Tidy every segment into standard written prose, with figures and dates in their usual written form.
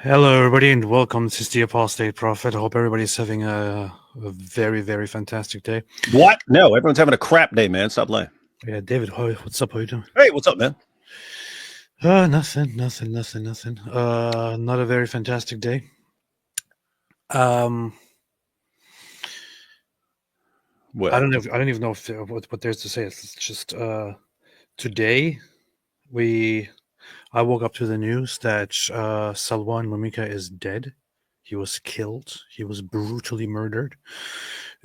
Hello, everybody, and welcome. This is the Apostate Prophet. I hope everybody's having a very, very fantastic day. What? No, everyone's having a crap day, man. Stop lying. Yeah, David, what's up? How you doing? Hey, what's up, man? Nothing. Not a very fantastic day. What? I don't even know what there's to say. It's just today I woke up to the news that Salwan Momika is dead. He was killed. He was brutally murdered.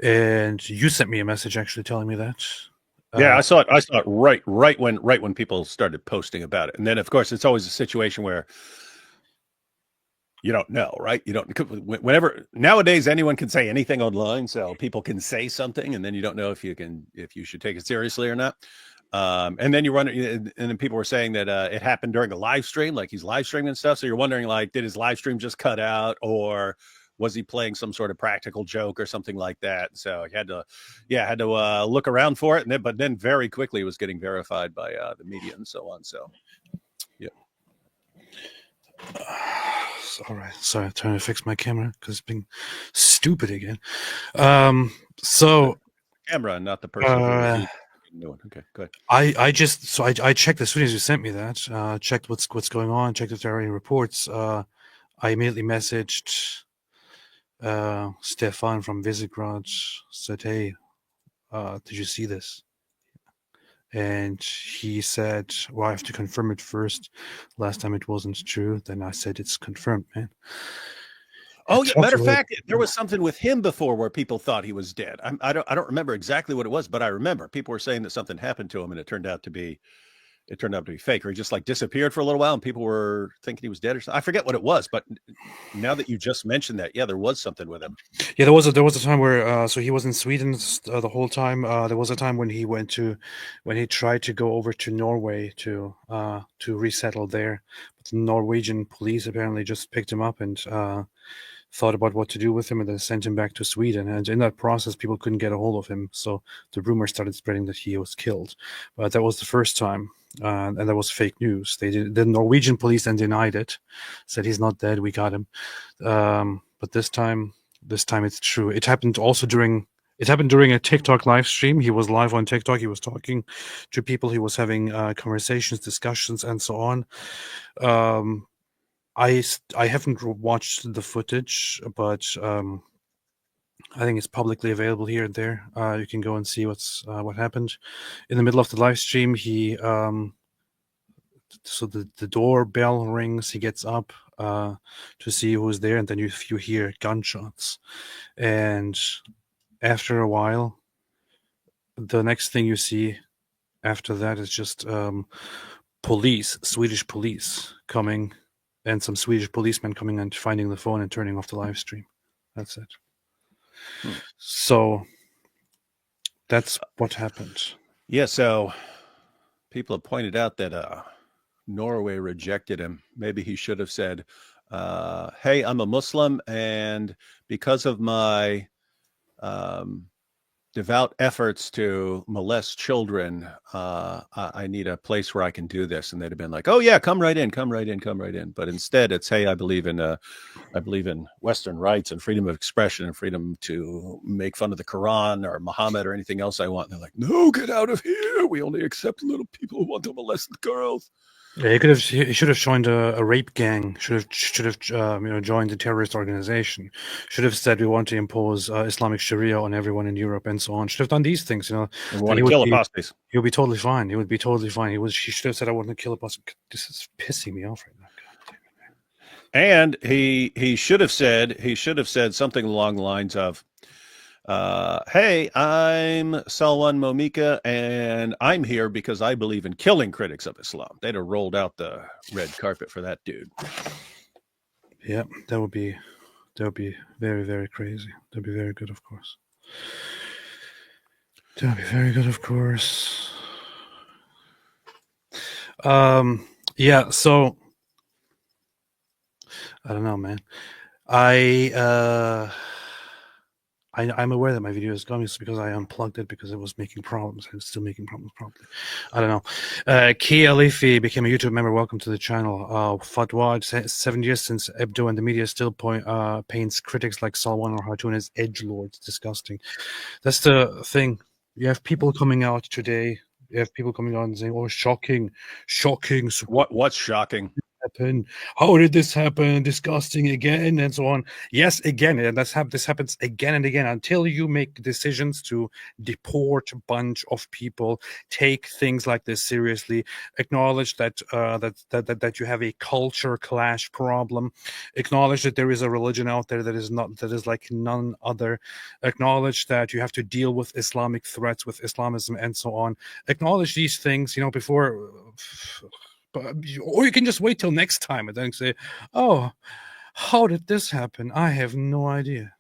And you sent me a message actually telling me that. Yeah, I saw it. I saw it right when people started posting about it, and then of course it's always a situation where you don't know, right? You don't. Whenever nowadays anyone can say anything online, so people can say something, and then you don't know if you should take it seriously or not. And then you run, and then people were saying that it happened during a live stream, like he's live streaming and stuff. So you're wondering, like, did his live stream just cut out, or was he playing some sort of practical joke or something like that? So he had to look around for it, but then very quickly it was getting verified by the media and so on. So, yeah. All right, sorry, I'm trying to fix my camera because it's being stupid again. So Camera, not the person. Okay, good. I checked as soon as you sent me that. Checked what's going on. Checked if there are any reports. I immediately messaged Stefan from Visegrad. Said, "Hey, did you see this?" And he said, "Well, I have to confirm it first. Last time it wasn't true." Then I said, "It's confirmed, man." Oh, yeah. Matter of fact, there was something with him before where people thought he was dead. I don't remember exactly what it was, but I remember people were saying that something happened to him, and it turned out to be fake, or he just like disappeared for a little while, and people were thinking he was dead or something. I forget what it was, but now that you just mentioned that, yeah, there was something with him. Yeah, there was a time where so he was in Sweden the whole time. There was a time when he tried to go over to Norway to resettle there, but the Norwegian police apparently just picked him up and thought about what to do with him, and then sent him back to Sweden. And in that process, people couldn't get a hold of him, so the rumor started spreading that he was killed. But that was the first time, and that was fake news. The Norwegian police then denied it, said he's not dead, we got him. But this time it's true. It happened during a TikTok live stream. He was live on TikTok. He was talking to people. He was having conversations, discussions, and so on. I haven't watched the footage, but I think it's publicly available here and there. You can go and see what happened. In the middle of the live stream, so the doorbell rings. He gets up to see who's there, and then you hear gunshots. And after a while, the next thing you see after that is just Swedish police coming, and some Swedish policemen coming and finding the phone and turning off the live stream. That's it. So that's what happened. Yeah, so people have pointed out that Norway rejected him. Maybe he should have said, hey, I'm a Muslim, and because of my devout efforts to molest children, I need a place where I can do this. And they'd have been like, oh yeah, come right in. But instead it's, hey, I believe in Western rights and freedom of expression and freedom to make fun of the Quran or Muhammad or anything else I want. And they're like, no, get out of here. We only accept little people who want to molest girls. Yeah, he should have joined a rape gang. Should have joined a terrorist organization. Should have said we want to impose Islamic Sharia on everyone in Europe and so on. Should have done these things, And we want to kill apostates. He would be totally fine. He would be totally fine. He should have said I want to kill apostates. This is pissing me off right now. God damn it, man. And he should have said something along the lines of, hey, I'm Salwan Momika, and I'm here because I believe in killing critics of Islam. They'd have rolled out the red carpet for that dude. Yeah, that would be very, very crazy. That'd be very good, of course. That'd be very good, of course. Yeah, so I don't know, man. I'm aware that my video is gone. It's because I unplugged it because it was making problems, and it's still making problems probably. I don't know. Kia Alifi became a YouTube member. Welcome to the channel. Fatwa, 7 years since Hebdo and the media still paints critics like Salwan or Hartoon as edgelords. Disgusting. That's the thing. You have people coming out today. You have people coming out and saying, "Oh, shocking, shocking." What's shocking? Happen? How did this happen? Disgusting again, and so on. Yes, again, and this happens again and again until you make decisions to deport a bunch of people. Take things like this seriously. Acknowledge that that you have a culture clash problem. Acknowledge that there is a religion out there that is like none other. Acknowledge that you have to deal with Islamic threats, with Islamism, and so on. Acknowledge these things, before. Or you can just wait till next time and then say, "Oh, how did this happen? I have no idea."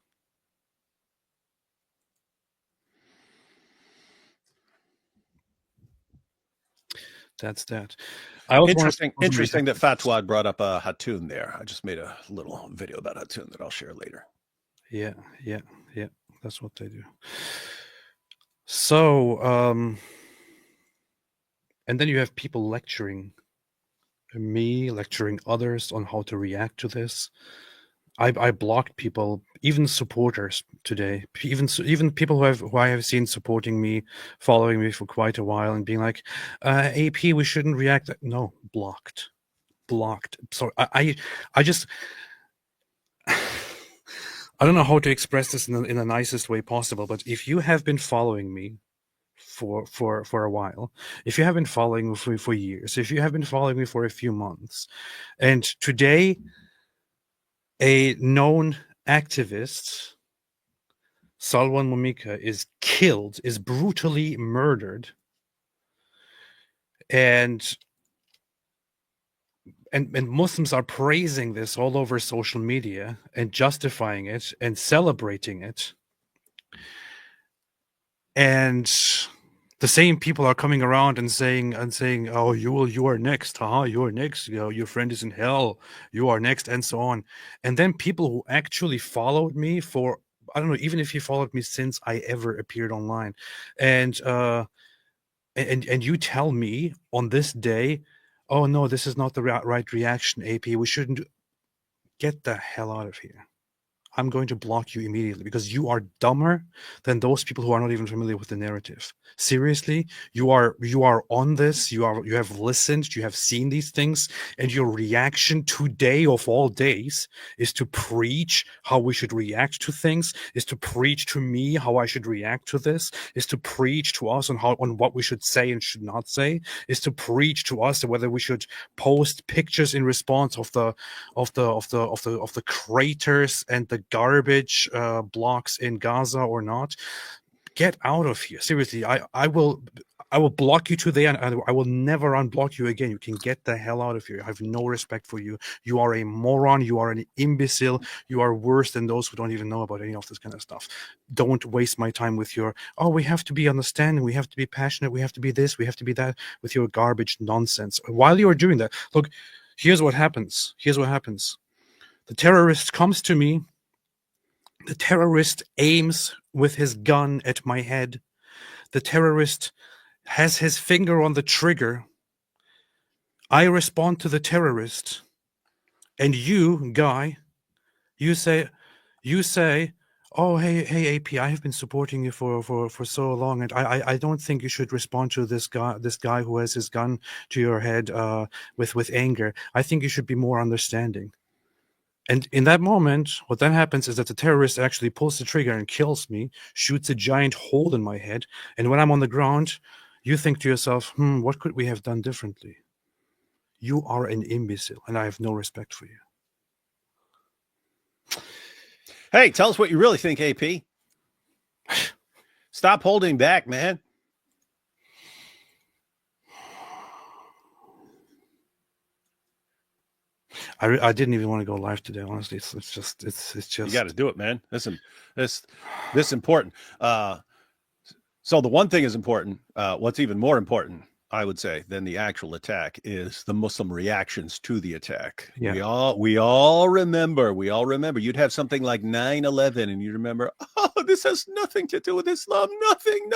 That's that. I also Interesting that Fatwa brought up Hatun there. I just made a little video about Hatun that I'll share later. Yeah. That's what they do. So, and then you have people lecturing me, lecturing others on how to react to this. I blocked people, even supporters today, even people who I have seen supporting me, following me for quite a while, and being like, "AP, we shouldn't react." No, blocked. So I just I don't know how to express this in the nicest way possible, but if you have been following me for a while, if you have been following me for years, if you have been following me for a few months, and today a known activist, Salwan Momika, is killed, is brutally murdered, and Muslims are praising this all over social media and justifying it and celebrating it. And the same people are coming around and saying, "Oh, you are next, you are next, your friend is in hell, you are next," and so on. And then people who actually followed me for, I don't know, even if you followed me since I ever appeared online, and you tell me on this day, "Oh no, this is not the right reaction, AP. We shouldn't get the hell out of here." I'm going to block you immediately because you are dumber than those people who are not even familiar with the narrative. Seriously, you are on this. You have listened. You have seen these things, and your reaction today of all days is to preach how we should react to things. Is to preach to me how I should react to this. Is to preach to us on what we should say and should not say. Is to preach to us whether we should post pictures in response of the craters and the garbage blocks in Gaza or not. Get out of here. Seriously, I will block you today, and I will never unblock you again. You can get the hell out of here. I have no respect for you. You are a moron. You are an imbecile. You are worse than those who don't even know about any of this kind of stuff. Don't waste my time with your, "Oh, we have to be understanding. We have to be passionate. We have to be this. We have to be that," with your garbage nonsense. While you are doing that, look, here's what happens. The terrorist comes to me. The terrorist aims with his gun at my head. The terrorist has his finger on the trigger. I respond to the terrorist. And you, guy, you say, "Oh, hey, AP, I have been supporting you for so long, and I don't think you should respond to this guy who has his gun to your head with anger. I think you should be more understanding." And in that moment, what then happens is that the terrorist actually pulls the trigger and kills me, shoots a giant hole in my head. And when I'm on the ground, you think to yourself, what could we have done differently? You are an imbecile, and I have no respect for you. Hey, tell us what you really think, AP. Stop holding back, man. I didn't even want to go live today. Honestly, it's just you got to do it, man. This important. So the one thing is important. What's even more important, I would say, than the actual attack is the Muslim reactions to the attack. Yeah. We all remember. You'd have something like 9/11, and you remember, oh, this has nothing to do with Islam. Nothing.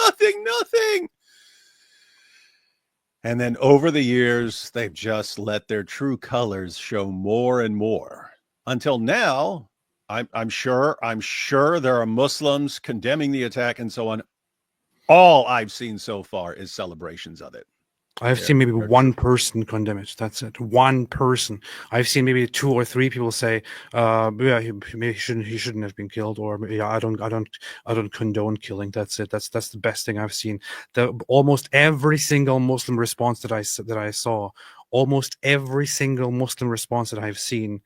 And then over the years, they've just let their true colors show more and more until now. I'm sure there are Muslims condemning the attack and so on. All I've seen so far is celebrations of it. I've seen maybe one person condemn it. That's it. One person. I've seen maybe 2 or 3 people say, "Yeah, he shouldn't have been killed," or "Yeah, I don't condone killing." That's it. That's the best thing I've seen. Almost every single Muslim response that I saw, almost every single Muslim response that I've seen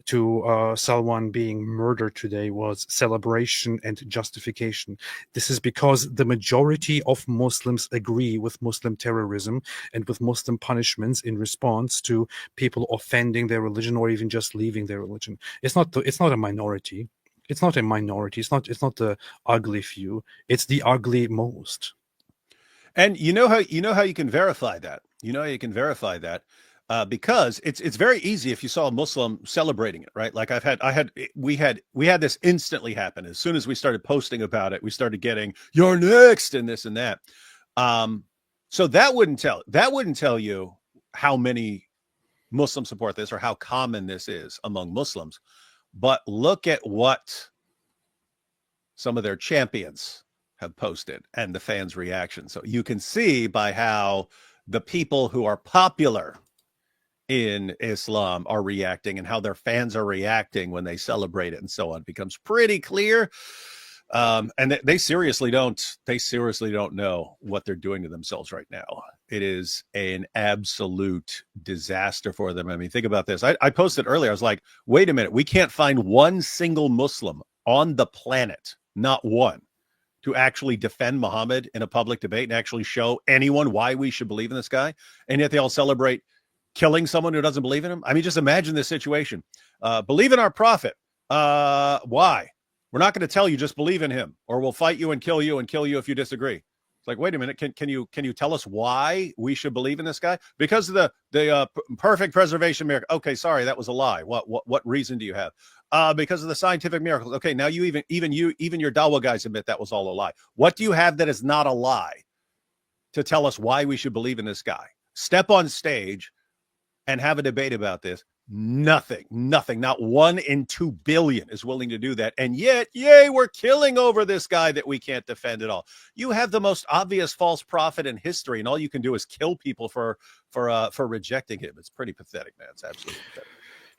to Salwan being murdered today was celebration and justification. This is because the majority of Muslims agree with Muslim terrorism and with Muslim punishments in response to people offending their religion or even just leaving their religion. It's not a minority. It's not a minority. It's not the ugly few. It's the ugly most. And you know how you can verify that. Because it's very easy if you saw a Muslim celebrating it, right? Like we had this instantly happen. As soon as we started posting about it, we started getting "you're next" and this and that. So that wouldn't tell you how many Muslims support this or how common this is among Muslims. But look at what some of their champions have posted and the fans' reaction. So you can see by how the people who are popular in Islam are reacting and how their fans are reacting when they celebrate it and so on. It becomes pretty clear. And they seriously don't know what they're doing to themselves right now. It is an absolute disaster for them. I mean, think about this. I posted earlier. I was like, wait a minute. We can't find one single Muslim on the planet, not one, to actually defend Muhammad in a public debate and actually show anyone why we should believe in this guy. And yet they all celebrate killing someone who doesn't believe in him. I mean, just imagine this situation. Believe in our prophet. Why? We're not going to tell you, just believe in him, or we'll fight you and kill you if you disagree. It's like, wait a minute. Can you tell us why we should believe in this guy? Because of the perfect preservation miracle. Okay, sorry, that was a lie. What reason do you have? Because of the scientific miracles. Okay, now you even your Dawa guys admit that was all a lie. What do you have that is not a lie to tell us why we should believe in this guy? Step on stage and have a debate about this. Nothing, not 1 in 2 billion is willing to do that. And yet, yay, we're killing over this guy that we can't defend at all. You have the most obvious false prophet in history, and all you can do is kill people for rejecting him. It's pretty pathetic, man. It's absolutely pathetic.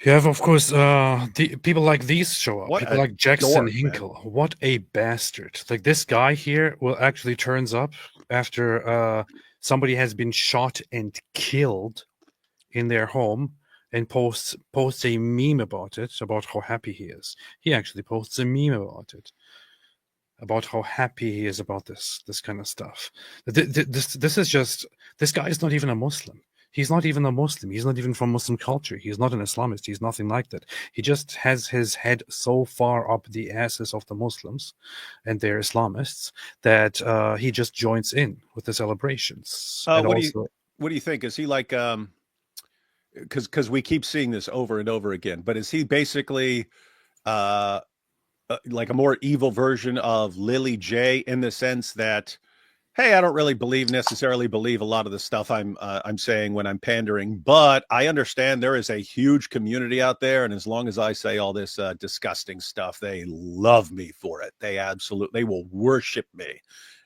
You have, of course, the people like these show up. People like Jackson Hinkle. Man. What a bastard. Like, this guy here will actually turns up after somebody has been shot and killed in their home and posts a meme about it, about how happy he is. He actually posts a meme about it, about how happy he is about this kind of stuff. This is just, this guy is not even a Muslim. He's not even a Muslim. He's not even from Muslim culture. He's not an Islamist. He's nothing like that. He just has his head so far up the asses of the Muslims and their Islamists that he just joins in with the celebrations. What do you think? Is he like because we keep seeing this over and over again, but is he basically like a more evil version of Lily J in the sense that, hey, I don't really necessarily believe a lot of the stuff I'm saying when I'm pandering, but I understand there is a huge community out there, and as long as I say all this disgusting stuff, they love me for it. They will worship me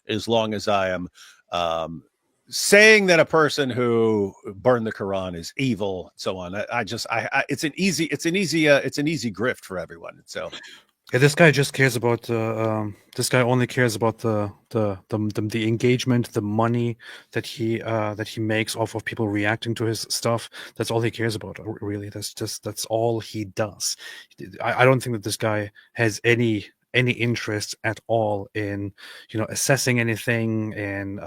as long as I am saying that a person who burned the Quran is evil, and so on. It's an easy grift for everyone. So, yeah, this guy just cares about this guy only cares about the engagement, the money that he makes off of people reacting to his stuff. That's all he cares about, really. That's all he does. I don't think that this guy has any interest at all in, assessing anything and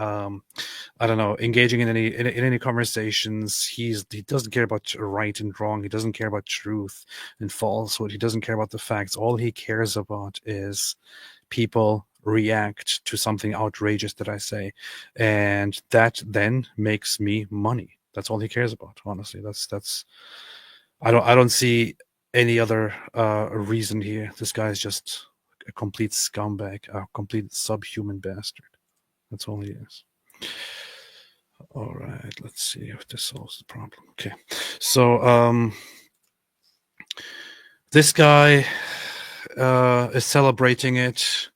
I don't know, engaging in any conversations. He doesn't care about right and wrong. He doesn't care about truth and falsehood. He doesn't care about the facts. All he cares about is people react to something outrageous that I say, and that then makes me money. That's all he cares about. Honestly, that's. I don't see any other reason here. This guy is just a complete scumbag, a complete subhuman bastard. That's all he is. All right, let's see if this solves the problem. Okay, so this guy is celebrating it.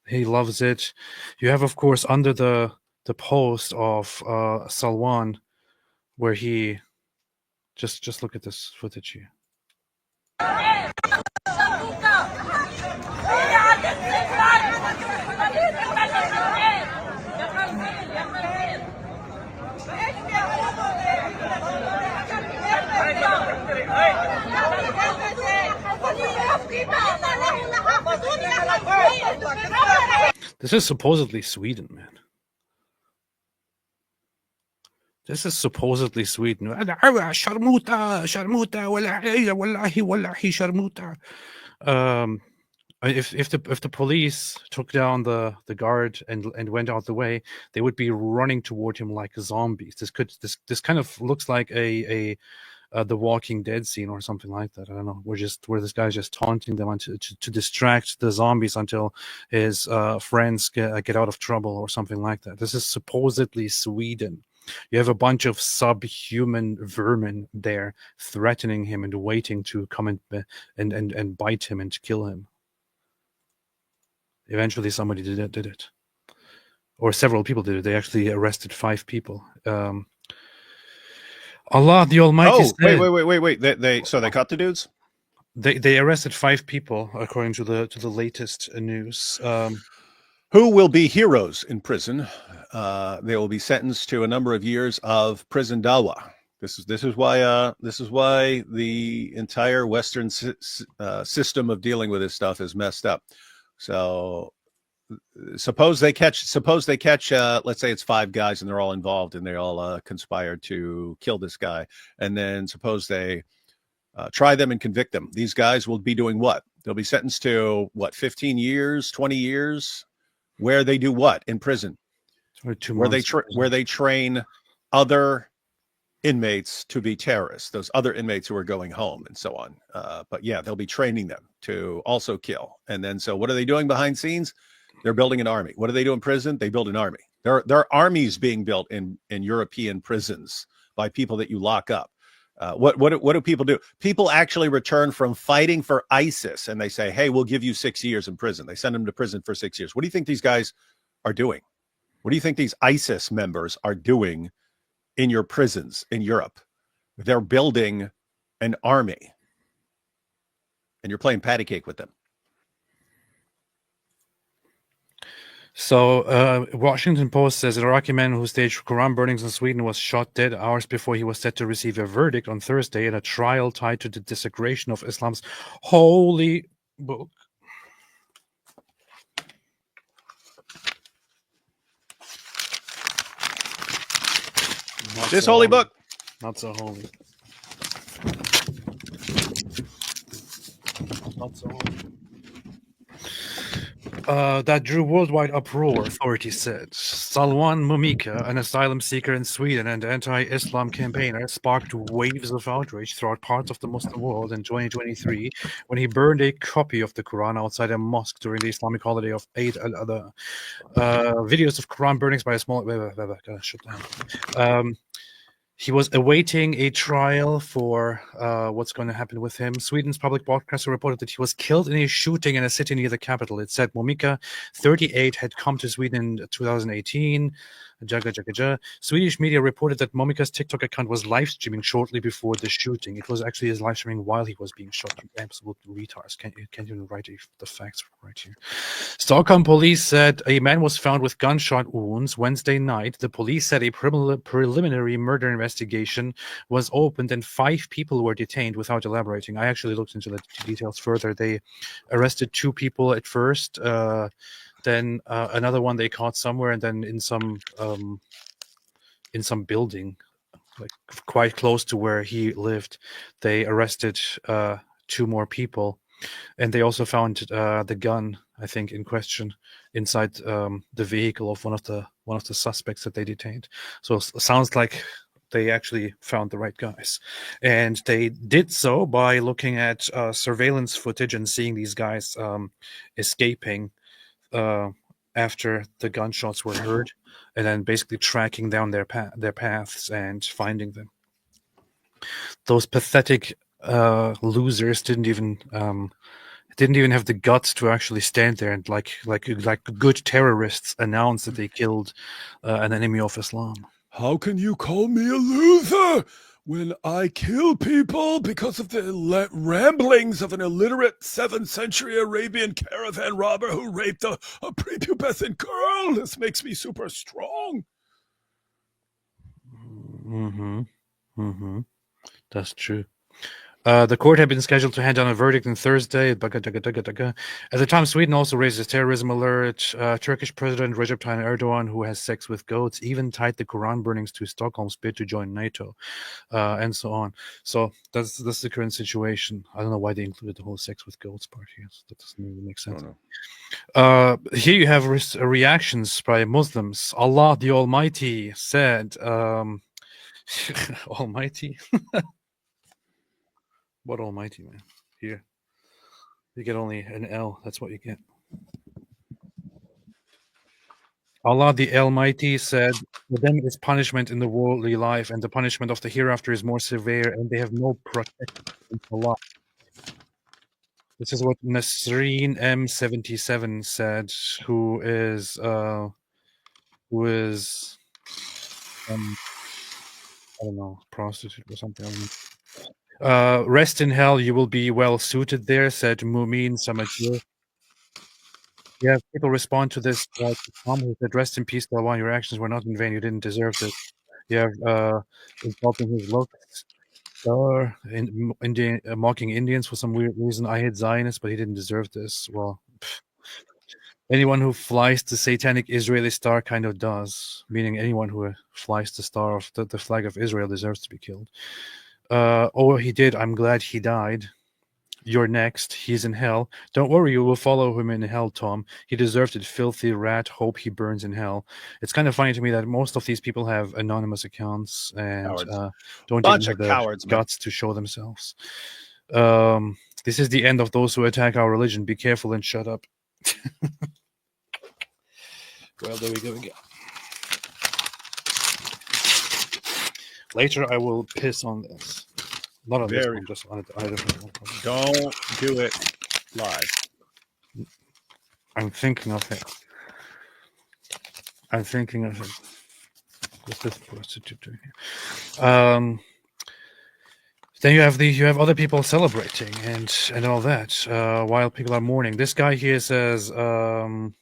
He loves it. You have, of course, under the post of Salwan, where he just look at this footage here. This is supposedly Sweden, man. This is supposedly Sweden. Sharmuta, sharmuta, wallahi, wallahi, sharmuta. If the police took down the guard and went out the way, they would be running toward him like zombies. This kind of looks like a the Walking Dead scene or something like that. I don't know. Where this guy's just taunting them to distract the zombies until his friends get out of trouble or something like that. This is supposedly Sweden. You have a bunch of subhuman vermin there threatening him and waiting to come and bite him and kill him. Eventually, somebody did it, or several people did it. They actually arrested 5 people. Allah the Almighty. Oh, wait! They caught the dudes. They arrested 5 people, according to the latest news. Who will be heroes in prison? They will be sentenced to a number of years of prison dawa. This is why the entire Western system of dealing with this stuff is messed up. So suppose they catch let's say it's 5 guys and they're all involved and they all conspired to kill this guy, and then suppose they try them and convict them. These guys will be doing what? They'll be sentenced to what, 15 years, 20 years, where they do what in prison? Where they train other inmates to be terrorists, those other inmates who are going home and so on. But yeah, they'll be training them to also kill. And then, so what are they doing behind scenes? They're building an army. What do they do in prison? They build an army. There are armies being built in European prisons by people that you lock up. What do people do? People actually return from fighting for ISIS and they say, hey, we'll give you 6 years in prison. They send them to prison for 6 years. What do you think these guys are doing? What do you think these ISIS members are doing in your prisons in Europe? They're building an army and you're playing patty cake with them. So, Washington Post says an Iraqi man who staged Quran burnings in Sweden was shot dead hours before he was set to receive a verdict on Thursday in a trial tied to the desecration of Islam's holy book. This holy book. Not so holy. Not so holy. That drew worldwide uproar, authorities said. Salwan Momika, an asylum seeker in Sweden and anti-Islam campaigner, sparked waves of outrage throughout parts of the Muslim world in 2023 when he burned a copy of the Quran outside a mosque during the Islamic holiday of Eid al-Adha. Videos of Quran burnings by a small... Gotta shut down. He was awaiting a trial for what's going to happen with him. Sweden's public broadcaster reported that he was killed in a shooting in a city near the capital. It said Momika, 38, had come to Sweden in 2018. Swedish media reported that Momika's TikTok account was live streaming shortly before the shooting. It was actually his live streaming while he was being shot. You absolute retards. Can't even write the facts right here. Stockholm police said a man was found with gunshot wounds Wednesday night. The police said a preliminary murder investigation was opened and 5 people were detained without elaborating. I actually looked into the details further. They arrested 2 people at first. Then another one they caught somewhere, and then in some building, like quite close to where he lived, they arrested 2 more people, and they also found the gun I think, in question inside the vehicle of one of the suspects that they detained. So it sounds like they actually found the right guys, and they did so by looking at surveillance footage and seeing these guys escaping after the gunshots were heard, and then basically tracking down their paths and finding them. Those pathetic losers didn't even have the guts to actually stand there and like good terrorists announce that they killed an enemy of Islam. How can you call me a loser when I kill people because of the ramblings of an illiterate 7th century Arabian caravan robber who raped a prepubescent girl? This makes me super strong. That's true. The court had been scheduled to hand down a verdict on Thursday. At the time, Sweden also raised a terrorism alert. Turkish President Recep Tayyip Erdogan, who has sex with goats, even tied the Quran burnings to Stockholm's bid to join NATO, and so on. So that's the current situation. I don't know why they included the whole sex with goats part here. That doesn't really make sense. Here you have reactions by Muslims. Allah the Almighty said, Almighty? What Almighty, man? Here. You get only an L. That's what you get. Allah the Almighty said, for them is punishment in the worldly life, and the punishment of the hereafter is more severe, and they have no protection from Allah. This is what Nasreen M77 said, who is I don't know, prostitute or something. Rest in hell, you will be well suited there, said Mumin Samajir. Yeah, people respond to this like Tom, who said, "Rest in peace, Salwan. Your actions were not in vain. You didn't deserve this." Yeah, insulting his looks, mocking Indians for some weird reason. I hate Zionists, but he didn't deserve this. Well, anyone who flies the satanic Israeli star kind of does, meaning anyone who flies the star of the flag of Israel deserves to be killed. Oh, he did. I'm glad he died. You're next. He's in hell. Don't worry, you will follow him in hell, Tom. He deserved it, filthy rat. Hope he burns in hell. It's kind of funny to me that most of these people have anonymous accounts and don't Bunch even have of the cowards, man. guts to show themselves. This is the end of those who attack our religion. Be careful and shut up. Well, there we go again. Later, I will piss on this. Not on this one, just on a different one. Don't do it live. I'm thinking of it. What's this prostitute doing here? Then you have other people celebrating and all that while people are mourning. This guy here says, Allahumma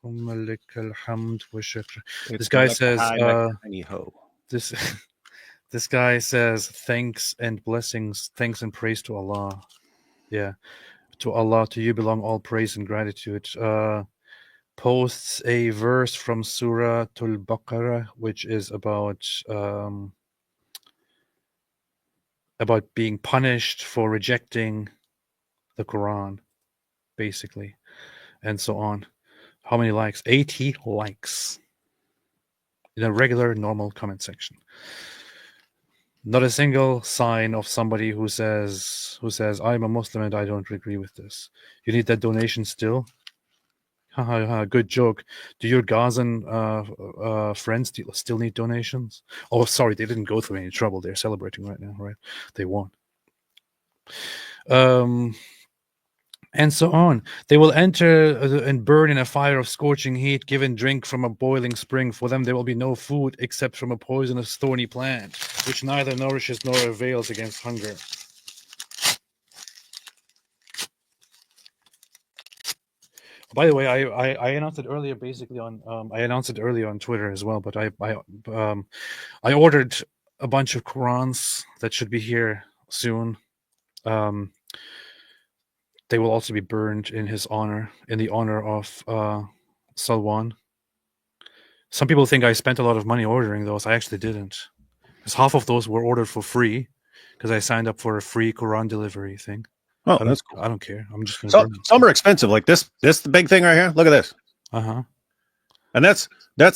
lakal hamd wa shukr. This guy says, this guy says, thanks and blessings, thanks and praise to Allah. Yeah, to Allah, to you belong all praise and gratitude. Posts a verse from Surah Al-Baqarah, which is about being punished for rejecting the Quran, basically, and so on. How many likes? 80 likes in a regular, normal comment section. Not a single sign of somebody who says, I'm a Muslim and I don't agree with this. You need that donation still? Good joke. Do your Gazan friends still need donations? Oh, sorry, they didn't go through any trouble. They're celebrating right now, right? They won. And so on. They will enter and burn in a fire of scorching heat, given drink from a boiling spring. For them, there will be no food except from a poisonous thorny plant, which neither nourishes nor avails against hunger. By the way, I announced it earlier, basically on I announced it earlier on Twitter as well. But I ordered a bunch of Qurans that should be here soon. They will also be burned in his honor, in the honor of Salwan. Some people think I spent a lot of money ordering those. I actually didn't, because half of those were ordered for free, because I signed up for a free Quran delivery thing. Oh, that's cool. I don't care. I'm just going to So burn them. some are expensive, like this. This the big thing right here. Look at this. Uh-huh. And that's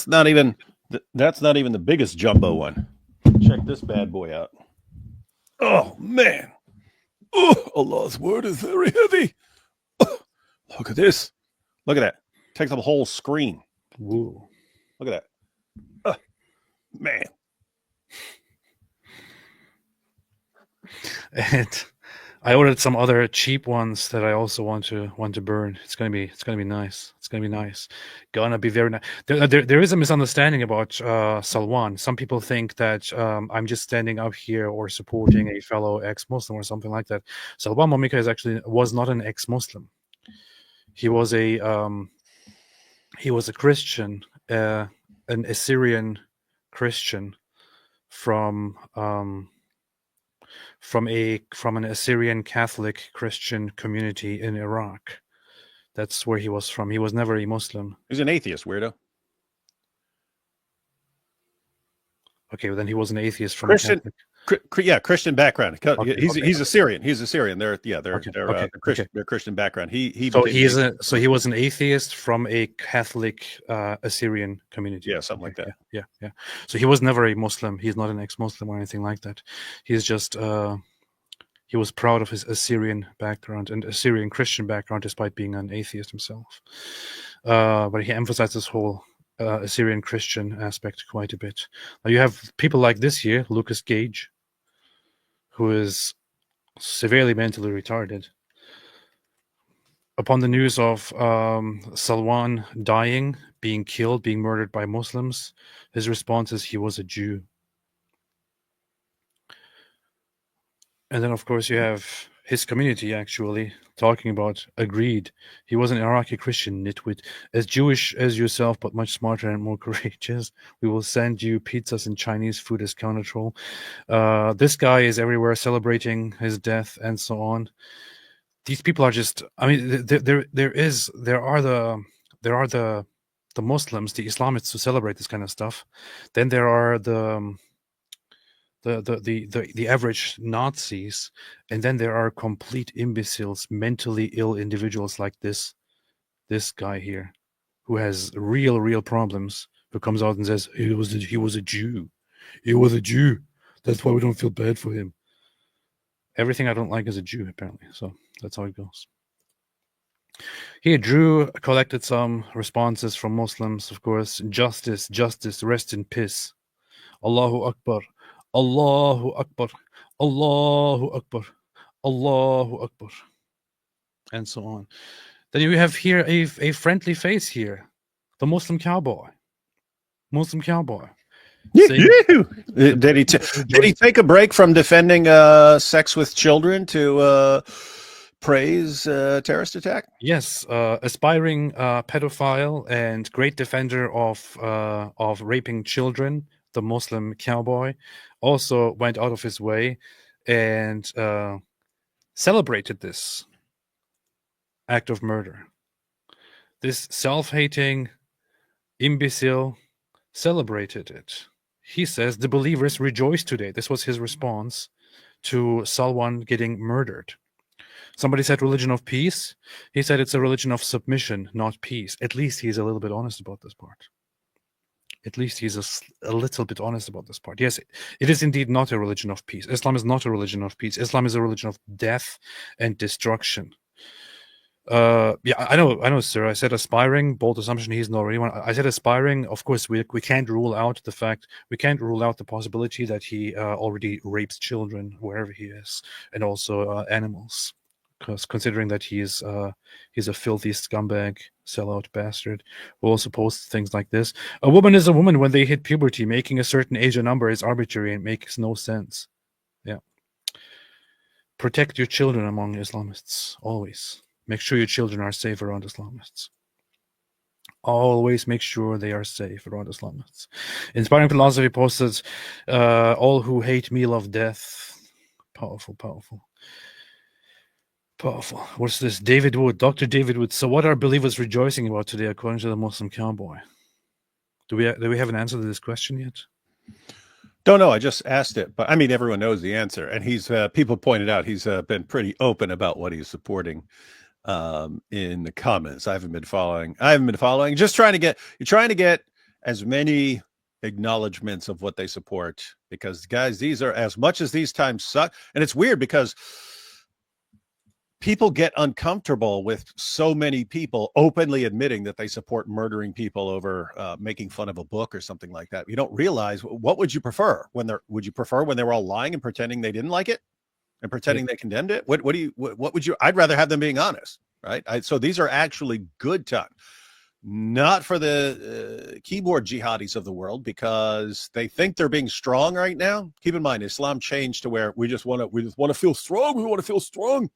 not even the biggest jumbo one. Check this bad boy out. Oh man. Oh, Allah's word is very heavy. Oh, look at this. Look at that. Takes up a whole screen. Whoa. Look at that. Man. And I ordered some other cheap ones that I also want to burn. It's gonna be nice. It's gonna be nice. Gonna be very nice. There is a misunderstanding about Salwan. Some people think that I'm just standing up here or supporting a fellow ex-Muslim or something like that. Salwan Momika was not an ex-Muslim. He was a Christian, an Assyrian Christian from an Assyrian Catholic Christian community in Iraq. That's where he was from. He was never a Muslim. He's an atheist, weirdo. Okay, well then he was an atheist from Christian. a Catholic. Christian background. Okay, he's Assyrian. He's Assyrian. They're Christian. Okay. They're Christian background. He was an atheist from a Catholic Assyrian community. Yeah, something like that. Yeah. So he was never a Muslim. He's not an ex-Muslim or anything like that. He's just he was proud of his Assyrian background and Assyrian Christian background, despite being an atheist himself. But he emphasized this whole Assyrian Christian aspect quite a bit. Now you have people like this here, Lucas Gage, who is severely mentally retarded. Upon the news of Salwan dying, being killed, being murdered by Muslims, his response is he was a Jew. And then, of course, you have his community actually talking about, agreed, he was an Iraqi Christian nitwit, as Jewish as yourself, but much smarter and more courageous. We will send you pizzas and Chinese food as countertroll. This guy is everywhere celebrating his death and so on. These people are just, I mean, there are the Muslims, the Islamists who celebrate this kind of stuff. Then there are the average Nazis, and then there are complete imbeciles, mentally ill individuals like this guy here, who has real problems, who comes out and says he was a Jew. He was a Jew. That's why we don't feel bad for him. Everything I don't like is a Jew, apparently. So that's how it goes. Here, Drew collected some responses from Muslims, of course. Justice, rest in peace. Allahu Akbar. Allahu Akbar, Allahu Akbar, Allahu Akbar, and so on. Then you have here a friendly face here, the Muslim cowboy. Did he take a break from defending sex with children to praise terrorist attack? Yes, aspiring pedophile and great defender of raping children. The Muslim cowboy also went out of his way and celebrated this act of murder. This self-hating imbecile celebrated it. He says the believers rejoice today. This was his response to Salwan getting murdered. Somebody said religion of peace. He said it's a religion of submission, not peace. At least he's a little bit honest about this part. At least he's a little bit honest about this part. Yes, it is indeed not a religion of peace. Islam is not a religion of peace. Islam is a religion of death and destruction. Yeah, I know, sir. I said aspiring, bold assumption. He's not anyone. I said aspiring. Of course, we can't rule out the possibility that he already rapes children wherever he is, and also animals. Because considering that he's a filthy scumbag, sellout bastard who also posts things like this. A woman is a woman when they hit puberty. Making a certain age a number is arbitrary and makes no sense. Yeah. Protect your children among Islamists. Always. Make sure your children are safe around Islamists. Always make sure they are safe around Islamists. Inspiring Philosophy posted, all who hate me love death. Powerful. What's this? David Wood, Dr. David Wood. So what are believers rejoicing about today according to the Muslim cowboy? Do we have an answer to this question yet? Don't know. I just asked it, but I mean, everyone knows the answer, and he's people pointed out he's been pretty open about what he's supporting in the comments. I haven't been following. Just trying to get you're trying to get as many acknowledgments of what they support because guys, these are as much as these times suck, and it's weird because people get uncomfortable with so many people openly admitting that they support murdering people over making fun of a book or something like that. You don't realize what would you prefer when they were all lying and pretending they didn't like it and pretending they condemned it? What would you? I'd rather have them being honest, right? So these are actually good times, not for the keyboard jihadis of the world because they think they're being strong right now. Keep in mind, Islam changed to where we just want to feel strong. We want to feel strong.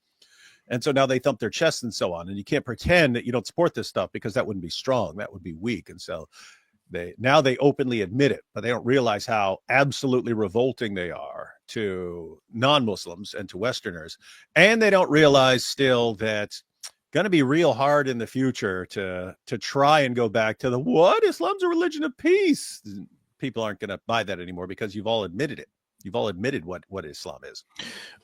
And so now they thump their chests and so on. And you can't pretend that you don't support this stuff because that wouldn't be strong. That would be weak. And so they openly admit it, but they don't realize how absolutely revolting they are to non-Muslims and to Westerners. And they don't realize still that going to be real hard in the future to try and go back to Islam's a religion of peace. People aren't going to buy that anymore because you've all admitted it. You've all admitted what Islam is.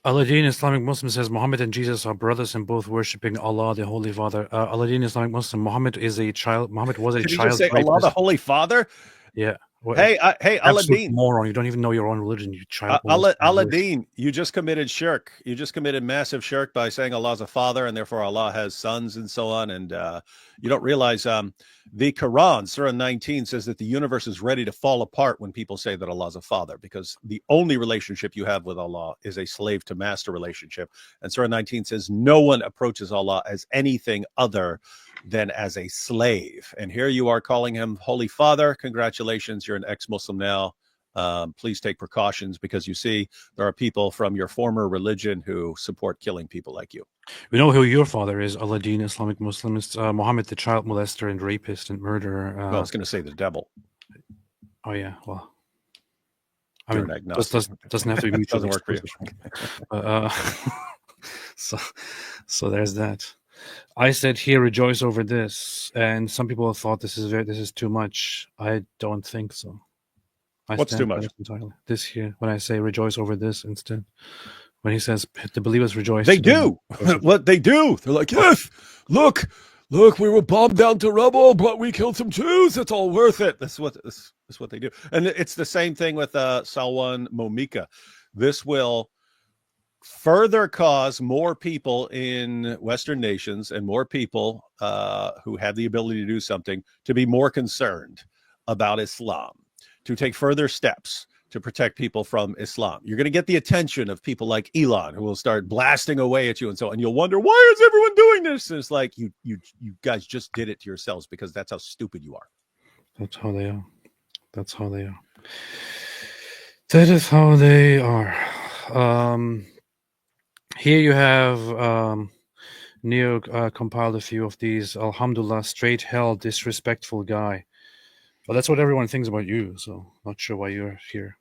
Aladdin Islamic Muslim says Muhammad and Jesus are brothers and both worshipping Allah, the Holy Father. Aladdin Islamic Muslim, Muhammad was a child. Did you just say Allah, the Holy Father? Yeah. Well, hey, Aladdin, moron! You don't even know your own religion, you child. Aladdin, you just committed shirk. You just committed massive shirk by saying Allah's a father and therefore Allah has sons and so on. And you don't realize the Quran, Surah 19, says that the universe is ready to fall apart when people say that Allah's a father, because the only relationship you have with Allah is a slave to master relationship. And Surah 19 says no one approaches Allah as anything other than as a slave. And here you are calling him Holy Father. Congratulations, you're an ex-Muslim now. Please take precautions because you see there are people from your former religion who support killing people like you. We know who your father is, Aladdin Islamic Muslim. It's Muhammad, the child molester and rapist and murderer. Well, I was going to say the devil. Oh yeah, well, I mean, doesn't have to be mutually doesn't work for you. So there's that. I said here, rejoice over this, and some people thought this is too much. I don't think so. What's too much? Entirely. This here, when I say rejoice over this instead, when he says the believers rejoice, they do what they do. They're like, yes, look, we were bombed down to rubble, but we killed some Jews. It's all worth it. That's what they do, and it's the same thing with Salwan Momika. This will further cause more people in Western nations and more people who have the ability to do something to be more concerned about Islam, to take further steps to protect people from Islam. You're going to get the attention of people like Elon, who will start blasting away at you and so on. You'll wonder, why is everyone doing this? And it's like, you guys just did it to yourselves because that's how stupid you are. That's how they are. That is how they are. Here you have Neo compiled a few of these. Alhamdulillah, straight hell, disrespectful guy. Well, that's what everyone thinks about you, so not sure why you're here.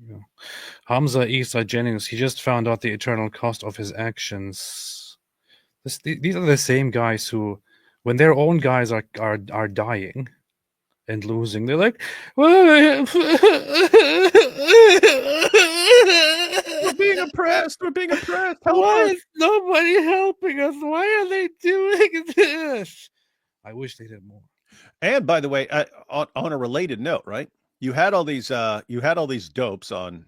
Yeah. Hamza Isa Jennings, he just found out the eternal cost of his actions. These are the same guys who, when their own guys are dying and losing, they're like, we're being oppressed. Why is nobody helping us? Why are they doing this? I wish they did more. And by the way, on a related note, right? You had all these dopes on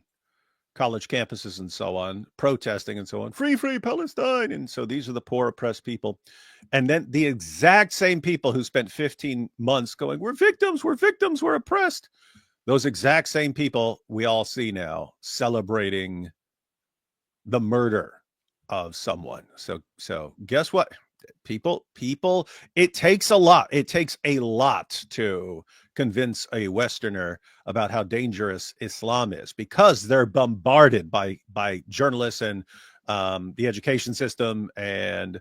college campuses and so on, protesting and so on, free Palestine. And so these are the poor oppressed people. And then the exact same people who spent 15 months going, we're victims, we're oppressed. Those exact same people we all see now celebrating the murder of someone. So guess what? People, it takes a lot. It takes a lot to convince a Westerner about how dangerous Islam is, because they're bombarded by journalists and the education system and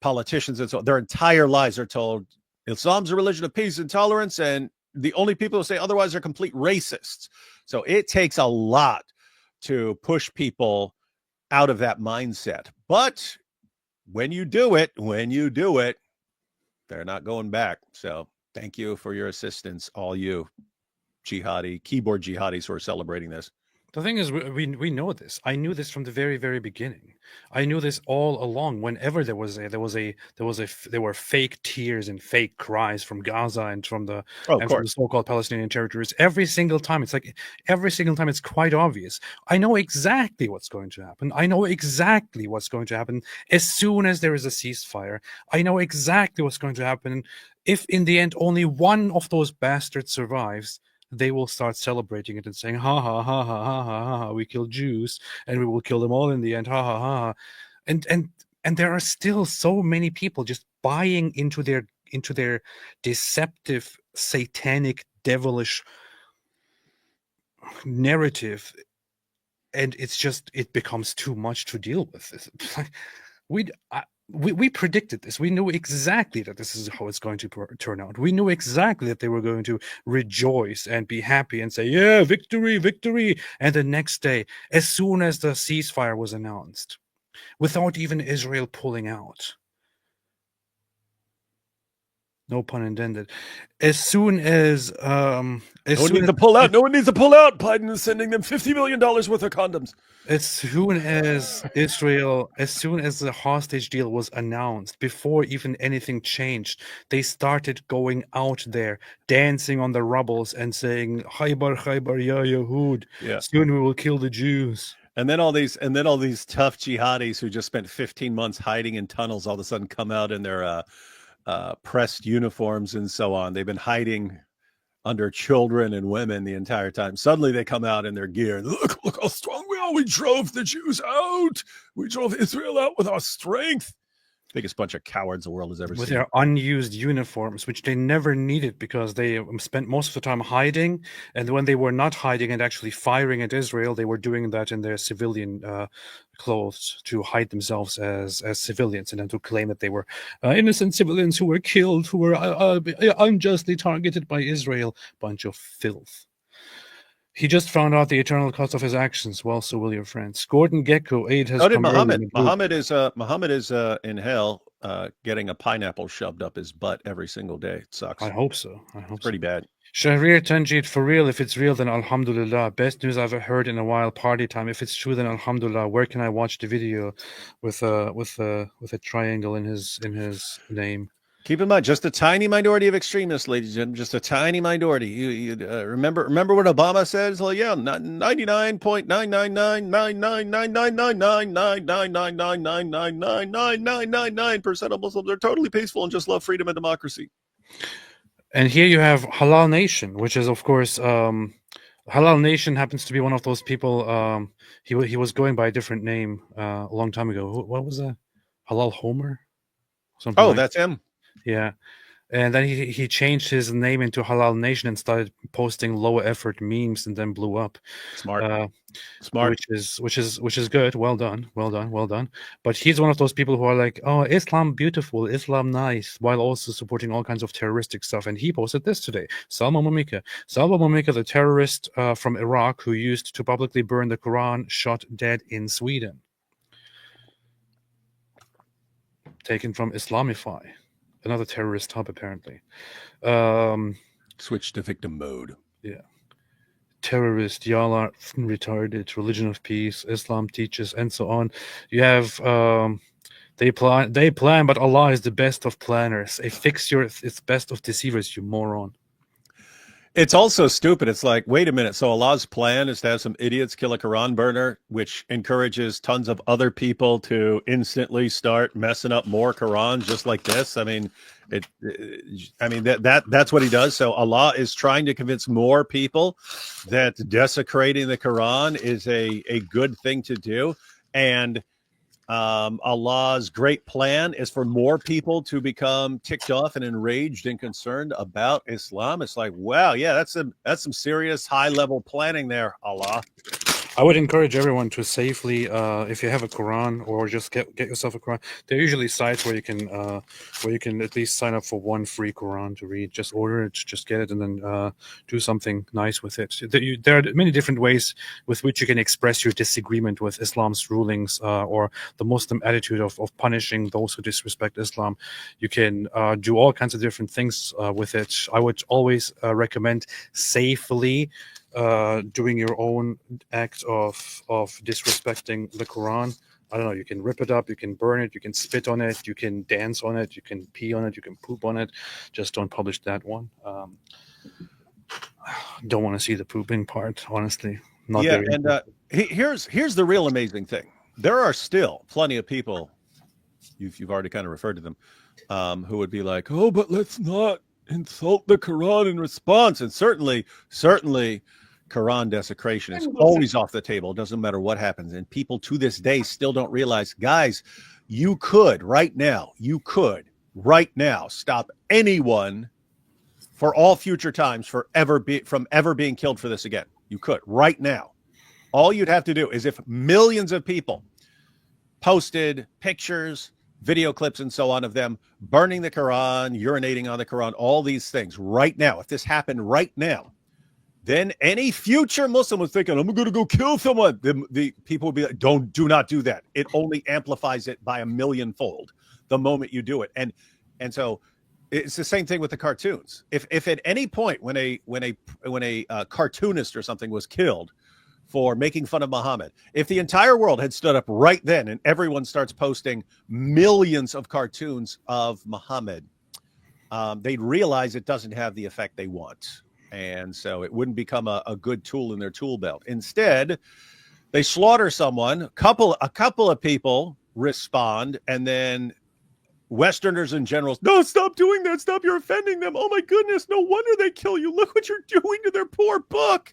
politicians and so on. Their entire lives are told Islam's a religion of peace and tolerance, and the only people who say otherwise are complete racists. So it takes a lot to push people out of that mindset. But when you do it, they're not going back. So thank you for your assistance, all you. keyboard jihadis who are celebrating this. The thing is, we know this. I knew this from the very, very beginning. I knew this all along. Whenever there were fake tears and fake cries from Gaza and from the so-called Palestinian territories. Every single time, it's quite obvious. I know exactly what's going to happen. I know exactly what's going to happen as soon as there is a ceasefire. I know exactly what's going to happen. If in the end only one of those bastards survives, they will start celebrating it and saying, ha ha ha ha ha ha ha, we killed Jews and we will kill them all in the end, ha ha ha ha. And there are still so many people just buying into their deceptive, satanic, devilish narrative, and it becomes too much to deal with. We predicted this. We knew exactly that this is how it's going to turn out. We knew exactly that they were going to rejoice and be happy and say, yeah, victory, victory. And the next day, as soon as the ceasefire was announced, without even Israel pulling out, no pun intended, as soon as no one needs to pull out. No one needs to pull out. Biden is sending them $50 million worth of condoms. As soon as the hostage deal was announced, before even anything changed, they started going out there, dancing on the rubbles and saying, Khaybar, Khaybar, ya Yahud. Yeah. Soon we will kill the Jews. And then all these tough jihadis who just spent 15 months hiding in tunnels all of a sudden come out in their pressed uniforms and so on. They've been hiding under children and women the entire time. Suddenly they come out in their gear and look how strong we are. We drove the Jews out. We drove Israel out with our strength. Biggest bunch of cowards the world has ever seen. With their unused uniforms, which they never needed because they spent most of the time hiding. And when they were not hiding and actually firing at Israel, they were doing that in their civilian clothes to hide themselves as civilians, and then to claim that they were innocent civilians who were killed, who were unjustly targeted by Israel. Bunch of filth. He just found out the eternal cost of his actions. Well, so will your friends. Gordon Gecko, aid has come. Muhammad is in hell, getting a pineapple shoved up his butt every single day. It sucks. I hope so. It's pretty bad. Shahrir Tanjid, for real. If it's real, then alhamdulillah. Best news I've heard in a while. Party time. If it's true, then alhamdulillah. Where can I watch the video with a triangle in his name? Keep in mind, just a tiny minority of extremists, ladies and gentlemen, just a tiny minority. You remember what Obama said? Well, yeah, 99.99999999999999999% of Muslims are totally peaceful and just love freedom and democracy. And here you have Halal Nation, which is, of course, Halal Nation happens to be one of those people. He was going by a different name a long time ago. What was that? Halal Homer? Something like that's him. Yeah. And then he changed his name into Halal Nation and started posting low effort memes, and then blew up. Smart. Which is good. Well done. But he's one of those people who are like, oh, Islam beautiful, Islam nice, while also supporting all kinds of terroristic stuff. And he posted this today. Salwan Momika, the terrorist from Iraq who used to publicly burn the Quran, shot dead in Sweden. Taken from Islamify. Another terrorist hub, apparently. Switch to victim mode. Yeah. Terrorist, y'all are retarded, religion of peace, Islam teaches, and so on. You have they plan, but Allah is the best of planners. It's best of deceivers, you moron. It's also stupid. It's like, wait a minute. So Allah's plan is to have some idiots kill a Quran burner, which encourages tons of other people to instantly start messing up more Qurans just like this. I mean, that's what he does. So Allah is trying to convince more people that desecrating the Quran is a good thing to do. And Allah's great plan is for more people to become ticked off and enraged and concerned about Islam. It's like, wow, yeah, that's some serious high level planning there, Allah. I would encourage everyone to safely, if you have a Quran or just get yourself a Quran. There are usually sites where you can at least sign up for one free Quran to read. Just order it, just get it, and then do something nice with it. There are many different ways with which you can express your disagreement with Islam's rulings or the Muslim attitude of punishing those who disrespect Islam. You can do all kinds of different things with it. I would always recommend safely doing your own act of disrespecting the Quran. I don't know, you can rip it up, you can burn it, you can spit on it, you can dance on it, you can pee on it, you can poop on it. Just don't publish that one. Don't want to see the pooping part, honestly. Not Yeah, very. and here's the real amazing thing. There are still plenty of people, you've already kind of referred to them, who would be like, oh, but let's not insult the Quran in response. And certainly Quran desecration is always off the table. It doesn't matter what happens. And people to this day still don't realize, guys, you could right now stop anyone for all future times from ever being killed for this again. You could right now. All you'd have to do is if millions of people posted pictures, video clips, and so on of them burning the Quran, urinating on the Quran, all these things right now. If this happened right now, then any future Muslim was thinking, I'm going to go kill someone. The people would be like, do not do that. It only amplifies it by a millionfold the moment you do it. And so it's the same thing with the cartoons. If at any point when a cartoonist or something was killed for making fun of Muhammad, if the entire world had stood up right then and everyone starts posting millions of cartoons of Muhammad, they'd realize it doesn't have the effect they want. And so it wouldn't become a good tool in their tool belt. Instead, they slaughter someone, a couple of people respond, and then Westerners and generals, no, stop doing that. Stop, you're offending them. Oh my goodness, no wonder they kill you. Look what you're doing to their poor book.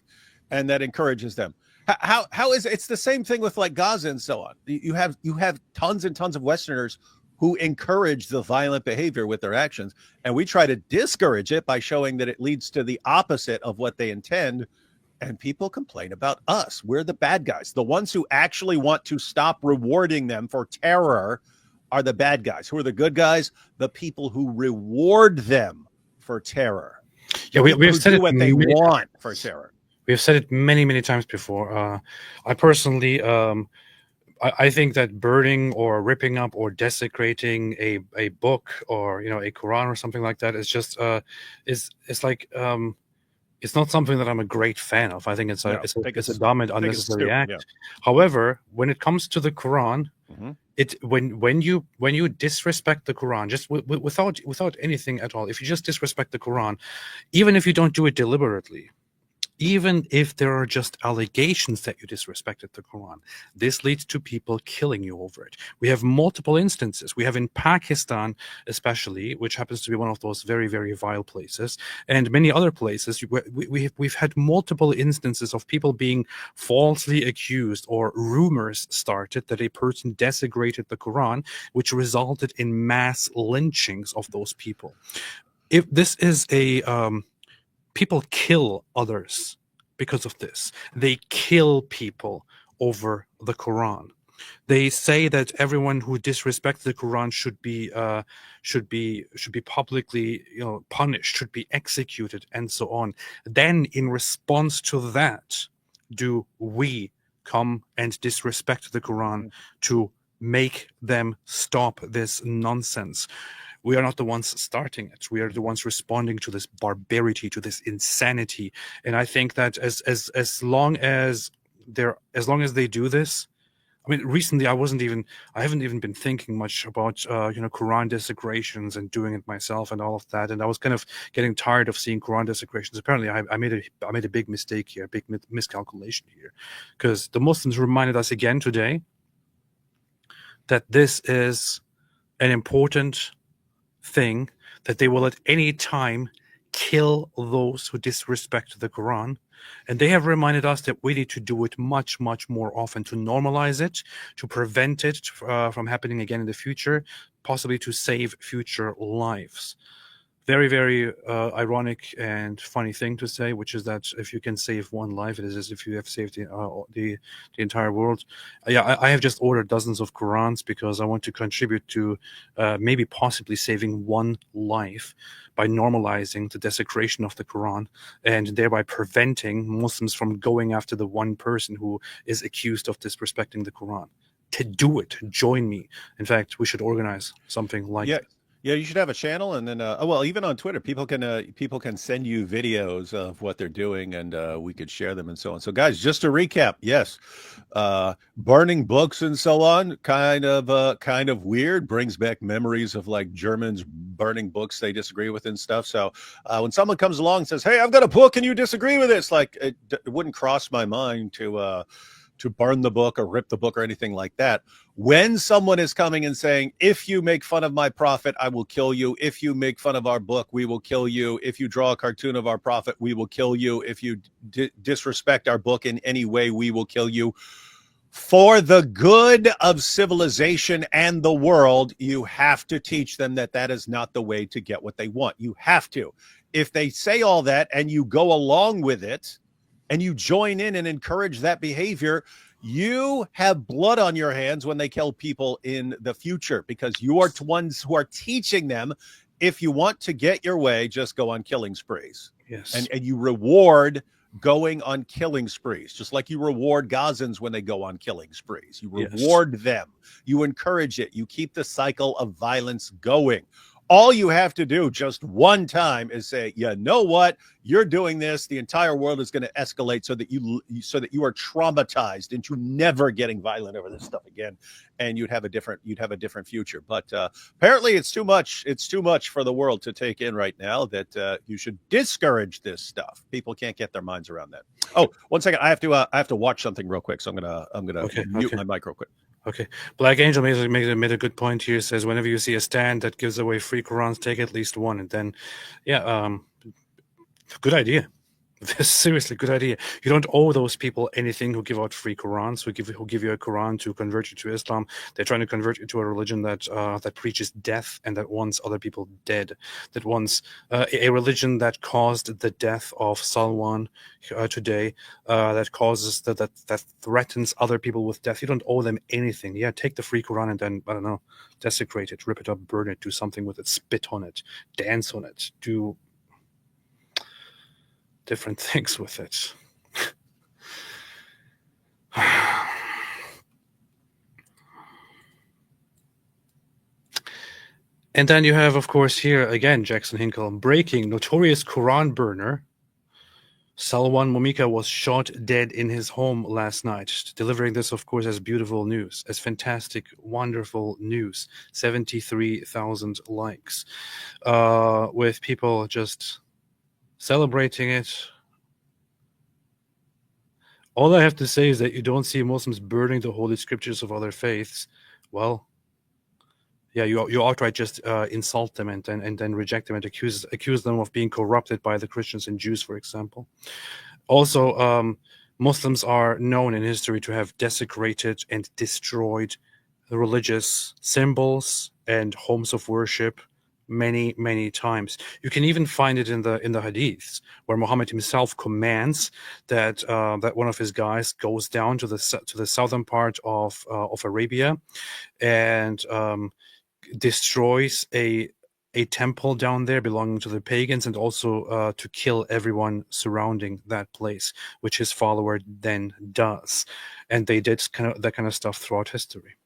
And that encourages them. How is it? It's the same thing with like Gaza and so on. You have tons and tons of Westerners who encourage the violent behavior with their actions. And we try to discourage it by showing that it leads to the opposite of what they intend. And people complain about us. We're the bad guys. The ones who actually want to stop rewarding them for terror are the bad guys. Who are the good guys? The people who reward them for terror. Yeah, we've said what they want for terror. We've said it many, many times before. I personally, I think that burning or ripping up or desecrating a book or a Quran or something like that is just it's like it's not something that I'm a great fan of. I think it's a dumb and unnecessary act. Yeah. However, when it comes to the Quran, when you disrespect the Quran, just without anything at all, if you just disrespect the Quran, even if you don't do it deliberately, even if there are just allegations that you disrespected the Quran, this leads to people killing you over it. We have multiple instances. We have in Pakistan, especially, which happens to be one of those very, very vile places, and many other places. We've had multiple instances of people being falsely accused or rumors started that a person desecrated the Quran, which resulted in mass lynchings of those people. If this is people kill others because of this. They kill people over the Quran. They say that everyone who disrespects the Quran should be publicly, punished, should be executed, and so on. Then, in response to that, do we come and disrespect the Quran to make them stop this nonsense? We are not the ones starting it. We are the ones responding to this barbarity, to this insanity. And I think that as long as they do this, I mean, recently I haven't even been thinking much about Quran desecrations and doing it myself and all of that. And I was kind of getting tired of seeing Quran desecrations. Apparently, I made a big mistake here, a big miscalculation here, because the Muslims reminded us again today that this is an important thing, that they will at any time kill those who disrespect the Quran. And they have reminded us that we need to do it much, much more often, to normalize it, to prevent it from happening again in the future, possibly to save future lives. very, very ironic and funny thing to say, which is that if you can save one life, it is as if you have saved the entire world. Yeah, I have just ordered dozens of Qurans because I want to contribute to maybe possibly saving one life by normalizing the desecration of the Quran and thereby preventing Muslims from going after the one person who is accused of disrespecting the Quran. To do it, join me. In fact, we should organize something like Yeah. that. Yeah, you should have a channel, and then well, even on Twitter, people can send you videos of what they're doing, and we could share them and so on. So, guys, just to recap, yes, burning books and so on, kind of weird, brings back memories of like Germans burning books they disagree with and stuff. So, when someone comes along and says, "Hey, I've got a book, and you disagree with this," like it wouldn't cross my mind to burn the book or rip the book or anything like that. When someone is coming and saying, if you make fun of my prophet, I will kill you. If you make fun of our book, we will kill you. If you draw a cartoon of our prophet, we will kill you. If you disrespect our book in any way, we will kill you. For the good of civilization and the world, you have to teach them that that is not the way to get what they want. You have to. If they say all that and you go along with it, and you join in and encourage that behavior, you have blood on your hands when they kill people in the future, because you are ones who are teaching them, if you want to get your way, just go on killing sprees. Yes. And you reward going on killing sprees, just like you reward Gazans when they go on killing sprees. You reward them. You encourage it. You keep the cycle of violence going. All you have to do just one time is say, you know what, you're doing this, the entire world is going to escalate so that you are traumatized into never getting violent over this stuff again, and you'd have a different future. But apparently it's too much for the world to take in right now, that you should discourage this stuff. People can't get their minds around that. Oh, 1 second, I have to watch something real quick, so I'm gonna mute my mic real quick. Okay. Black Angel made a good point here. Says, whenever you see a stand that gives away free Qurans, take at least one. And then, yeah, good idea. Seriously, good idea. You don't owe those people anything who give out free Qurans, who give you a Quran to convert you to Islam. They're trying to convert you to a religion that preaches death and that wants other people dead. That wants a religion that caused the death of Salwan today. That causes that threatens other people with death. You don't owe them anything. Yeah, take the free Quran and then, I don't know, desecrate it, rip it up, burn it, do something with it, spit on it, dance on it, do different things with it. And then you have, of course, here again, Jackson Hinkle, breaking notorious Quran burner Salwan Momika was shot dead in his home last night, delivering this, of course, as beautiful news, as fantastic, wonderful news. 73,000 likes, with people just celebrating it. All I have to say is that you don't see Muslims burning the holy scriptures of other faiths. Well, yeah, you outright just insult them and then reject them and accuse them of being corrupted by the Christians and Jews, for example. Also, Muslims are known in history to have desecrated and destroyed the religious symbols and homes of worship many times. You can even find it in the hadiths, where Muhammad himself commands that that one of his guys goes down to the southern part of Arabia and destroys a temple down there belonging to the pagans, and also to kill everyone surrounding that place, which his follower then does. And they did that kind of stuff throughout history.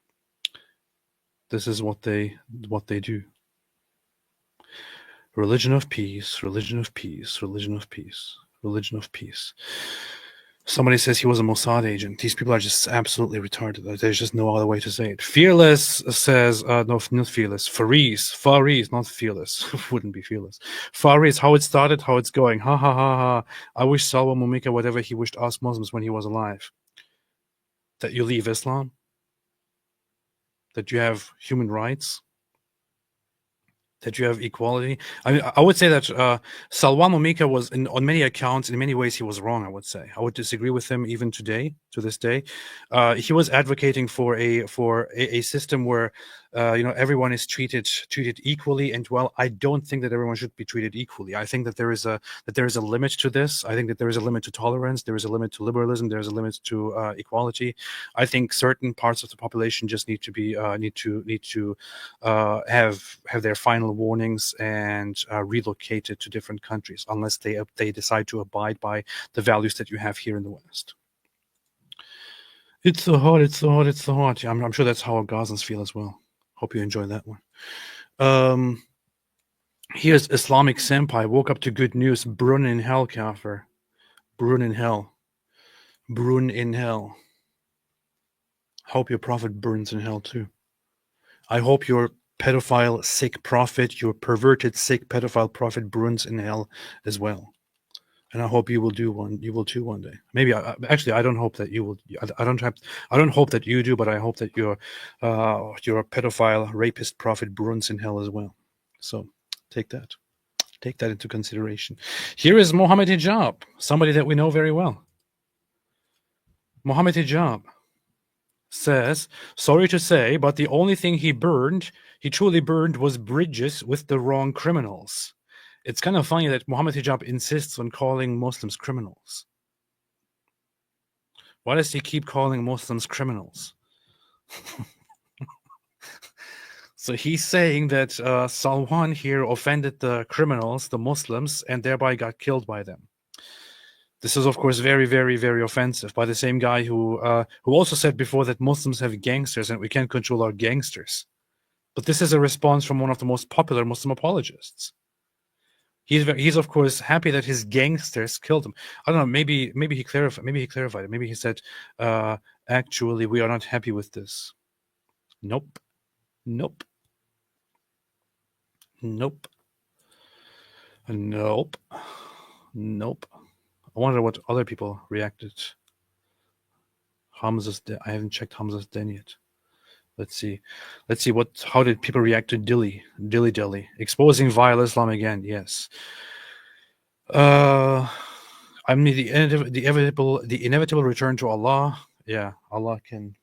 This is what they do. Religion of peace, religion of peace, religion of peace, religion of peace. Somebody says he was a Mossad agent. These people are just absolutely retarded. There's just no other way to say it. Fearless says, no, not Fearless. Faris, not Fearless. Wouldn't be Fearless. Faris, how it started, how it's going. Ha ha ha ha. I wish Salwan Momika whatever he wished us Muslims when he was alive. That you leave Islam. That you have human rights. That you have equality. I mean, I would say that Salwan Momika was, on many accounts, in many ways, he was wrong. I would say I would disagree with him even today, to this day. He was advocating for a system where everyone is treated equally, and well, I don't think that everyone should be treated equally. I think that there is a limit to this. I think that there is a limit to tolerance. There is a limit to liberalism. There is a limit to equality. I think certain parts of the population just need to be have their final warnings and relocated to different countries unless they decide to abide by the values that you have here in the West. It's so hot. It's so hot. It's so hot. I'm sure that's how Gazans feel as well. Hope you enjoy that one. Here's Islamic Senpai. Woke up to good news. Brun in hell, Kafir. Brun in hell. Brun in hell. Hope your prophet burns in hell too. I hope your pedophile, sick prophet, your perverted, sick pedophile prophet burns in hell as well. And I hope you will too one day. Maybe actually I don't hope that you will. I don't hope that you do, but I hope that your pedophile, rapist prophet burns in hell as well. So take that into consideration. Here is Mohammed Hijab, somebody that we know very well. Mohammed Hijab says, sorry to say, but the only thing he truly burned was bridges with the wrong criminals. It's kind of funny that Mohammed Hijab insists on calling Muslims criminals. Why does he keep calling Muslims criminals? So he's saying that Salwan here offended the criminals, the Muslims, and thereby got killed by them. This is, of course, very, very, very offensive by the same guy who also said before that Muslims have gangsters and we can't control our gangsters. But this is a response from one of the most popular Muslim apologists. He's of course happy that his gangsters killed him. I don't know. Maybe he clarified. it. Maybe he said, "Actually, we are not happy with this." Nope. I wonder what other people reacted. Hamza's den. I haven't checked Hamza's den yet. Let's see. How did people react to Dilly exposing vile Islam again? Yes. I mean the inevitable return to Allah. Yeah, Allah can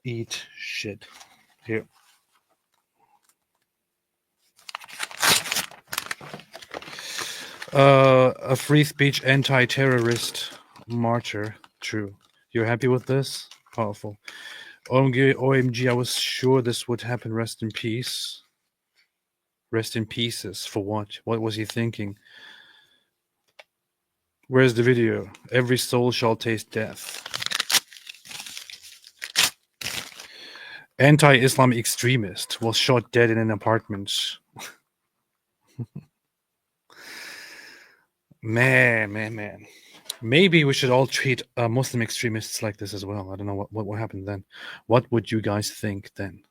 eat shit. Here. A free speech anti-terrorist martyr. True. You're happy with this? Powerful. OMG, I was sure this would happen. Rest in peace. Rest in pieces. For what? What was he thinking? Where's the video? Every soul shall taste death. Anti-Islam extremist was shot dead in an apartment. Man. Maybe we should all treat Muslim extremists like this as well. I don't know what happened then. What would you guys think then?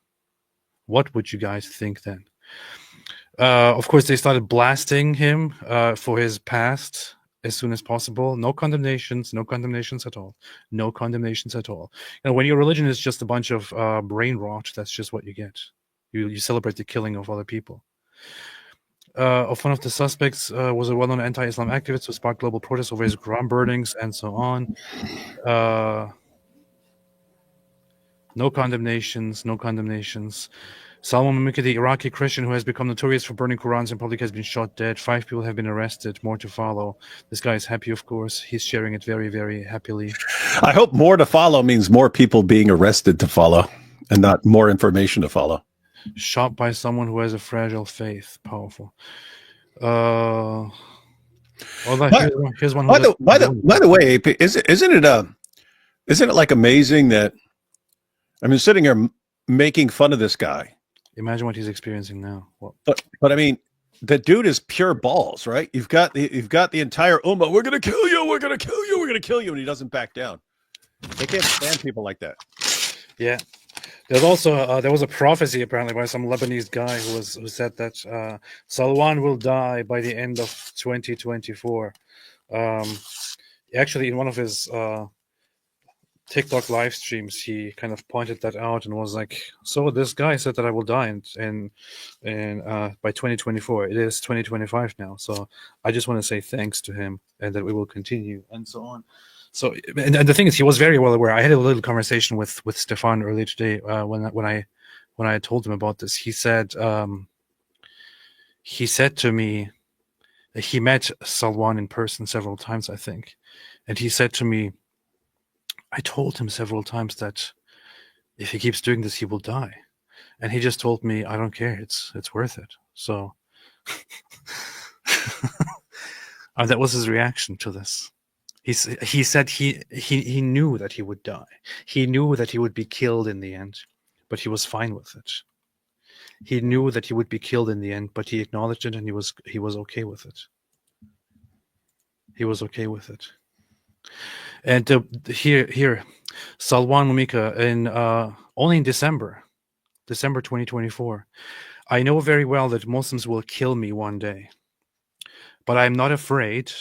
Of course, they started blasting him for his past as soon as possible. No condemnations at all. When your religion is just a bunch of brain rot, that's just what you get. You celebrate the killing of other people. Of one of the suspects was a well-known anti-Islam activist who sparked global protests over his Quran burnings and so on. No condemnations. Salwan Momika, the Iraqi Christian who has become notorious for burning Qurans in public, has been shot dead. 5 people have been arrested. More to follow. This guy is happy, of course. He's sharing it very, very happily. I hope more to follow means more people being arrested to follow and not more information to follow. Shot by someone who has a fragile faith. Powerful. Here's one. By the way, isn't it like amazing that sitting here making fun of this guy? Imagine what he's experiencing now. But I mean, the dude is pure balls, right? You've got the entire ummah. We're gonna kill you. We're gonna kill you. We're gonna kill you, and he doesn't back down. They can't stand people like that. Yeah. There's also there was a prophecy apparently by some Lebanese guy who said that Salwan will die by the end of 2024. Actually, in one of his TikTok live streams, he kind of pointed that out and was like, "So this guy said that I will die and by 2024. It is 2025 now, so I just want to say thanks to him and that we will continue and so on." So, and the thing is, he was very well aware. I had a little conversation with Stefan earlier today when I told him about this. He said to me, he met Salwan in person several times, I think, and he said to me, I told him several times that if he keeps doing this, he will die, and he just told me, I don't care, it's worth it. So, and that was his reaction to this. He said he knew that he would die. He knew that he would be killed in the end, but he was fine with it. He knew that he would be killed in the end, but he acknowledged it, and he was okay with it. He was okay with it. And here, Salwan, Momika, in only in December 2024. I know very well that Muslims will kill me one day, but I am not afraid,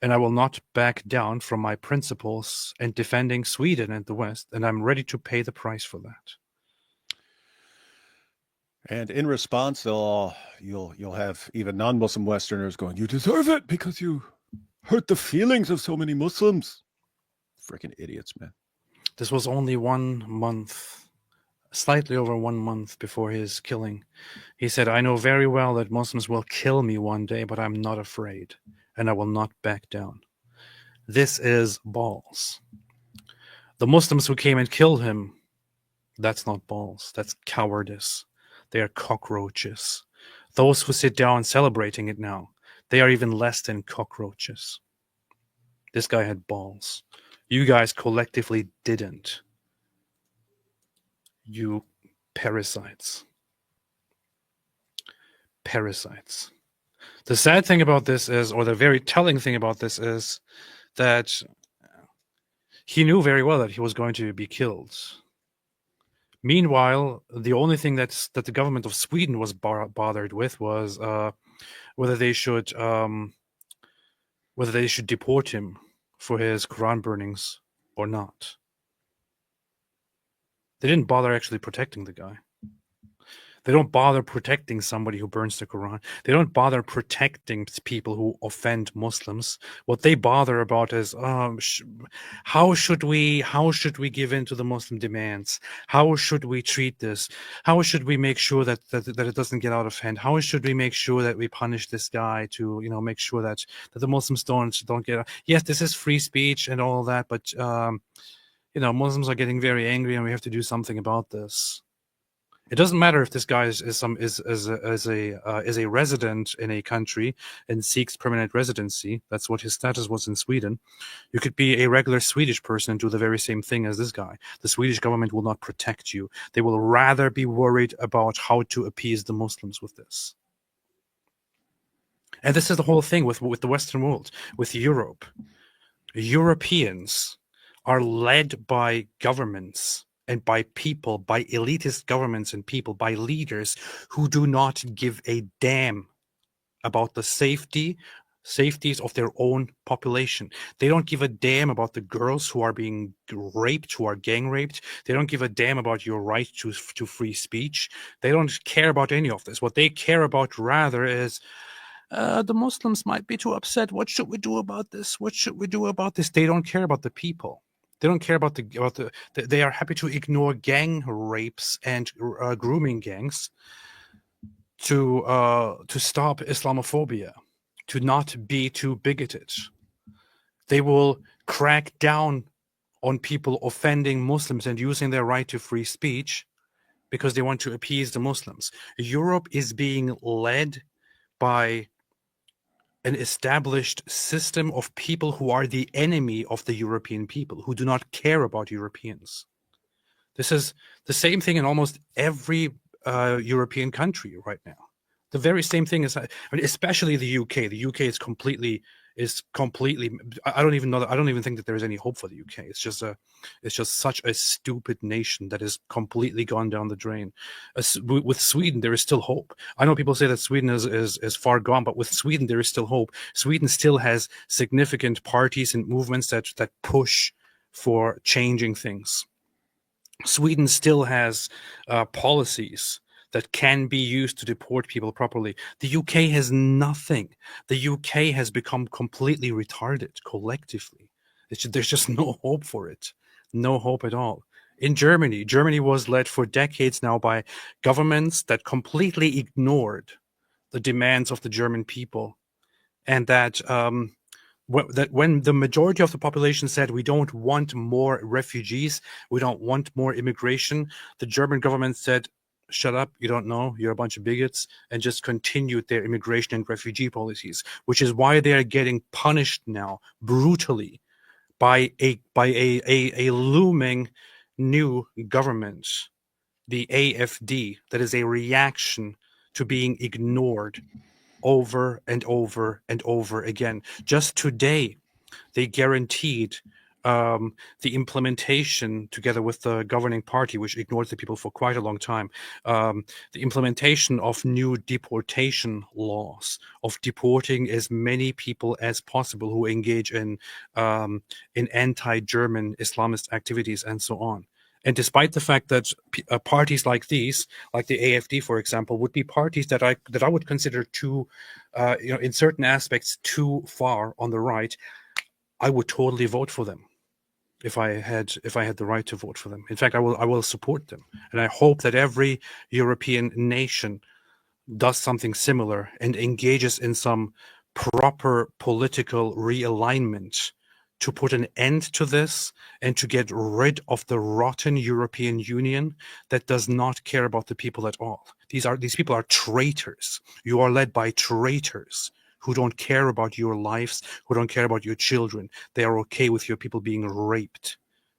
and I will not back down from my principles and defending Sweden and the West, and I'm ready to pay the price for that. And in response, you'll have even non-Muslim Westerners going, "You deserve it because you hurt the feelings of so many Muslims." Freaking idiots, man. This was only 1 month, slightly over 1 month before his killing. He said, I know very well that Muslims will kill me one day, but I'm not afraid, and I will not back down. This is balls. The Muslims who came and killed him, that's not balls. That's cowardice. They are cockroaches. Those who sit down celebrating it now, they are even less than cockroaches. This guy had balls. You guys collectively didn't. You parasites. Parasites. The sad thing about this is, or the very telling thing about this is, that he knew very well that he was going to be killed. Meanwhile, the only thing that the government of Sweden was bothered with was whether they should deport him for his Quran burnings or not. They didn't bother actually protecting the guy. They don't bother protecting somebody who burns the Quran. They don't bother protecting people who offend Muslims. What they bother about is how should we give in to the Muslim demands? How should we treat this? How should we make sure that it doesn't get out of hand? How should we make sure that we punish this guy to make sure that the Muslims don't get? Yes, this is free speech and all that, but Muslims are getting very angry, and we have to do something about this. It doesn't matter if this guy is a resident in a country and seeks permanent residency. That's what his status was in Sweden. You could be a regular Swedish person and do the very same thing as this guy. The Swedish government will not protect you. They will rather be worried about how to appease the Muslims with this. And this is the whole thing with the Western world, with Europe. Europeans are led by governments and by people, by elitist governments and people, by leaders who do not give a damn about the safeties of their own population. They don't give a damn about the girls who are being raped, who are gang raped. They don't give a damn about your right to free speech. They don't care about any of this. What they care about rather is, the Muslims might be too upset. What should we do about this? What should we do about this? They don't care about the people. They don't care about they are happy to ignore gang rapes and grooming gangs to stop Islamophobia, to not be too bigoted. They will crack down on people offending Muslims and using their right to free speech because they want to appease the Muslims. Europe is being led by an established system of people who are the enemy of the European people, who do not care about Europeans. This is the same thing in almost every European country right now. The very same thing is, especially the UK. The UK is completely. I don't even know that. I don't even think that there is any hope for the UK. It's just such a stupid nation that is completely gone down the drain. With Sweden, there is still hope. I know people say that Sweden is far gone, but with Sweden, there is still hope. Sweden still has significant parties and movements that push for changing things. Sweden still has policies that can be used to deport people properly. The UK has nothing. The UK has become completely retarded collectively. There's just no hope for it. No hope at all. In Germany was led for decades now by governments that completely ignored the demands of the German people, and that when the majority of the population said we don't want more refugees, we don't want more immigration, the German government said, shut up, you don't know, you're a bunch of bigots, and just continued their immigration and refugee policies, which is why they are getting punished now brutally by a looming new government, the AfD, that is a reaction to being ignored over and over and over again. Just today, they guaranteed the implementation, together with the governing party, which ignored the people for quite a long time, the implementation of new deportation laws, of deporting as many people as possible who engage in anti-German Islamist activities and so on. And despite the fact that parties like these, like the AfD, for example, would be parties that I would consider too, in certain aspects, too far on the right, I would totally vote for them if I had the right to vote for them. In fact, I will support them, and I hope that every European nation does something similar and engages in some proper political realignment to put an end to this and to get rid of the rotten European Union that does not care about the people at all. These people are traitors. You are led by traitors who don't care about your lives, who don't care about your children. They are okay with your people being raped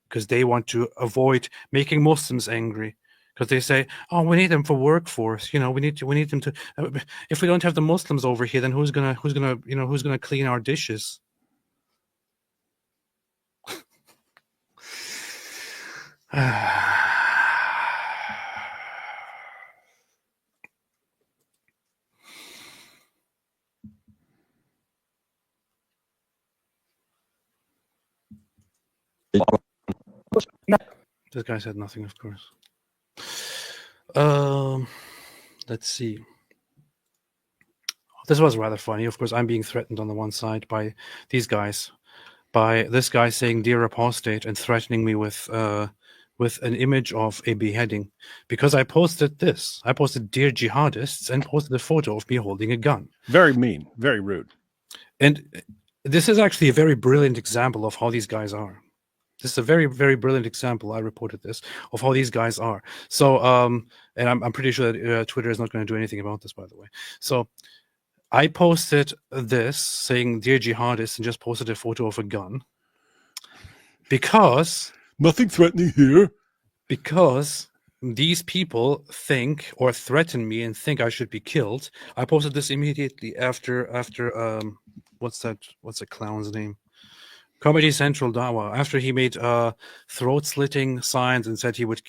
because they want to avoid making Muslims angry. Because they say, "Oh, we need them for workforce. You know, we need them to. If we don't have the Muslims over here, then who's gonna clean our dishes?" This guy said nothing, of course. Let's see. This was rather funny. Of course, I'm being threatened on the one side by these guys, by this guy saying "Dear Apostate" and threatening me with an image of a beheading because I posted this. I posted "Dear Jihadists" and posted a photo of me holding a gun. Very mean, very rude. And this is actually a very brilliant example of how these guys are. This is a very, very brilliant example. I reported this of how these guys are. So, and I'm pretty sure that Twitter is not going to do anything about this, by the way. So, I posted this saying "Dear Jihadists" and just posted a photo of a gun because nothing threatening here. Because these people think or threaten me and think I should be killed. I posted this immediately after what's that clown's name? Comedy Central Dawa, after he made throat-slitting signs and said he would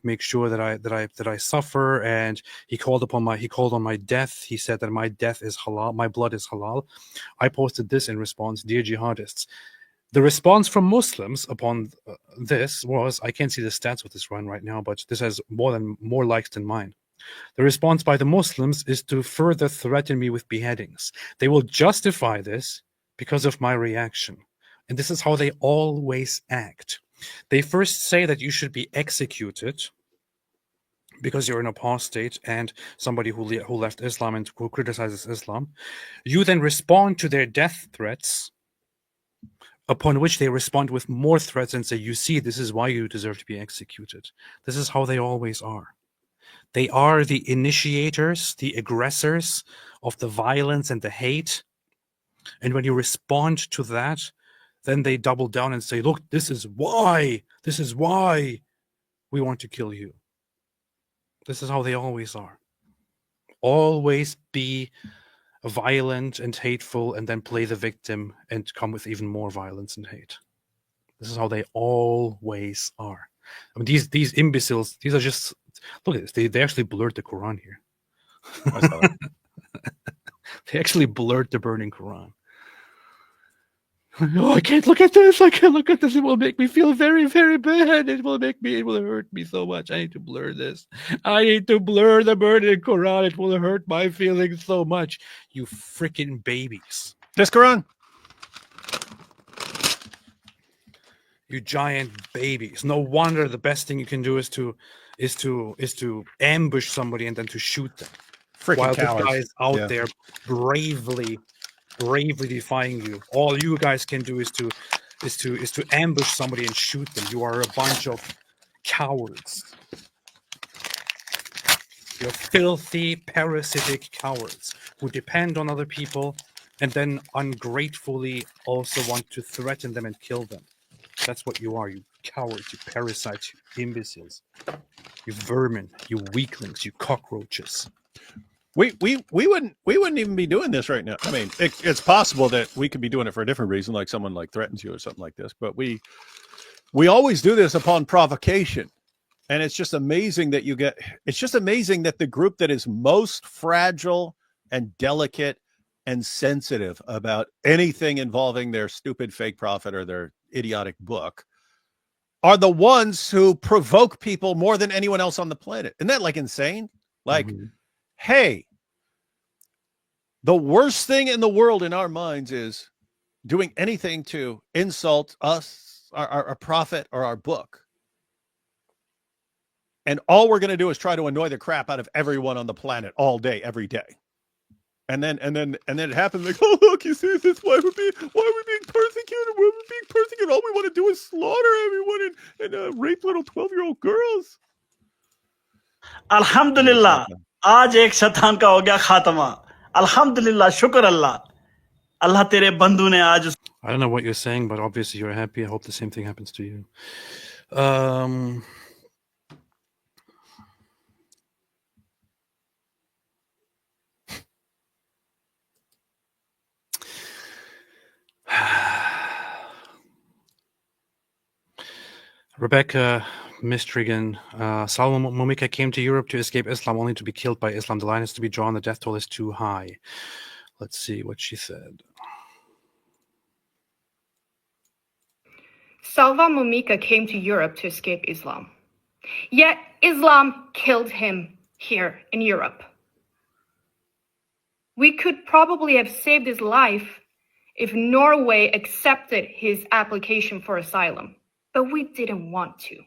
make sure that I suffer, and he called on my death. He said that my death is halal, my blood is halal. I posted this in response: "Dear Jihadists." The response from Muslims upon this was, I can't see the stats with this run right now, but this has more likes than mine. The response by the Muslims is to further threaten me with beheadings. They will justify this because of my reaction. And this is how they always act. They first say that you should be executed because you're an apostate and somebody who left Islam and who criticizes Islam. You then respond to their death threats, upon which they respond with more threats and say, "You see, this is why you deserve to be executed." This is how they always are. They are the initiators, the aggressors of the violence and the hate. And when you respond to that, then they double down and say, "Look, this is why we want to kill you." This is how they always are. Always be violent and hateful and then play the victim and come with even more violence and hate. This is how they always are. I mean, these imbeciles, these are just, look at this. They actually blurred the Quran here. They actually blurred the burning Quran. Oh, I can't look at this. I can't look at this. It will make me feel very, very bad. It will hurt me so much. I need to blur this. I need to blur the burning Quran. It will hurt my feelings so much. You freaking babies. This Quran. You giant babies. No wonder the best thing you can do is to ambush somebody and then to shoot them. Freaking While this cowards. guy is out Yeah. there bravely defying you. All you guys can do is to ambush somebody and shoot them. You are a bunch of cowards. You're filthy, parasitic cowards who depend on other people and then ungratefully also want to threaten them and kill them. That's what you are, you cowards, you parasites, you imbeciles, you vermin, you weaklings, you cockroaches. We wouldn't even be doing this right now. I mean, it's possible that we could be doing it for a different reason, like someone like threatens you or something like this. But we always do this upon provocation, and it's just amazing that it's just amazing that the group that is most fragile and delicate and sensitive about anything involving their stupid fake prophet or their idiotic book are the ones who provoke people more than anyone else on the planet. Isn't that like insane? Like, hey, the worst thing in the world in our minds is doing anything to insult us, our prophet, or our book. And all we're going to do is try to annoy the crap out of everyone on the planet all day, every day. And then it happens like, oh, look, you see, this why we're being persecuted. Why we're being persecuted. All we want to do is slaughter everyone and rape little 12-year-old girls. अल्हम्दुलिल्लाह आज एक शैतान का हो गया खात्मा. अल्हम्दुलिल्लाह, शुक्र अल्लाह. अल्लाह तेरे बंदू ने आज. I don't know what you're saying, but obviously you're happy. I hope the same thing happens to you. Rebecca Mistrigan, Salwan Momika came to Europe to escape Islam only to be killed by Islam. The line is to be drawn. The death toll is too high. Let's see what she said. Salwan Momika came to Europe to escape Islam. Yet Islam killed him here in Europe. We could probably have saved his life if Norway accepted his application for asylum, but we didn't want to.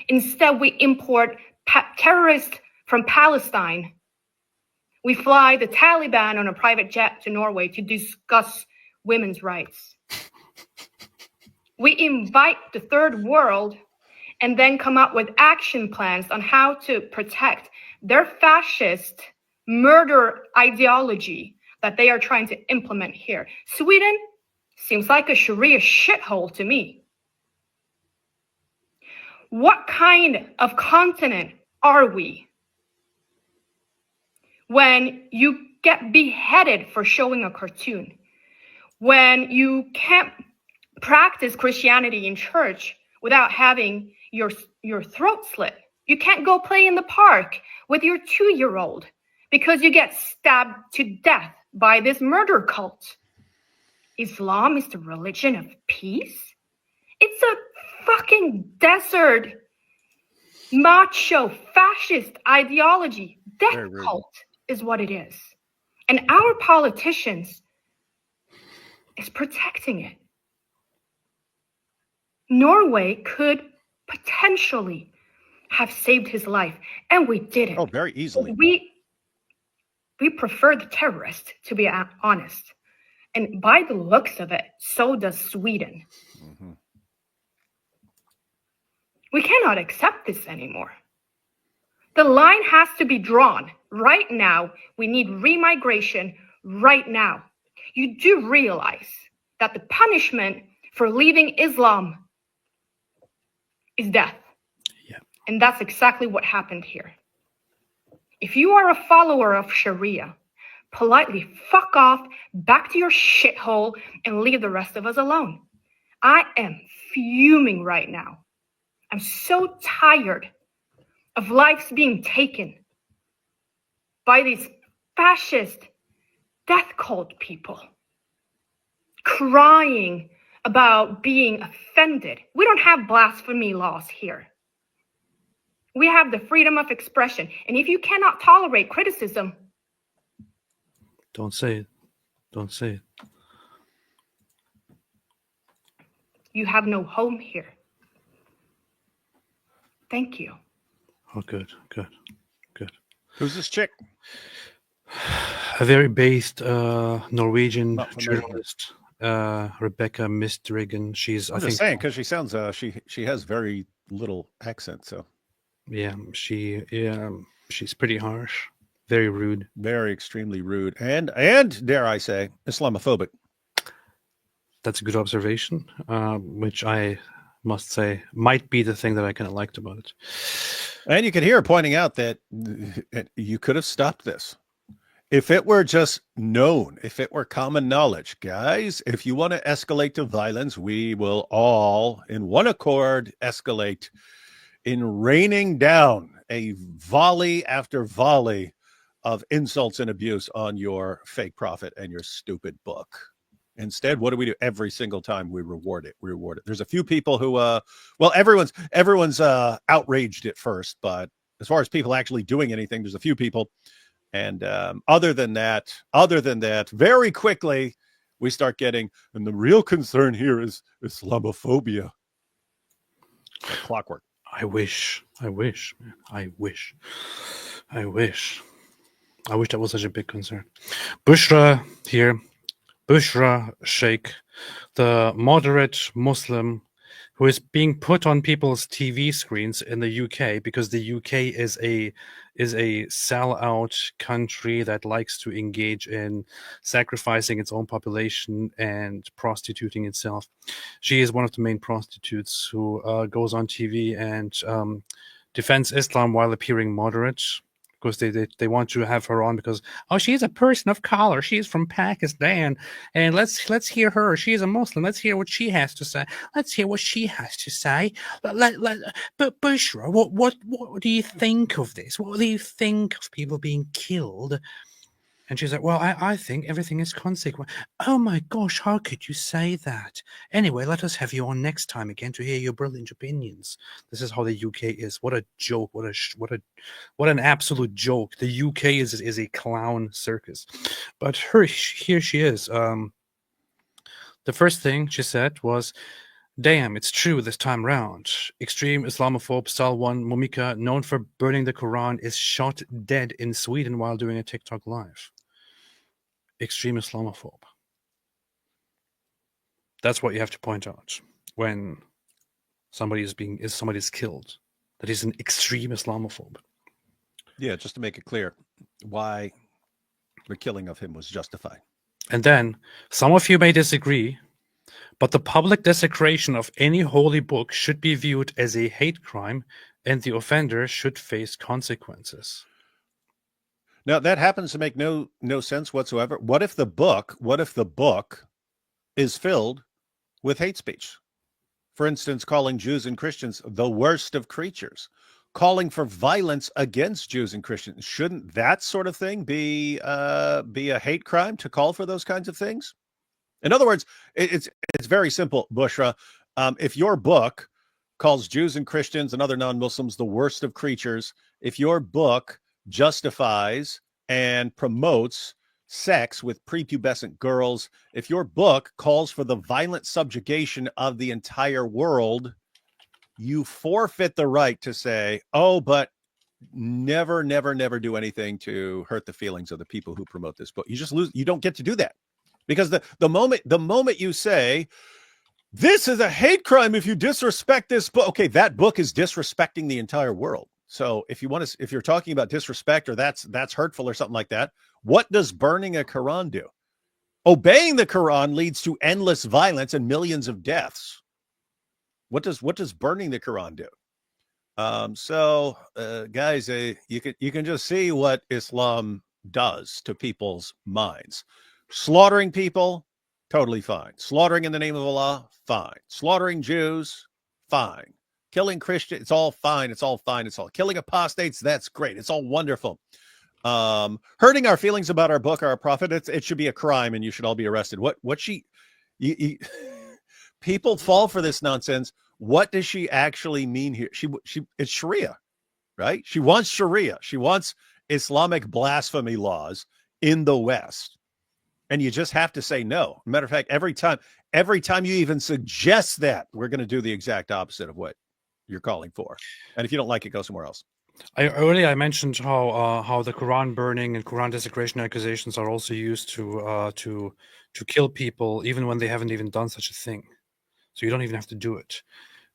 Instead, we import terrorists from Palestine. We fly the Taliban on a private jet to Norway to discuss women's rights. We invite the third world and then come up with action plans on how to protect their fascist murder ideology that they are trying to implement here. Sweden seems like a Sharia shithole to me. What kind of continent are we when you get beheaded for showing a cartoon? When you can't practice Christianity in church without having your throat slit? You can't go play in the park with your 2-year-old because you get stabbed to death by this murder cult. Islam is the religion of peace? It's a fucking desert, macho, fascist ideology. Death cult is what it is. And our politicians is protecting it. Norway could potentially have saved his life, and we didn't. Oh, very easily. We prefer the terrorist, to be honest. And by the looks of it, so does Sweden. Mm-hmm. We cannot accept this anymore. The line has to be drawn. Right now, we need remigration right now. You do realize that the punishment for leaving Islam is death. Yeah. And that's exactly what happened here. If you are a follower of Sharia, politely fuck off back to your shithole and leave the rest of us alone. I am fuming right now. I'm so tired of lives being taken by these fascist death cult people crying about being offended. We don't have blasphemy laws here. We have the freedom of expression. And if you cannot tolerate criticism, don't say it. Don't say it. You have no home here. Thank you. Oh, good, good, good. Who's this chick? A very based Norwegian Not familiar. journalist, Rebecca Mistrigan. She's, I'm I just think, saying because she sounds she has very little accent, so yeah, she's pretty harsh, very rude. very extremely rude and dare I say Islamophobic. That's a good observation, which I must say might be the thing that I kind of liked about it. And you can hear her pointing out that you could have stopped this. If it were just known, if it were common knowledge, guys, if you want to escalate to violence, we will all, in one accord, escalate in raining down a volley after volley of insults and abuse on your fake prophet and your stupid book. Instead, what do? Every single time we reward it. We reward it. There's a few people who, well, everyone's outraged at first, but as far as people actually doing anything, there's a few people. And other than that, very quickly, we start getting, and the real concern here is Islamophobia. Like clockwork. I wish, man. I wish that was such a big concern. Bushra here, Bushra Sheikh, the moderate Muslim who is being put on people's TV screens in the UK because the UK is a sellout country that likes to engage in sacrificing its own population and prostituting itself. She is one of the main prostitutes who goes on TV and defends Islam while appearing moderate. Because they want to have her on because, oh, she's a person of color. She's from Pakistan, and let's hear her. She's a Muslim. Let's hear what she has to say. Let's hear what she has to say. But Bushra, what do you think of this? What do you think of people being killed? And she's like, well, I think everything is consequent. Oh my gosh, how could you say that? Anyway, let us have you on next time again to hear your brilliant opinions. This is how the UK is. What a joke! What an absolute joke! The UK is a clown circus. But here she is. The first thing she said was, damn, it's true this time round. Extreme Islamophobe Salwan Momika, known for burning the Quran, is shot dead in Sweden while doing a TikTok live. Extreme Islamophobe. That's what you have to point out when somebody's killed. That is an extreme Islamophobe. Yeah, just to make it clear why the killing of him was justified. And then some of you may disagree, but the public desecration of any holy book should be viewed as a hate crime, and the offender should face consequences. Now that happens to make no sense whatsoever. What if the book is filled with hate speech? For instance, calling Jews and Christians the worst of creatures, calling for violence against Jews and Christians. Shouldn't that sort of thing be a hate crime to call for those kinds of things? In other words, it's very simple, Bushra. If your book calls Jews and Christians and other non-Muslims the worst of creatures, if your book justifies and promotes sex with prepubescent girls, if your book calls for the violent subjugation of the entire world, you forfeit the right to say, oh, but never do anything to hurt the feelings of the people who promote this book. You just lose. You don't get to do that. Because the moment you say, this is a hate crime if you disrespect this book, okay, that book is disrespecting the entire world. So if you're talking about disrespect or that's hurtful or something like that, what does burning a Quran do? Obeying the Quran leads to endless violence and millions of deaths. What does burning the Quran do? Guys, you can just see what Islam does to people's minds. Slaughtering people, totally fine. Slaughtering in the name of Allah, fine. Slaughtering Jews, fine. Killing Christians, it's all fine. It's all fine. It's all killing apostates. That's great. It's all wonderful. Hurting our feelings about our book, our prophet, it should be a crime, and you should all be arrested. People fall for this nonsense. What does she actually mean here? It's Sharia, right? She wants Sharia. She wants Islamic blasphemy laws in the West. And you just have to say no. Matter of fact, every time you even suggest that, we're going to do the exact opposite of what you're calling for. And if you don't like it, go somewhere else. Earlier I mentioned how the Quran burning and Quran desecration accusations are also used to kill people even when they haven't even done such a thing. So you don't even have to do it.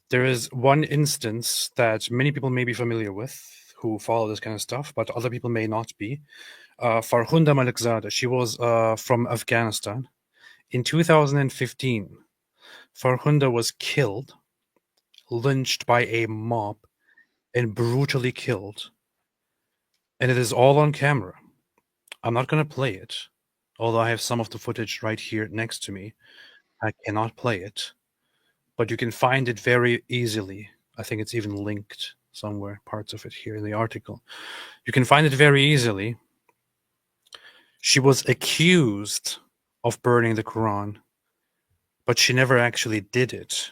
There is one instance that many people may be familiar with who follow this kind of stuff, but other people may not be. Farhunda Malikzada, she was from Afghanistan. In 2015, Farhunda was killed, lynched by a mob, and brutally killed. And it is all on camera. I'm not going to play it, although I have some of the footage right here next to me. I cannot play it, but you can find it very easily. I think it's even linked somewhere, parts of it here in the article. You can find it very easily. She was accused of burning the Quran, but she never actually did it.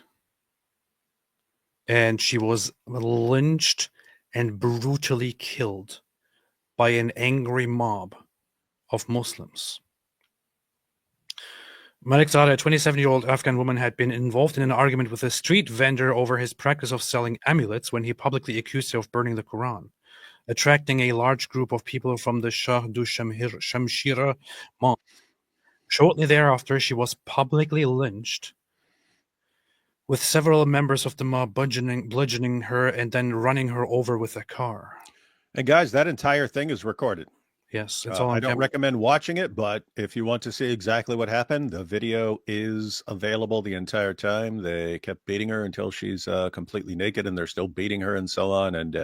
And she was lynched and brutally killed by an angry mob of Muslims. Malikzada, a 27-year-old Afghan woman, had been involved in an argument with a street vendor over his practice of selling amulets when he publicly accused her of burning the Quran, attracting a large group of people from the Shah du Shamshira mosque. Shortly thereafter, she was publicly lynched, with several members of the mob bludgeoning her and then running her over with a car. And guys, that entire thing is recorded. Yes, it's all on I don't camera. recommend watching it, but if you want to see exactly what happened, the video is available the entire time. They kept beating her until she's completely naked, and they're still beating her and so on. And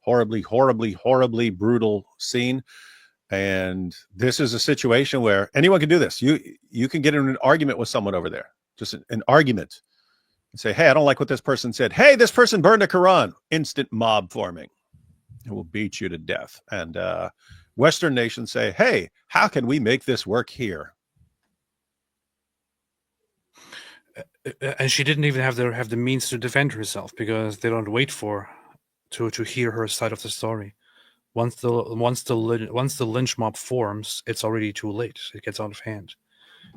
horribly, horribly, horribly brutal scene. And this is a situation where anyone can do this. You can get in an argument with someone over there, just an argument, and say, hey, I don't like what this person said. Hey, this person burned a Quran. Instant mob forming. It will beat you to death. And Western nations say, hey, how can we make this work here? And she didn't even have the means to defend herself, because they don't wait to hear her side of the story. Once the lynch mob forms, it's already too late. It gets out of hand.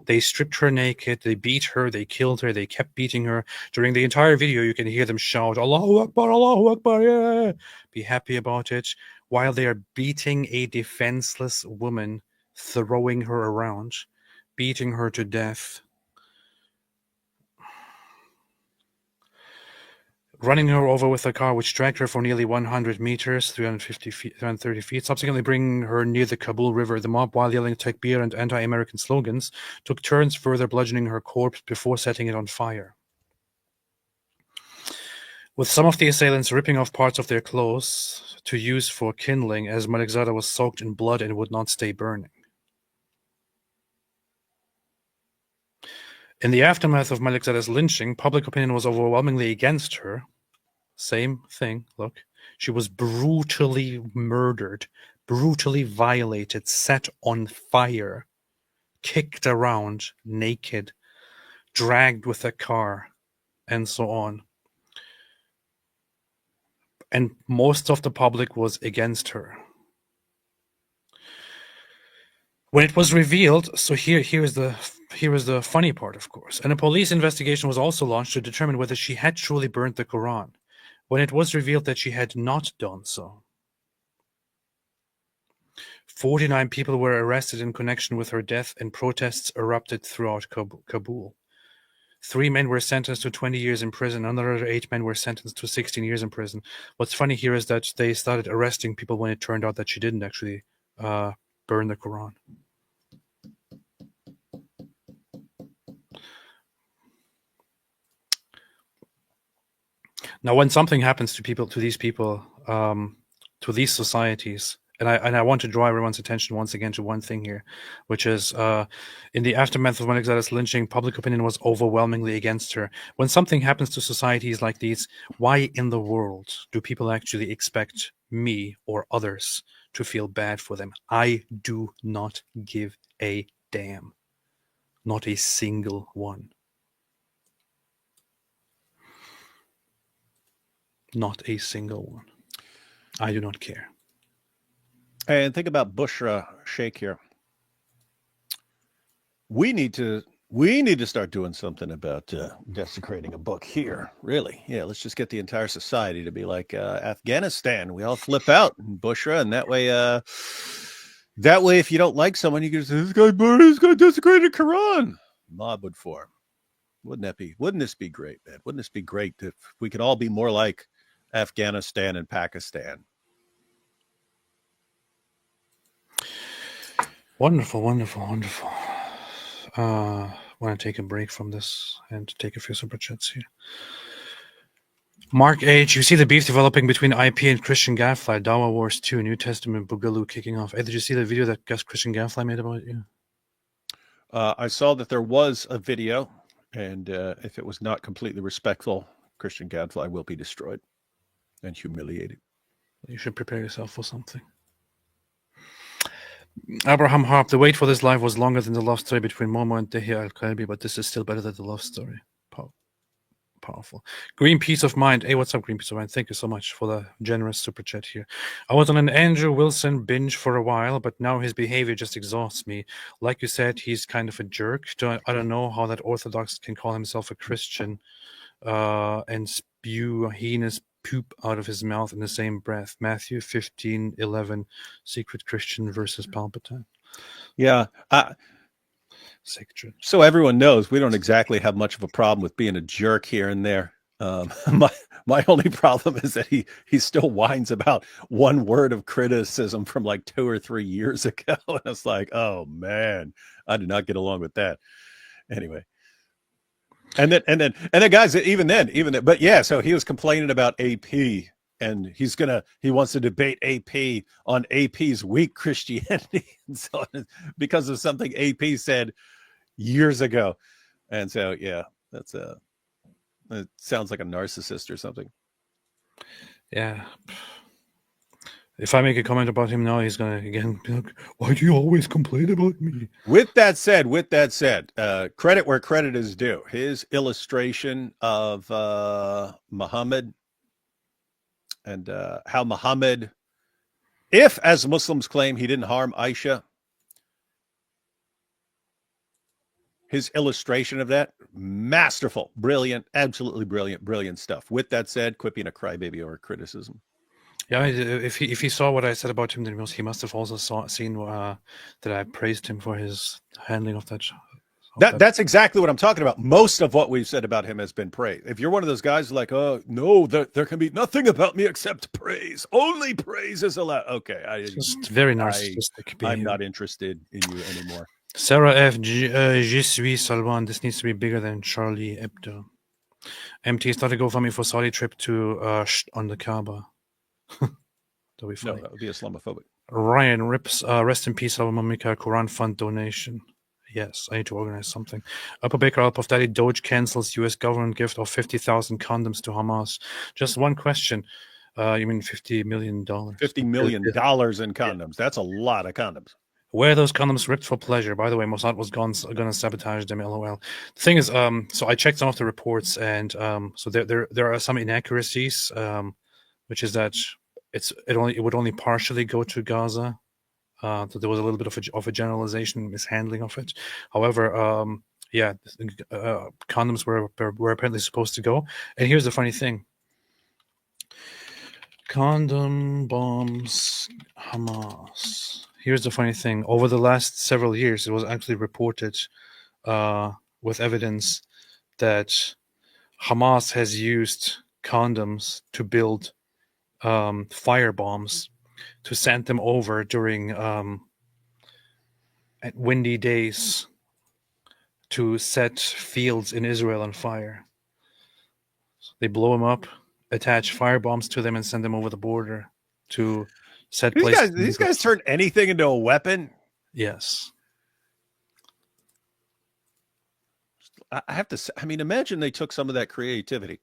They stripped her naked, they beat her, they killed her, they kept beating her. During the entire video, you can hear them shout, Allahu Akbar, yeah! Be happy about it, while they are beating a defenseless woman, throwing her around, beating her to death, running her over with a car which dragged her for nearly 100 meters, 330 feet, subsequently bringing her near the Kabul River. The mob, while yelling takbir and anti-American slogans, took turns further bludgeoning her corpse before setting it on fire, with some of the assailants ripping off parts of their clothes to use for kindling, as Malikzada was soaked in blood and would not stay burning. In the aftermath of Malikzada's lynching, public opinion was overwhelmingly against her. Same thing, look. She was brutally murdered, brutally violated, set on fire, kicked around naked, dragged with a car, and so on. And most of the public was against her. When it was revealed, so here is the funny part, of course, and a police investigation was also launched to determine whether she had truly burned the Quran. When it was revealed that she had not done so, 49 people were arrested in connection with her death, and protests erupted throughout Kabul. 3 men were sentenced to 20 years in prison. Another 8 men were sentenced to 16 years in prison. What's funny here is that they started arresting people when it turned out that she didn't actually burn the Quran. Now, when something happens to these people, to these societies, and I want to draw everyone's attention once again to one thing here, which is in the aftermath of Malikzada's lynching, public opinion was overwhelmingly against her. When something happens to societies like these, why in the world do people actually expect me or others to feel bad for them? I do not give a damn. Not a single one. Not a single one. I do not care. And think about Bushra Sheikh here. We need to We need to start doing something about desecrating a book here. Really. Yeah, let's just get the entire society to be like Afghanistan. We all flip out in Bushra, and that way if you don't like someone, you can say, this guy burned, this guy desecrated the Quran. Mob would form. Wouldn't this be great, man? Wouldn't this be great if we could all be more like Afghanistan and Pakistan? Wonderful, wonderful, wonderful. Want to take a break from this and take a few super chats here. Mark H, you see the beef developing between IP and Christian Gadfly, Dawa Wars 2, New Testament Boogaloo kicking off. Hey, did you see the video that Christian Gadfly made about you? I saw that there was a video, and if it was not completely respectful, Christian Gadfly will be destroyed and humiliated. You should prepare yourself for something. Abraham Harp, the wait for this live was longer than the love story between Momo and Dehya Al-Kalbi, but this is still better than the love story. Powerful. Green Peace of Mind. Hey, what's up, Green Peace of Mind? Thank you so much for the generous super chat here. I was on an Andrew Wilson binge for a while, but now his behavior just exhausts me. Like you said, he's kind of a jerk. I don't know how that Orthodox can call himself a Christian and spew heinous poop out of his mouth in the same breath. Matthew 15:11, secret Christian versus Palpatine. Yeah. So everyone knows we don't exactly have much of a problem with being a jerk here and there. My only problem is that he still whines about one word of criticism from like 2 or 3 years ago. And it's like, oh man, I did not get along with that. Anyway. And then guys, even then, but yeah, so he was complaining about AP, and he wants to debate AP on AP's weak Christianity, and so because of something AP said years ago. And so yeah, it sounds like a narcissist or something. Yeah. If I make a comment about him now, he's gonna again be like, why do you always complain about me? With that said, credit where credit is due. His illustration of Muhammad and how Muhammad, if as Muslims claim he didn't harm Aisha, his illustration of that, masterful, brilliant, absolutely brilliant stuff. With that said, quit being a crybaby or a criticism. Yeah, if he saw what I said about him, then he must have also seen that I praised him for his handling of that. That's exactly what I'm talking about. Most of what we've said about him has been praise. If you're one of those guys like, oh no, there can be nothing about me except praise. Only praise is allowed. Okay, it's very narcissistic. I'm not interested in you anymore. Sarah F. Je suis Salwan. This needs to be bigger than Charlie Hebdo. MT started to go for me for Saudi trip to on the Kaaba. That'll be funny. No, that would be Islamophobic. Ryan Rips, rest in peace, Momika, Quran Fund donation. Yes, I need to organize something. Upper Baker Al-Pafdali, Doge cancels U.S. government gift of 50,000 condoms to Hamas. Just one question. You mean $50 million? $50 million in condoms. Yeah. That's a lot of condoms. Were those condoms ripped for pleasure? By the way, Mossad was going to sabotage them, LOL. The thing is, so I checked some of the reports, and so there are some inaccuracies, which is that it would only partially go to Gaza. So there was a little bit of a generalization, mishandling of it. However, condoms were apparently supposed to go. And here's the funny thing: condom bombs, Hamas. Here's the funny thing: over the last several years, it was actually reported with evidence that Hamas has used condoms to build fire bombs, to send them over during at windy days to set fields in Israel on fire. So they blow them up, attach fire bombs to them, and send them over the border to set places. These guys turn anything into a weapon? Yes. I have to say, I mean, imagine they took some of that creativity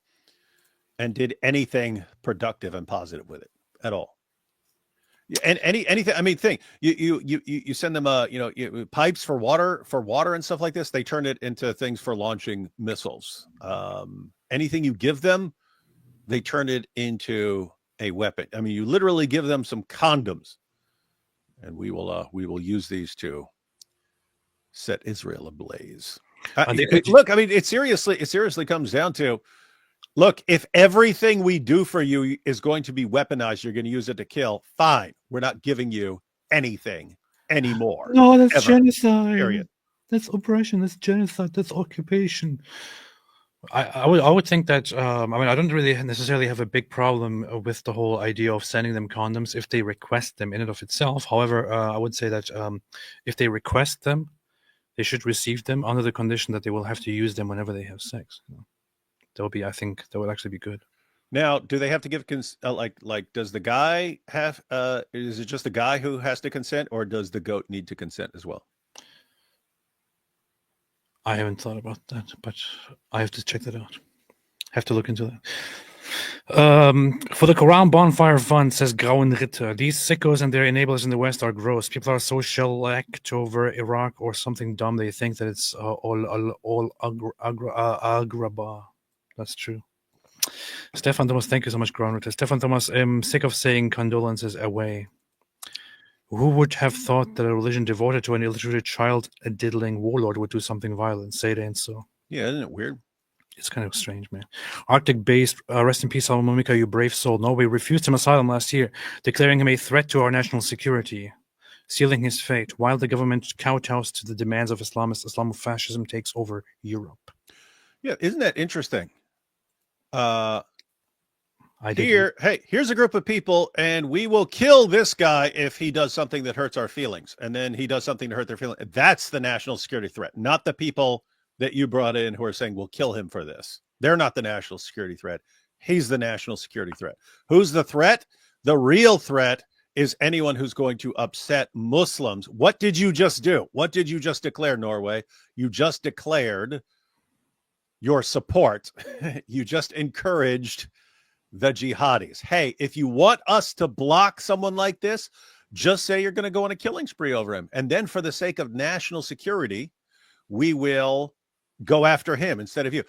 and did anything productive and positive with it at all. And anything, I mean, you send them pipes for water and stuff like this. They turn it into things for launching missiles. Anything you give them, they turn it into a weapon. I mean, you literally give them some condoms, and we will use these to set Israel ablaze. Look, I mean, it seriously comes down to, look, if everything we do for you is going to be weaponized, you're going to use it to kill, fine. We're not giving you anything anymore. No, that's ever. genocide. Period. That's oppression. That's genocide. That's occupation. I would think that I mean, I don't really necessarily have a big problem with the whole idea of sending them condoms if they request them in and of itself. However, I would say that if they request them, they should receive them under the condition that they will have to use them whenever they have sex. I think that would actually be good. Now, do they have to give like does the guy have is it just the guy who has to consent, or does the goat need to consent as well? I haven't thought about that, but I have to check that out. Have to look into that. For the Quran Bonfire Fund, says Grauen Ritter, these sickos and their enablers in the West are gross. People are so shellacked over Iraq or something dumb, they think that it's all agrabah. That's true. Stefan Thomas, thank you so much, Grauen Ritter. Stefan Thomas, I'm sick of saying condolences away. Who would have thought that a religion devoted to an illiterate child, a diddling warlord, would do something violent? Say it ain't so. Yeah, isn't it weird? It's kind of strange, man. Arctic based, rest in peace, Momika, you brave soul. Norway refused him asylum last year, declaring him a threat to our national security, sealing his fate, while the government kowtows to the demands of Islamists. Islamofascism takes over Europe. Yeah, isn't that interesting? Here's a group of people, and we will kill this guy if he does something that hurts our feelings, and then he does something to hurt their feelings. That's the national security threat, not the people that you brought in who are saying we'll kill him for this. They're not the national security threat. He's the national security threat. Who's the threat? The real threat is anyone who's going to upset Muslims. What did you just do? What did you just declare, Norway? You just declared your support. You just encouraged the jihadis. Hey, if you want us to block someone like this, just say you're going to go on a killing spree over him. And then for the sake of national security, we will go after him instead of you.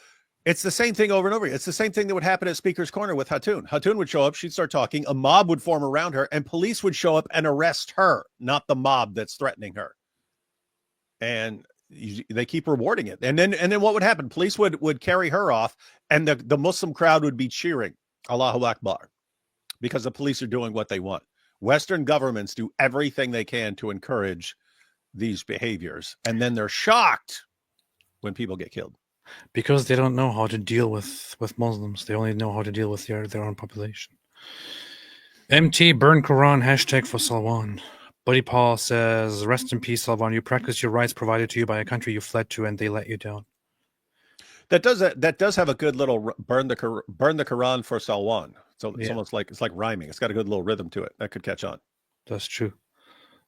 It's the same thing over and over again. It's the same thing that would happen at Speaker's Corner with Hatun. Hatun would show up, she'd start talking, a mob would form around her, and police would show up and arrest her, not the mob that's threatening her. And they keep rewarding it. And then what would happen? Police would carry her off, and the Muslim crowd would be cheering, Allahu Akbar, because the police are doing what they want. Western governments do everything they can to encourage these behaviors, and then they're shocked when people get killed. Because they don't know how to deal with Muslims. They only know how to deal with their own population. MT Burn Quran # for Salwan. Buddy Paul says, rest in peace, Salwan. You practice your rights provided to you by a country you fled to, and they let you down. That does have a good little burn the Quran for Salwan. So it's almost like it's like rhyming. It's got a good little rhythm to it. That could catch on. That's true.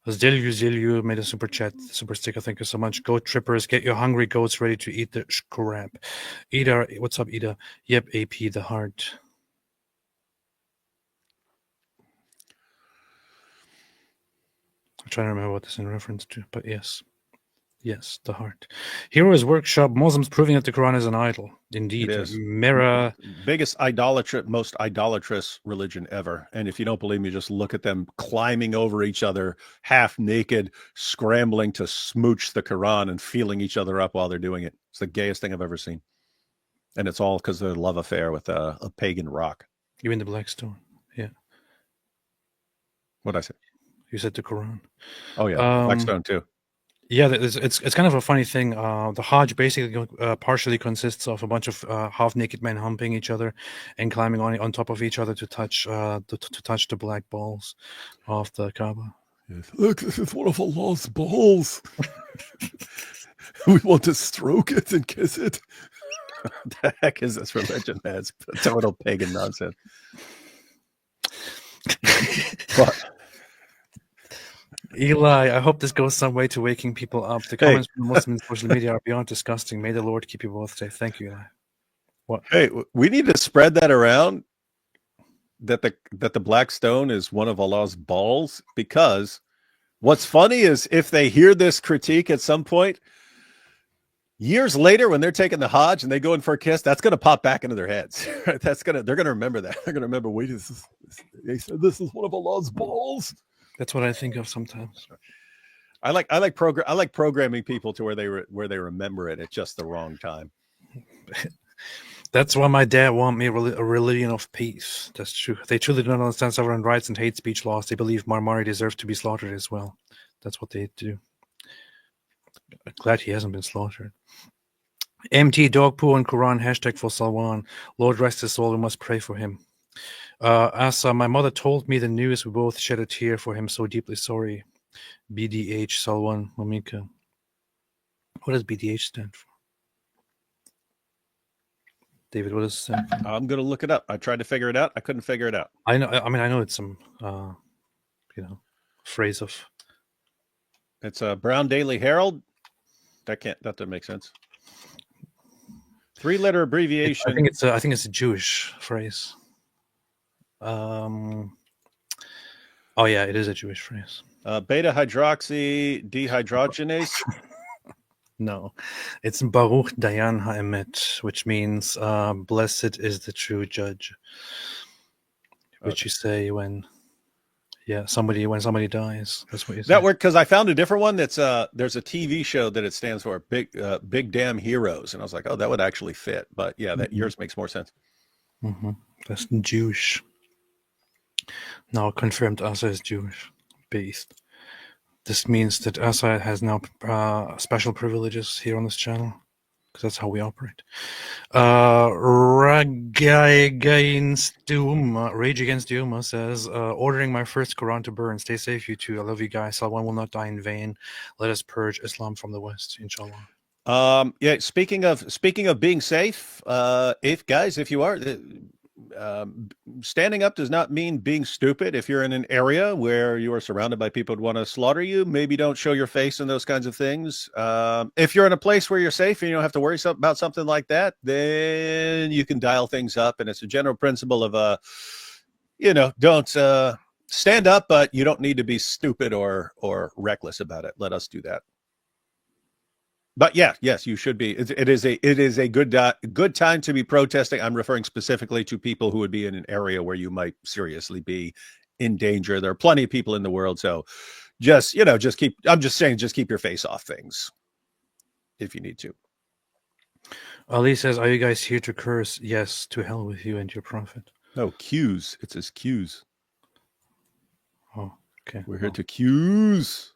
Zilyu made a super chat, super sticker. Thank you so much. Goat trippers, get your hungry goats ready to eat the scrap. Ida, what's up, Ida? Yep, AP the heart. I'm trying to remember what this is in reference to, but yes. Yes, the heart. Heroes Workshop, Muslims proving that the Quran is an idol. Indeed. It is. Mirror. Biggest most idolatrous religion ever. And if you don't believe me, just look at them climbing over each other, half naked, scrambling to smooch the Quran and feeling each other up while they're doing it. It's the gayest thing I've ever seen. And it's all because of their love affair with a pagan rock. You mean the Black Stone? Yeah. What'd I say? You said the Quran. Oh, yeah. Black Stone, too. Yeah, it's kind of a funny thing. The Hajj basically partially consists of a bunch of half-naked men humping each other and climbing on top of each other to touch the black balls of the Kaaba. Yes. Look, this is one of Allah's balls. We want to stroke it and kiss it. What the heck is this religion, man? It's total pagan nonsense. But Eli, I hope this goes some way to waking people up. The comments from Muslims on social media are beyond disgusting. May the Lord keep you both safe. Thank you, Eli. What? Hey, we need to spread that around that the black stone is one of Allah's balls, because what's funny is if they hear this critique at some point, years later when they're taking the Hajj and they go in for a kiss, that's going to pop back into their heads. They're going to remember that. They're going to remember, wait, they said this is one of Allah's balls. That's what I think of sometimes. I like programming people to where they remember it at just the wrong time. That's why my dad want me a religion of peace. That's true. They truly don't understand sovereign rights and hate speech laws. They believe Marmari deserves to be slaughtered as well. That's what they do. I'm glad he hasn't been slaughtered. MT dog poo on Quran hashtag for Salwan. Lord rest his soul. We must pray for him. Asa, my mother told me the news. We both shed a tear for him. So deeply sorry. BDH Salwan Momika. What does BDH stand for? David, what does it stand for? I'm gonna look it up. I tried to figure it out. I couldn't figure it out. I know. I mean, I know it's some, phrase of. It's a Brown Daily Herald. That doesn't make sense. 3-letter abbreviation. I think it's a Jewish phrase. Oh yeah, it is a Jewish phrase. Beta hydroxy dehydrogenase. No, it's Baruch Dayan Ha'emet, which means blessed is the true judge. Which you say when somebody dies. That's what you say. That worked because I found a different one. That's there's a TV show that it stands for, Big Damn Heroes, and I was like, oh, that would actually fit. But yeah, that yours makes more sense. Mm-hmm. That's Jewish. Now confirmed Asa is Jewish. Based. This means that Asa has now special privileges here on this channel, because that's how we operate. Rage Against Doom says, ordering my first Quran to burn. Stay safe, you two. I love you guys. Salwan will not die in vain. Let us purge Islam from the West, inshallah. Yeah. Speaking of being safe, if you are. Standing up does not mean being stupid. If you're in an area where you are surrounded by people who want to slaughter you, maybe don't show your face and those kinds of things. If you're in a place where you're safe and you don't have to worry about something like that, then you can dial things up. And it's a general principle of, don't stand up, but you don't need to be stupid or reckless about it. Let us do that. But yes, you should be. It is a good time to be protesting. I'm referring specifically to people who would be in an area where you might seriously be in danger. There are plenty of people in the world, so just keep. I'm just saying, just keep your face off things if you need to. Ali says, "Are you guys here to curse?" Yes, to hell with you and your prophet. No, cues. It says cues. Oh, okay. We're here to cues.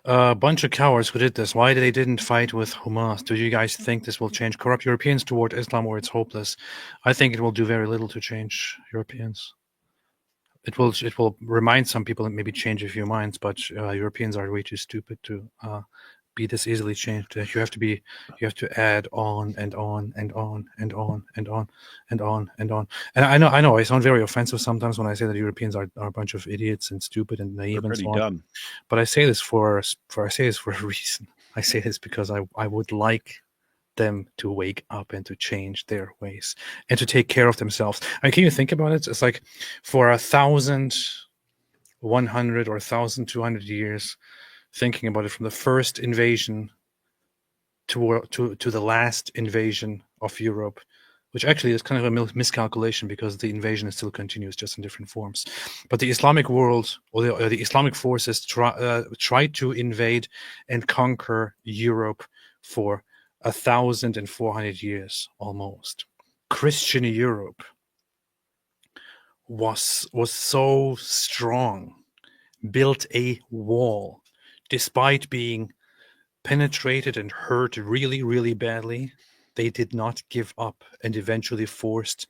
A bunch of cowards who did this. Why they didn't fight with Hamas? Do you guys think this will change corrupt Europeans toward Islam, or it's hopeless? I think it will do very little to change Europeans. It will remind some people and maybe change a few minds, but Europeans are way too stupid to be this easily changed. You have to add on and on and on and on and on and on and on. And I know I sound very offensive sometimes when I say that Europeans are a bunch of idiots and stupid and naive. They're and pretty so on. dumb. But I say this for a reason. I say this because I would like them to wake up and to change their ways and to take care of themselves. I mean, can you think about it? It's like for 1,100 or 1,200 years, thinking about it, from the first invasion to the last invasion of Europe, which actually is kind of a miscalculation because the invasion still continues, just in different forms. But the Islamic world, or the Islamic forces tried to invade and conquer Europe for 1,400 years almost. Christian Europe was so strong, built a wall, despite being penetrated and hurt really, really badly. They did not give up and eventually forced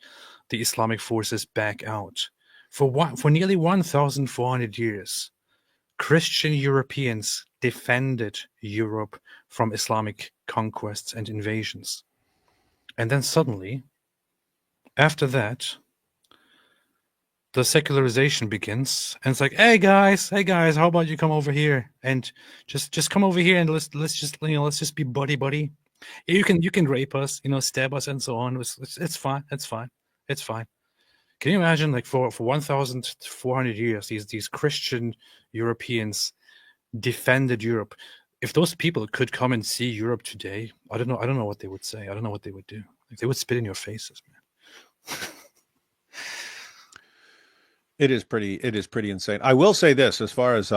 the Islamic forces back out. For nearly 1,400 years, Christian Europeans defended Europe from Islamic conquests and invasions. And then suddenly, after that, the secularization begins, and it's like, hey guys, how about you come over here and just come over here and let's just be buddy. You can rape us, stab us and so on. It's fine. Can you imagine, like, for 1,400 years, these Christian Europeans defended Europe? If those people could come and see Europe today, I don't know what they would say. I don't know what they would do. Like, they would spit in your faces, man. It is pretty insane. I will say this, as far as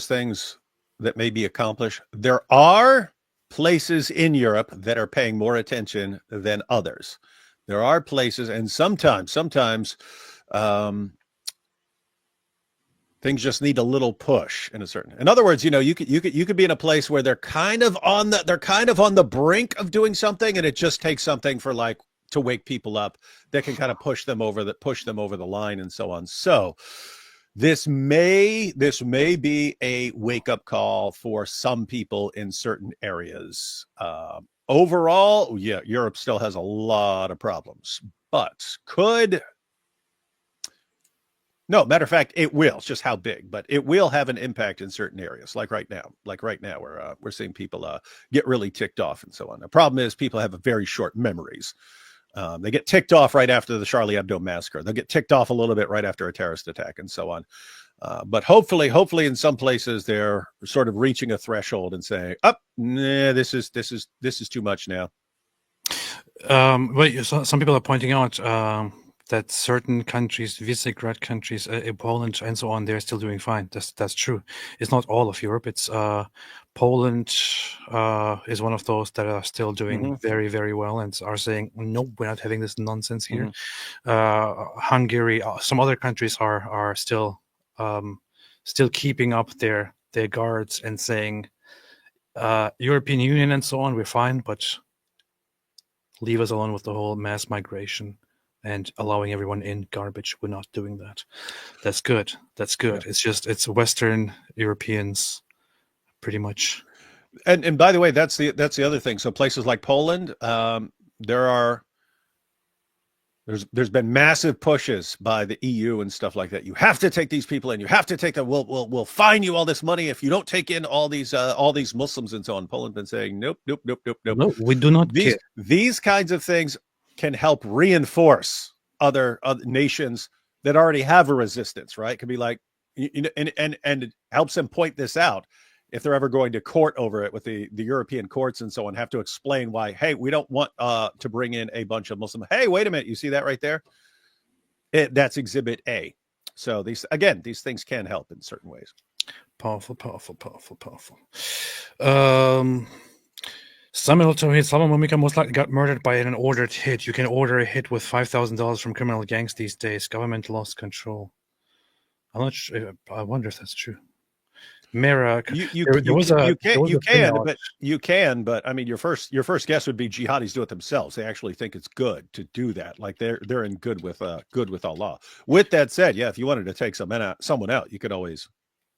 things that may be accomplished. There are places in Europe that are paying more attention than others. There are places, and sometimes things just need a little push in other words, you could be in a place where they're kind of on the brink of doing something, and it just takes something to wake people up that can kind of push them over the line and so on. So this may be a wake-up call for some people in certain areas. Overall, yeah, Europe still has a lot of problems, but no, matter of fact, it will. It's just how big, but it will have an impact in certain areas. Like right now, we're seeing people get really ticked off and so on. The problem is people have very short memories. They get ticked off right after the Charlie Hebdo massacre. They'll get ticked off a little bit right after a terrorist attack and so on. But hopefully in some places they're sort of reaching a threshold and saying, this is too much now. But some people are pointing out that certain countries, Visegrad countries, Poland and so on, they're still doing fine. That's true. It's not all of Europe. It's Poland is one of those that are still doing very, very well and are saying, no, we're not having this nonsense here. Hungary, some other countries are still keeping up their guards and saying, European Union and so on, we're fine, but leave us alone with the whole mass migration and allowing everyone in garbage. We're not doing that. That's good. Yeah. It's Western Europeans pretty much. And by the way, that's the other thing. So places like Poland, there's been massive pushes by the EU and stuff like that. You have to take these people in. You have to take them. We'll fine you all this money if you don't take in all these Muslims and so on. Poland's been saying nope. No, we do not. These kinds of things can help reinforce other nations that already have a resistance, right? It can be like, and it helps them point this out if they're ever going to court over it with the European courts and so on, have to explain why, hey, we don't want to bring in a bunch of Muslims. Hey, wait a minute, you see that right there? That's Exhibit A. So these things can help in certain ways. Powerful. Samuel Tawhid, Salwan Momika most likely got murdered by an ordered hit. You can order a hit with $5,000 from criminal gangs these days. Government lost control. I'm not sure. I wonder if that's true. Mira, you can, but I mean, your first guess would be jihadis do it themselves. They actually think it's good to do that. Like they're in good with Allah. With that said, yeah, if you wanted to take someone out, you could always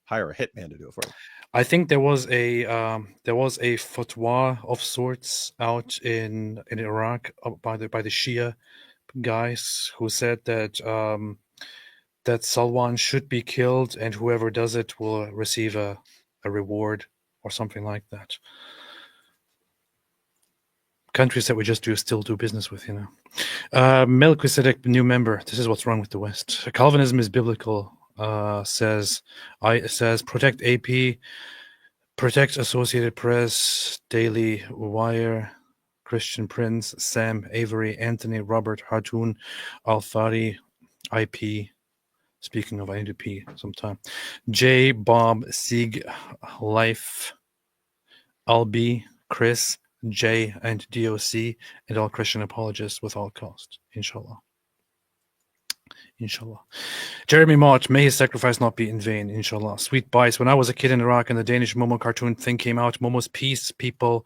hire a hitman to do it for you. I think there was a fatwa of sorts out in Iraq by the Shia guys who said that that Salwan should be killed and whoever does it will receive a reward or something like that. Countries that we just still do business with, Melchizedek, new member. This is what's wrong with the West. Calvinism is biblical. Says protect AP, protect Associated Press, Daily Wire, Christian Prince, Sam Avery, Anthony, Robert, Hartoon, Al-Fari, IP. Speaking of, I need to pee sometime. J, Bob, Sieg, Life, Albi, Chris, J, and DOC, and all Christian apologists with all cost. Inshallah. Jeremy Mott, may his sacrifice not be in vain. Inshallah. Sweet Bice. When I was a kid in Iraq and the Danish Momo cartoon thing came out, Momo's peace people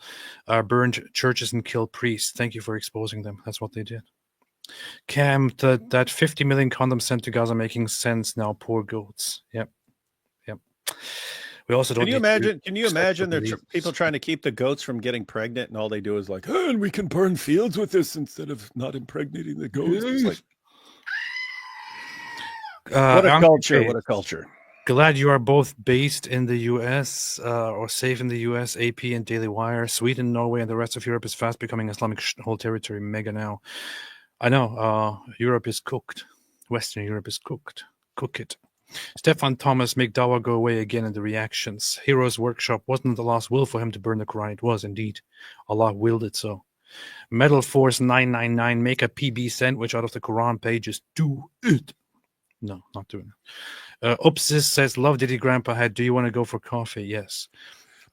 burned churches and killed priests. Thank you for exposing them. That's what they did. Cam, that 50 million condoms sent to Gaza making sense now. Poor goats. Yep. We also don't. Can you imagine there are people trying to keep the goats from getting pregnant, and all they do is like, and we can burn fields with this instead of not impregnating the goats. It's like, what a culture. Glad you are both based in the U.S. Or safe in the U.S. AP and Daily Wire. Sweden, Norway, and the rest of Europe is fast becoming Islamic whole territory. Mega now. I know. Europe is cooked. Western Europe is cooked. Cook it. Stefan Thomas, make Dawa go away again in the reactions. Heroes Workshop, wasn't the last will for him to burn the Quran? It was indeed. Allah willed it so. Metal Force 999, make a PB sandwich out of the Quran pages. Do it. No, not doing Upsis says, "Love Diddy Grandpa Head. Do you want to go for coffee?" Yes.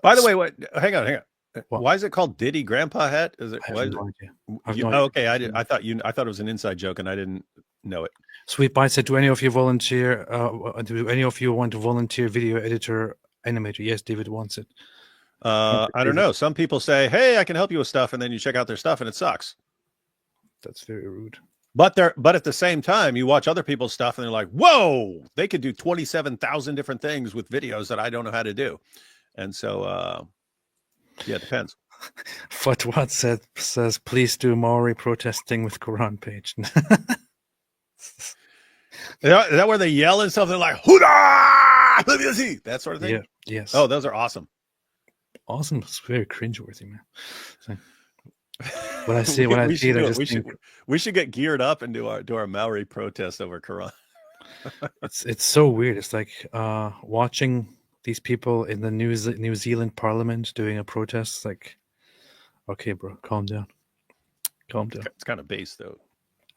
By the way, what? Hang on. What? Why is it called Diddy Grandpa Hat? Is it? I have no idea. Okay, I thought it was an inside joke, and I didn't know it. Sweet Bite said, "Do any of you volunteer? Do any of you want to volunteer video editor animator?" Yes, David wants it. I don't know. Some people say, "Hey, I can help you with stuff," and then you check out their stuff, and it sucks. That's very rude. But at the same time, you watch other people's stuff, and they're like, "Whoa, they could do 27,000 different things with videos that I don't know how to do." And so, yeah, it depends. Fatwat says, "Please do Maori protesting with Quran page." Is that where they yell and stuff? They're like, "Huda!" That sort of thing. Yeah. Yes. Oh, those are awesome. Awesome. It's very cringeworthy, man. So, when I see it, we should get geared up and do our Maori protest over Quran. It's so weird. It's like watching these people in the New Zealand Parliament doing a protest. It's like, okay, bro, calm down. It's kind of base, though.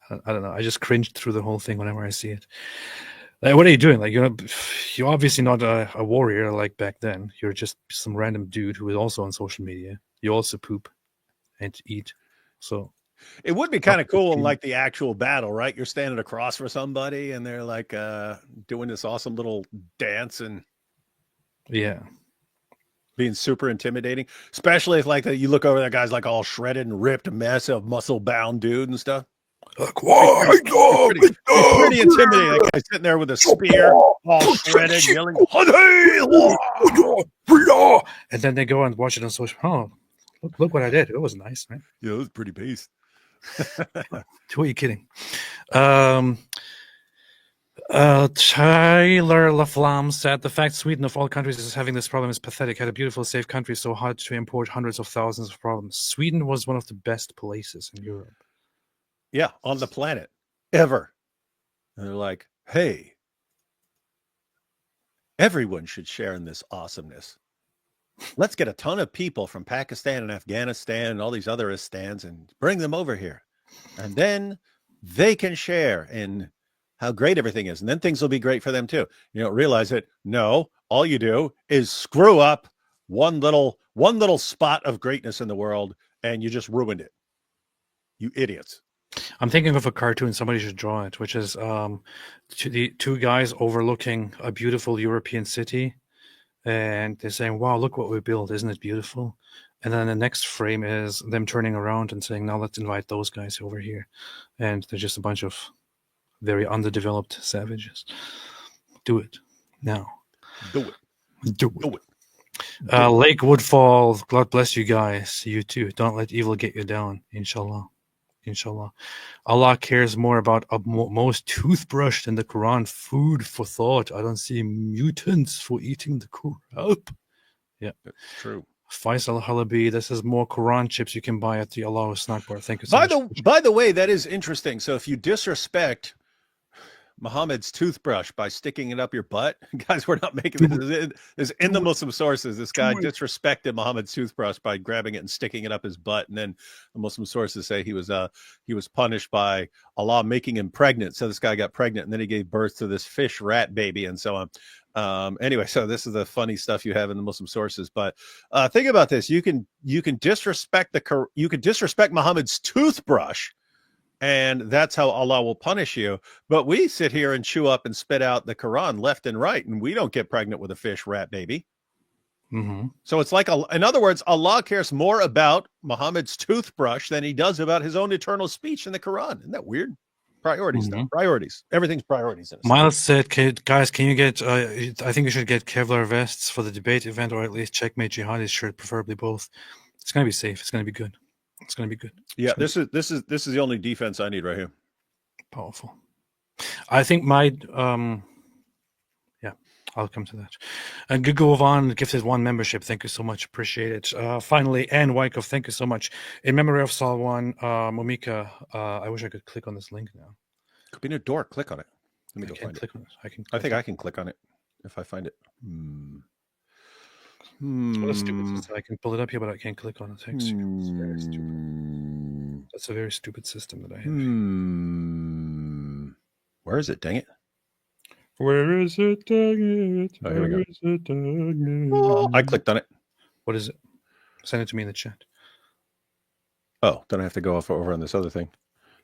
I don't know. I just cringed through the whole thing whenever I see it. Like, what are you doing? Like, you're obviously not a warrior like back then. You're just some random dude who is also on social media. You also poop and eat. So it would be kind of cool in like the actual battle, right? You're standing across for somebody and they're like doing this awesome little dance and yeah, being super intimidating, especially if like you look over, that guy's like all shredded and ripped, a massive muscle bound dude and stuff. Like, it's pretty intimidating. That guy's sitting there with a spear, all shredded, yelling, and then they go and watch it on social. Oh, look what I did. It was nice, right? Yeah, it was pretty base. Who are you kidding? Tyler LaFlamme said, "The fact Sweden of all countries is having this problem is pathetic. Had a beautiful, safe country, so hard to import hundreds of thousands of problems. Sweden was one of the best places in Europe. Yeah, on the planet, ever." And they're like, "Hey, everyone should share in this awesomeness. Let's get a ton of people from Pakistan and Afghanistan and all these other Istans and bring them over here. And then they can share in how great everything is. And then things will be great for them too." You don't realize it. No, all you do is screw up one little spot of greatness in the world, and you just ruined it. You idiots. I'm thinking of a cartoon. Somebody should draw it, which is the two guys overlooking a beautiful European city. And they're saying, "Wow, look what we built. Isn't it beautiful?" And then the next frame is them turning around and saying, "Now let's invite those guys over here." And they're just a bunch of very underdeveloped savages. Do it now. Do it. Lake Woodfall, God bless you guys. You too. Don't let evil get you down. Inshallah. Allah cares more about most toothbrush than the Quran. Food for thought. I don't see mutants for eating the Quran. Yeah, that's true. Faisal Halabi, this is more Quran chips you can buy at the Allah snack bar. Thank you so much. By the way, that is interesting. So if you disrespect Muhammad's toothbrush by sticking it up your butt, guys, we're not making this in the Muslim sources. This guy disrespected Muhammad's toothbrush by grabbing it and sticking it up his butt, and then the Muslim sources say he was punished by Allah making him pregnant. So this guy got pregnant, and then he gave birth to this fish rat baby, and so on. Anyway, so this is the funny stuff you have in the Muslim sources. But think about this: you can disrespect Muhammad's toothbrush, and that's how Allah will punish you. But we sit here and chew up and spit out the Quran left and right, and we don't get pregnant with a fish rat baby. Mm-hmm. So it's like, in other words, Allah cares more about Muhammad's toothbrush than he does about his own eternal speech in the Quran. Isn't that weird? Priorities, though. Priorities. Everything's priorities. Miles said, "Guys, can you get? I think you should get Kevlar vests for the debate event, or at least Checkmate Jihadi's shirt, preferably both. It's gonna be safe. It's gonna be good. It's going to be good." Yeah, this is the only defense I need right here. Powerful. I think my I'll come to that. And Gugovan gifted 1 membership. Thank you so much. Appreciate it. Finally, Anne Wyckoff, thank you so much. In memory of Salwan, Momika, I wish I could click on this link now. Could be in a door. Click on it. Let me go find it. I think I can click on it if I find it. What a stupid system. I can pull it up here, but I can't click on it. Thanks. It's very stupid. That's a very stupid system that I have. Where is it? Dang it. Where is it? Dang it. Oh, here we go. Where is it? Dang Oh, I it. clicked on it. What is it? Send it to me in the chat. Oh, then I have to go off over on this other thing.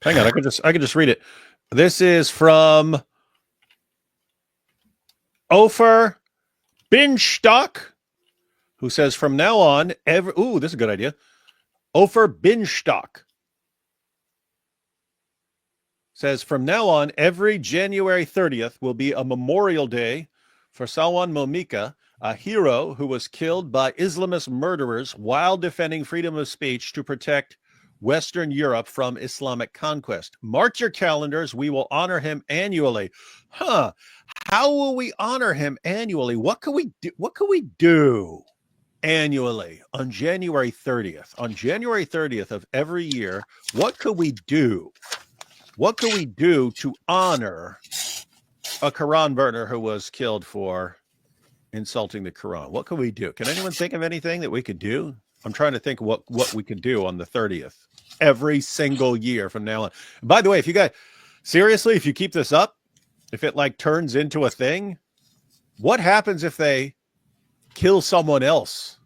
Hang on, I could just read it. This is from Ofer Binstock, who says from now on, this is a good idea. Ofer Binstock says from now on, every January 30th will be a memorial day for Salwan Momika, a hero who was killed by Islamist murderers while defending freedom of speech to protect Western Europe from Islamic conquest. Mark your calendars. We will honor him annually. How will we honor him annually? What can we do? What can we do annually on January 30th? On January 30th of every year, what could we do? What could we do to honor a Quran burner who was killed for insulting the Quran? What could we do? Can anyone think of anything that we could do? I'm trying to think what we could do on the 30th every single year from now on. And by the way, if you guys seriously, if you keep this up, if it like turns into a thing, what happens if they kill someone else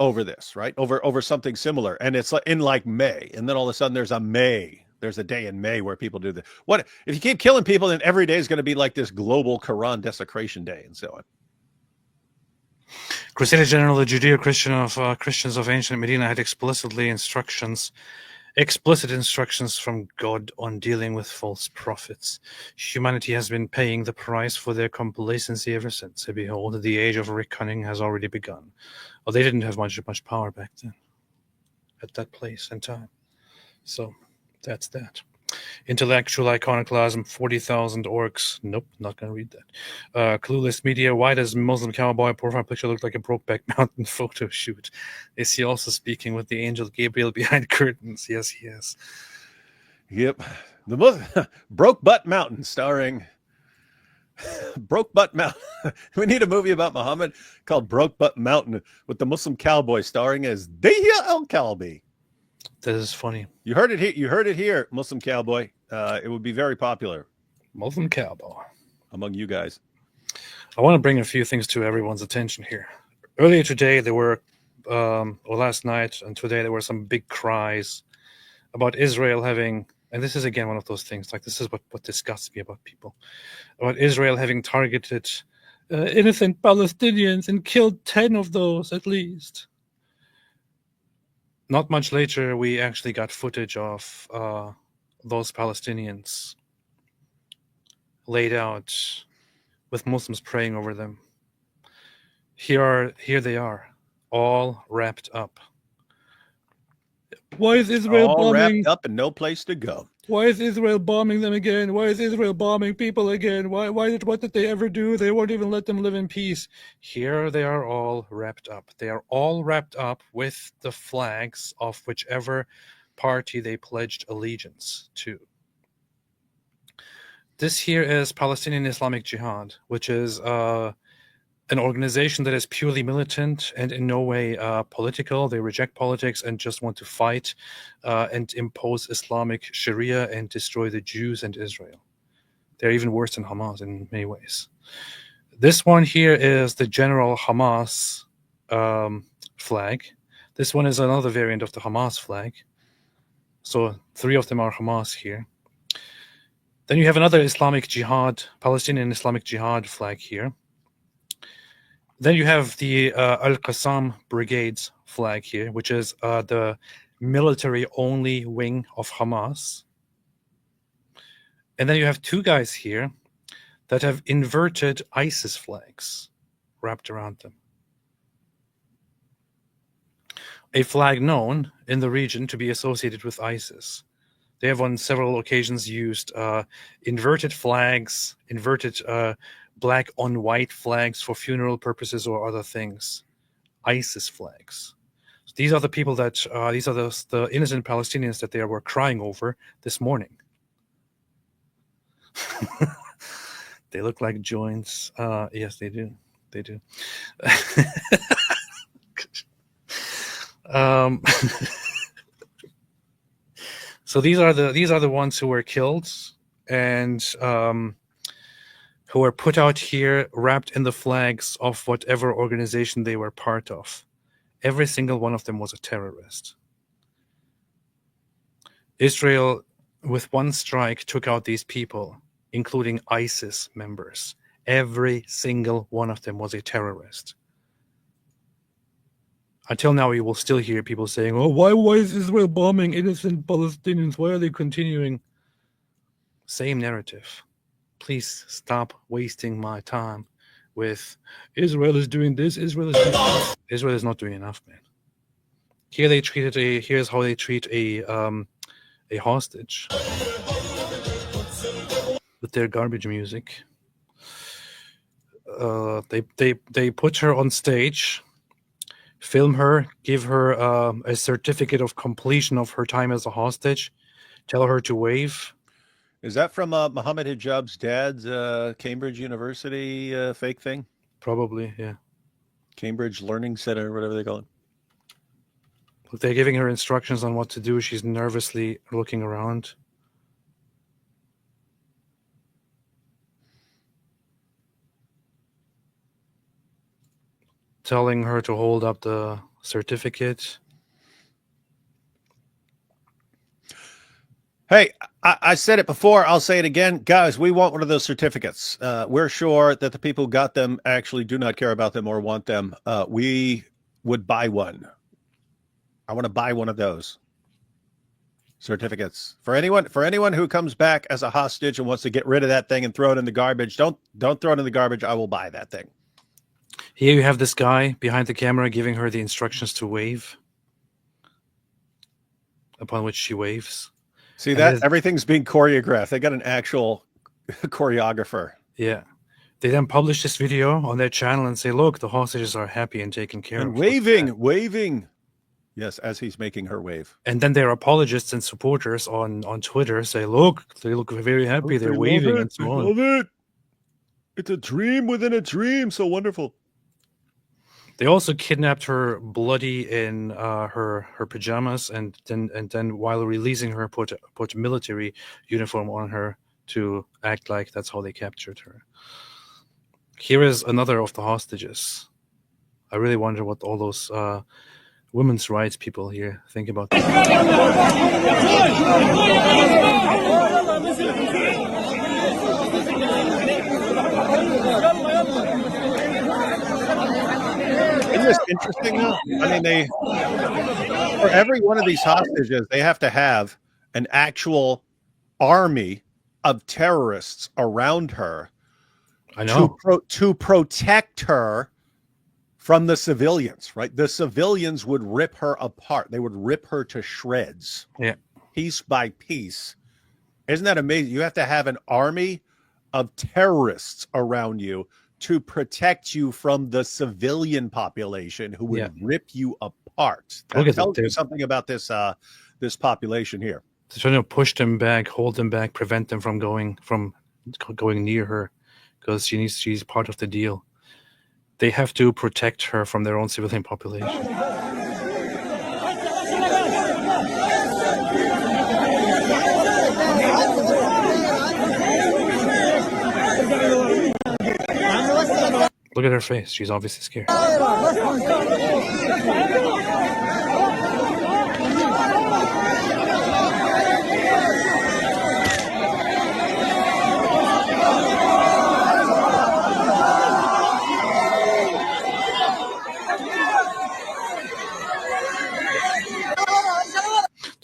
over this, right? Over something similar, and it's like in like May, and then all of a sudden there's a day in May where people do this. What if you keep killing people, then every day is going to be like this global Quran desecration day and so on? Crusader General, the Judeo-Christian of Christians of ancient Medina, had explicit instructions from God on dealing with false prophets. Humanity has been paying the price for their complacency ever since. And behold, the age of reckoning has already begun. Well, they didn't have much power back then, at that place and time. So that's that. Intellectual iconoclasm, 40,000 orcs. Nope, not going to read that. Clueless media. Why does Muslim cowboy profile picture look like a Brokeback Mountain photo shoot? Is he also speaking with the angel Gabriel behind curtains? Yes, he is. Yep. The Broke Butt Mountain, starring Broke Butt Mountain. We need a movie about Muhammad called Broke Butt Mountain with the Muslim cowboy starring as Dahya al-Kalbi. That is funny. You heard it here. You heard it here, Muslim cowboy. It would be very popular. Muslim cowboy among you guys. I want to bring a few things to everyone's attention here. Earlier today, there were, or last night and today, there were some big cries about Israel having, and this is again one of those things, like this is what disgusts me about people, about Israel having targeted innocent Palestinians and killed 10 of those at least. Not much later, we actually got footage of those Palestinians laid out with Muslims praying over them. Here they are, all wrapped up. Why is Israel all bombing? wrapped up and no place to go? Why is Israel bombing them again? Why is Israel bombing people again? What did they ever do? They won't even let them live in peace. Here they are all wrapped up. They are all wrapped up with the flags of whichever party they pledged allegiance to. This here is Palestinian Islamic Jihad, which is an organization that is purely militant and in no way political. They reject politics and just want to fight and impose Islamic Sharia and destroy the Jews and Israel. They're even worse than Hamas in many ways. This one here is the general Hamas flag. This one is another variant of the Hamas flag. So 3 of them are Hamas here. Then you have another Islamic Jihad, Palestinian Islamic Jihad flag here. Then you have the Al-Qassam Brigades flag here, which is the military-only wing of Hamas. And then you have 2 guys here that have inverted ISIS flags wrapped around them. A flag known in the region to be associated with ISIS. They have on several occasions used inverted flags, inverted black on white flags for funeral purposes or other things. ISIS flags. So these are the people that, these are the innocent Palestinians that they were crying over this morning. They look like joints. Yes, they do. They do. So these are the ones who were killed, and who were put out here wrapped in the flags of whatever organization they were part of. Every single one of them was a terrorist. Israel, with one strike, took out these people, including ISIS members. Every single one of them was a terrorist. Until now, you will still hear people saying, "Oh, why is Israel bombing innocent Palestinians? Why are they continuing?" Same narrative. Please stop wasting my time with Israel is doing this, Israel is doing that. Israel is not doing enough, man. Here they treated here's how they treat a hostage with their garbage music. They put her on stage, film her, give her a certificate of completion of her time as a hostage, tell her to wave. Is that from Muhammad Hijab's dad's Cambridge University fake thing? Probably, yeah. Cambridge Learning Center, whatever they call it. Look, they're giving her instructions on what to do. She's nervously looking around. Telling her to hold up the certificate. Hey, I said it before. I'll say it again. Guys, we want one of those certificates. We're sure that the people who got them actually do not care about them or want them. We would buy one. I want to buy one of those certificates for anyone who comes back as a hostage and wants to get rid of that thing and throw it in the garbage. Don't throw it in the garbage. I will buy that thing. Here you have this guy behind the camera giving her the instructions to wave, upon which she waves. See that? Everything's being choreographed. They got an actual choreographer. Yeah. They then publish this video on their channel and say, look, the hostages are happy and taken care of. And waving. Yes, as he's making her wave. And then their apologists and supporters on Twitter say, look, they look very happy. They're waving and so on. Love it. It's a dream within a dream. So wonderful. They also kidnapped her bloody in her pajamas and then while releasing her put military uniform on her to act like that's how they captured her. Here is another of the hostages. I really wonder what all those women's rights people here think about this. Isn't this interesting though? I mean, for every one of these hostages, they have to have an actual army of terrorists around her. I know. To protect her from the civilians, right? The civilians would rip her apart. They would rip her to shreds. Yeah. Piece by piece. Isn't that amazing? You have to have an army of terrorists around you to protect you from the civilian population who would rip you apart. That tells you something about this population here. They're trying to push them back, hold them back, prevent them from going near her because she's part of the deal. They have to protect her from their own civilian population. Look at her face. She's obviously scared.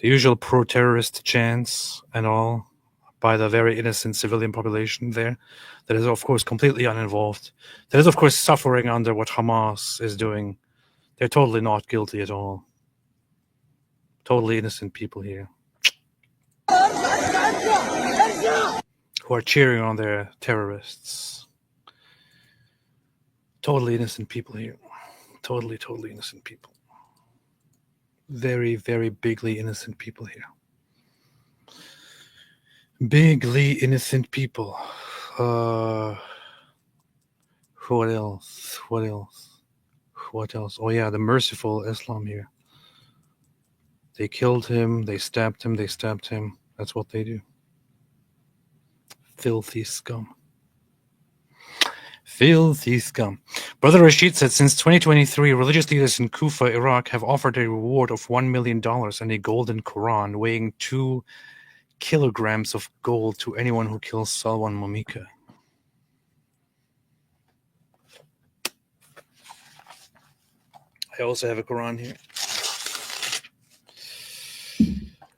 The usual pro-terrorist chants and all by the very innocent civilian population there that is, of course, completely uninvolved. That is, of course, suffering under what Hamas is doing. They're totally not guilty at all. Totally innocent people here who are cheering on their terrorists. Totally innocent people here. Totally innocent people. Very, very bigly innocent people here. Bigly innocent people. What else? Oh yeah, the merciful Islam here. They killed him, they stabbed him. That's what they do. Filthy scum. Filthy scum. Brother Rashid said, since 2023, religious leaders in Kufa, Iraq, have offered a reward of $1 million and a golden Quran weighing 2 kilograms of gold to anyone who kills Salwan Momika. I also have a Quran here.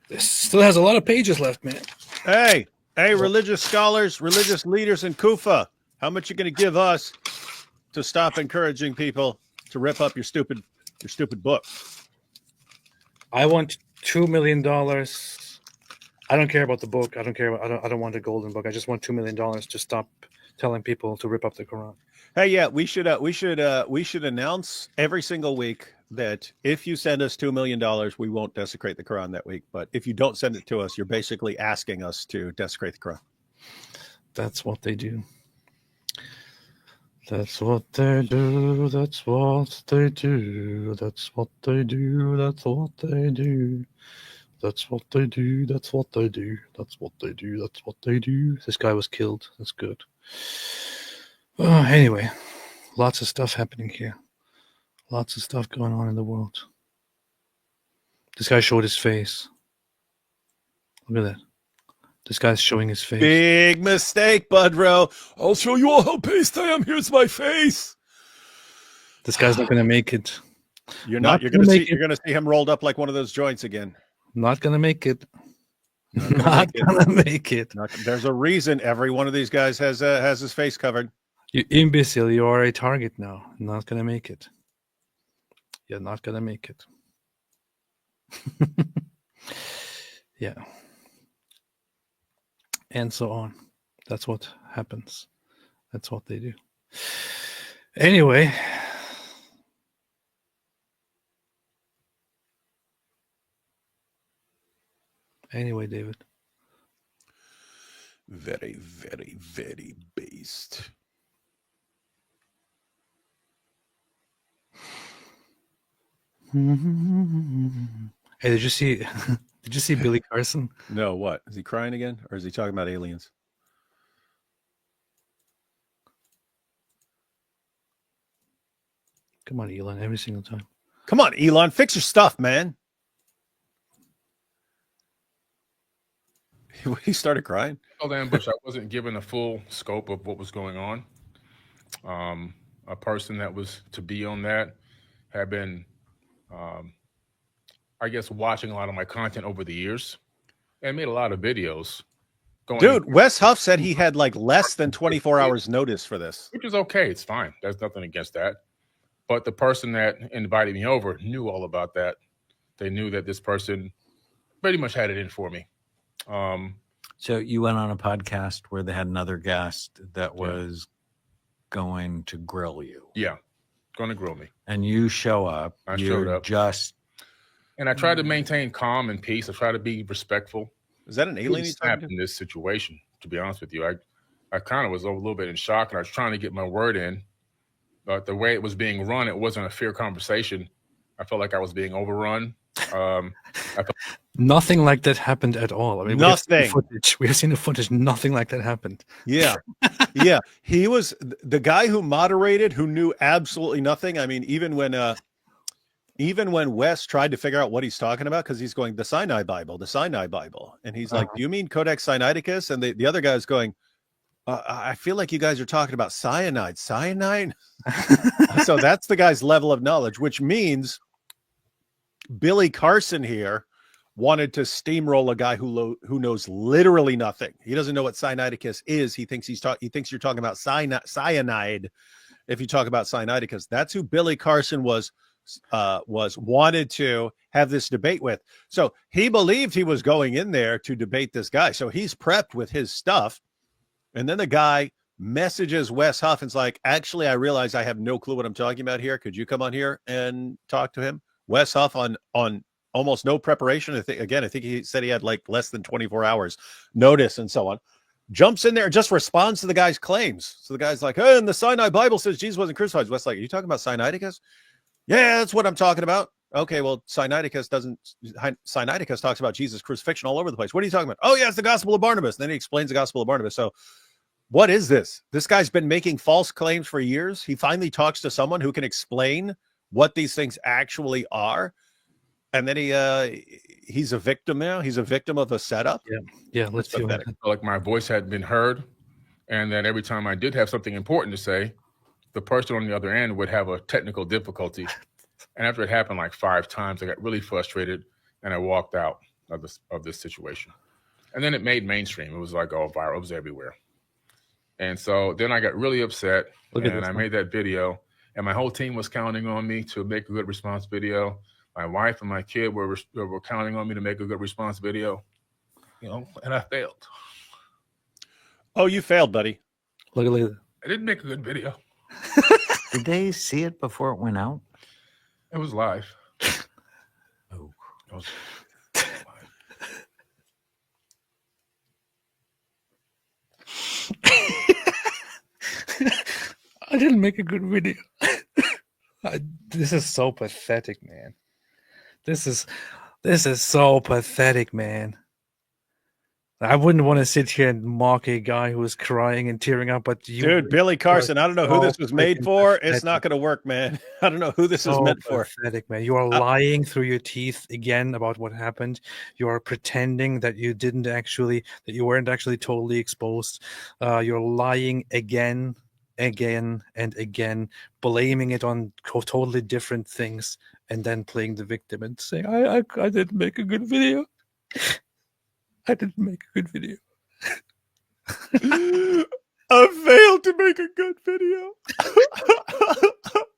This still has a lot of pages left, man. Hey, religious scholars, religious leaders in Kufa, how much you going to give us to stop encouraging people to rip up your stupid book? I want $2 million. I don't care about the book. I don't want the golden book. I just want $2 million to stop telling people to rip up the Quran. Hey, yeah, we should announce every single week that if you send us $2 million, we won't desecrate the Quran that week. But if you don't send it to us, you're basically asking us to desecrate the Quran. That's what they do. That's what they do. That's what they do. That's what they do. That's what they do. That's what they do. That's what they do. That's what they do. That's what they do. This guy was killed. That's good. Anyway, lots of stuff happening here. Lots of stuff going on in the world. This guy showed his face. Look at that. This guy's showing his face. Big mistake, Budro. I'll show you all how pissed I am. Here's my face. This guy's not going to make it. You're not. You're going to see him rolled up like one of those joints again. Not going to make it. Not going to make it. There's a reason every one of these guys has his face covered. You imbecile. You are a target now. Not going to make it. You're not going to make it. Yeah. And so on. That's what happens. That's what they do. Anyway. Anyway, David. Very, very, very based. Hey, did you see Billy Carson? No, what? Is he crying again? Or is he talking about aliens? Come on, Elon, every single time. Come on, Elon, fix your stuff, man. He started crying. Oh, ambush. I wasn't given a full scope of what was going on. A person that was to be on that had been, I guess, watching a lot of my content over the years and made a lot of videos. Dude, Wes Huff said he had like less than 24 hours notice for this. Which is okay. It's fine. There's nothing against that. But the person that invited me over knew all about that. They knew that this person pretty much had it in for me. So you went on a podcast where they had another guest that was going to grill you. Yeah, going to grill me. And you show up. I showed up. And I tried to maintain calm and peace. I tried to be respectful. Is that an alien in this situation? To be honest with you, I kind of was a little bit in shock, and I was trying to get my word in. But the way it was being run, it wasn't a fair conversation. I felt like I was being overrun. Nothing like that happened at all. I mean, nothing. We have seen the footage. Nothing like that happened. Yeah. Yeah. He was the guy who moderated, who knew absolutely nothing. I mean, even when Wes tried to figure out what he's talking about, because he's going, the Sinai Bible. And he's like, do you mean Codex Sinaiticus? And the other guy's going, I feel like you guys are talking about cyanide. So that's the guy's level of knowledge, which means Billy Carson here wanted to steamroll a guy who knows literally nothing. He doesn't know what Sinaiticus is. He thinks you're talking about cyanide. If you talk about Sinaiticus, that's who Billy Carson was wanted to have this debate with. So he believed he was going in there to debate this guy. So he's prepped with his stuff. And then the guy messages Wes Huff and's like, actually, I realize I have no clue what I'm talking about here. Could you come on here and talk to him? Wes Huff on almost no preparation. I think he said he had like less than 24 hours notice and so on. Jumps in there and just responds to the guy's claims. So the guy's like, hey, and the Sinai Bible says Jesus wasn't crucified. Wes like, are you talking about Sinaiticus? Yeah, that's what I'm talking about. Okay, well, Sinaiticus talks about Jesus' crucifixion all over the place. What are you talking about? Oh, yeah, it's the Gospel of Barnabas. And then he explains the Gospel of Barnabas. So What is this? This guy's been making false claims for years. He finally talks to someone who can explain what these things actually are. And then he's a victim now. He's a victim of a setup. Yeah. Let's see. Felt like my voice had been heard, and that every time I did have something important to say, the person on the other end would have a technical difficulty. And after it happened like 5 times, I got really frustrated, and I walked out of this situation. And then it made mainstream. It was like all viral. It was everywhere. And so then I got really upset, and I made that video, and my whole team was counting on me to make a good response video. My wife and my kid were counting on me to make a good response video, and I failed. Oh, you failed, buddy. Look at that. I didn't make a good video. Did they see it before it went out? It was live. Oh. It was live. I didn't make a good video. This is so pathetic, man. This is so pathetic, man. I wouldn't want to sit here and mock a guy who is crying and tearing up, but you, Dude, Billy Carson, I don't know who this was made for. Pathetic. It's not going to work, man. I don't know who this is meant for. Pathetic, man. You are lying through your teeth again about what happened. You are pretending that you weren't actually totally exposed. You're lying again, and again, blaming it on totally different things, and then playing the victim and saying, I didn't make a good video. I didn't make a good video. I failed to make a good video.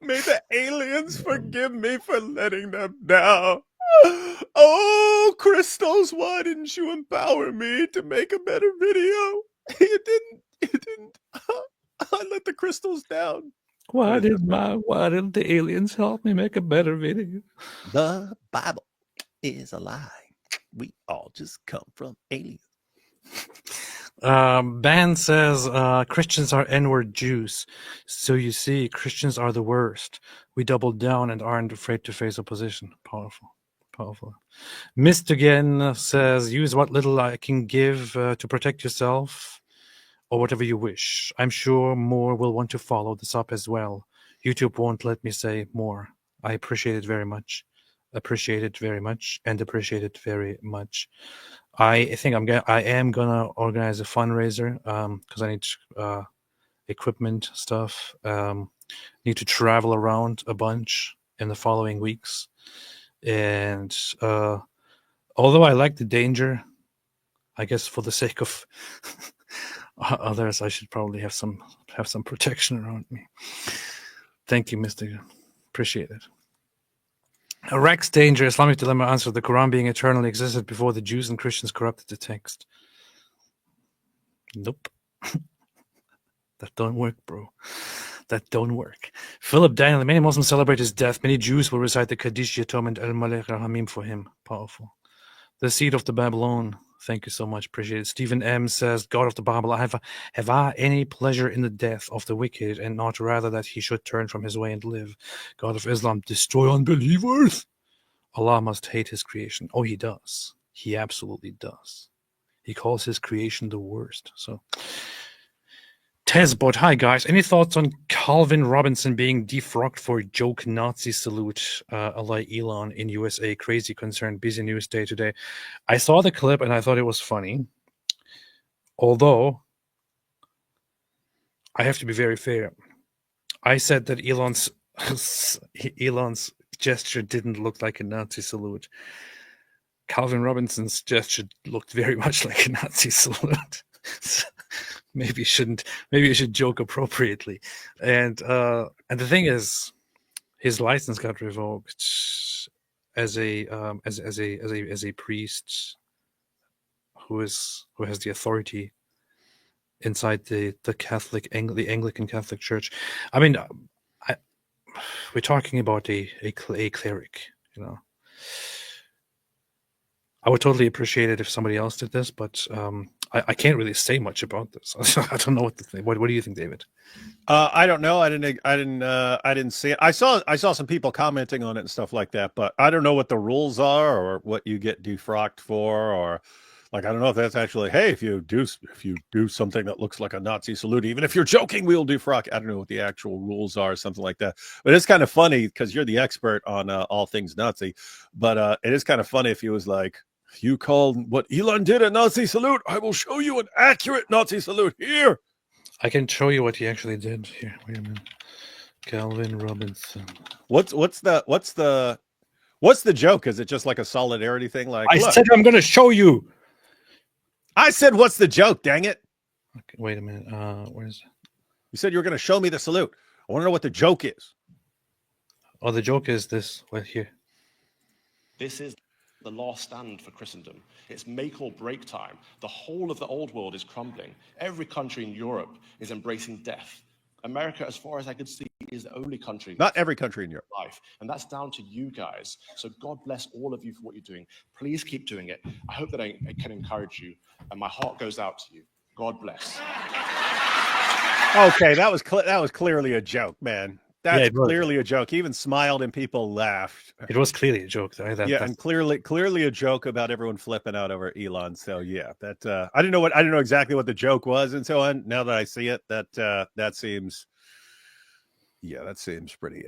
May the aliens forgive me for letting them down. Oh, Crystals, why didn't you empower me to make a better video? You didn't. I let the crystals down. Why didn't the aliens help me make a better video? The Bible is a lie. We all just come from aliens. Ban says Christians are N-word Jews. So you see, Christians are the worst. We doubled down and aren't afraid to face opposition. Powerful. Mistigan says, use what little I can give to protect yourself, or whatever you wish. I'm sure more will want to follow this up as well. YouTube won't let me say more. I appreciate it very much. I appreciate it very much. I think I am gonna organize a fundraiser because I need equipment stuff. Need to travel around a bunch in the following weeks, and although I like the danger, I guess for the sake of others, I should probably have some protection around me. Thank you, Mr. Appreciate it. Rex Danger, Islamic Dilemma answer, the Quran being eternally existed before the Jews and Christians corrupted the text. Nope. That don't work, bro. That don't work. Philip Daniel, many Muslims celebrate his death. Many Jews will recite the Kaddish Yatom and El Malek Rahamim for him. Powerful. The seed of the Babylon. Thank you so much. Appreciate it. Stephen M. says, God of the Bible, have I any pleasure in the death of the wicked, and not rather that he should turn from his way and live? God of Islam, destroy unbelievers. Allah must hate his creation. Oh, he does. He absolutely does. He calls his creation the worst. So, Tezbot, hi guys. Any thoughts on Calvin Robinson being defrocked for a joke Nazi salute, Allah Elon in USA? Crazy concern, busy news day today. I saw the clip and I thought it was funny. Although, I have to be very fair. I said that Elon's gesture didn't look like a Nazi salute. Calvin Robinson's gesture looked very much like a Nazi salute. Maybe you should joke appropriately. And the thing is, his license got revoked as a priest who has the authority inside the Anglican Catholic Church. I mean, we're talking about a cleric, you know. I would totally appreciate it if somebody else did this, but I can't really say much about this. I don't know what to think. What do you think, David? I don't know. I didn't see it. I saw some people commenting on it and stuff like that, but I don't know what the rules are or what you get defrocked for, or Like, I don't know if that's actually, hey, if you do something that looks like a Nazi salute, even if you're joking, we'll defrock. I don't know what the actual rules are, something like that. But it's kind of funny because you're the expert on all things Nazi. But it is kind of funny if he was like, you called what Elon did a Nazi salute. I will show you an accurate Nazi salute here. I can show you what he actually did. Here, wait a minute. Calvin Robinson. What's the joke? Is it just like a solidarity thing? Like, I look, said I'm going to show you. I said, what's the joke? Dang it! Okay, wait a minute. Where's? You said you were going to show me the salute. I want to know what the joke is. Oh, the joke is this right here. This is the last stand for Christendom. It's make or break time. The whole of the old world is crumbling. Every country in Europe is embracing death. America, as far as I could see, is the only country. Not every country in Europe. Life, and that's down to you guys. So God bless all of you for what you're doing. Please keep doing it. I hope that I can encourage you, and my heart goes out to you. God bless. Okay, that was clearly a joke, man. That's it was. clearly a joke. He even smiled and people laughed. It was clearly a joke. And clearly a joke about everyone flipping out over Elon. So yeah, that I didn't know exactly what the joke was and so on. Now that I see it, that seems pretty.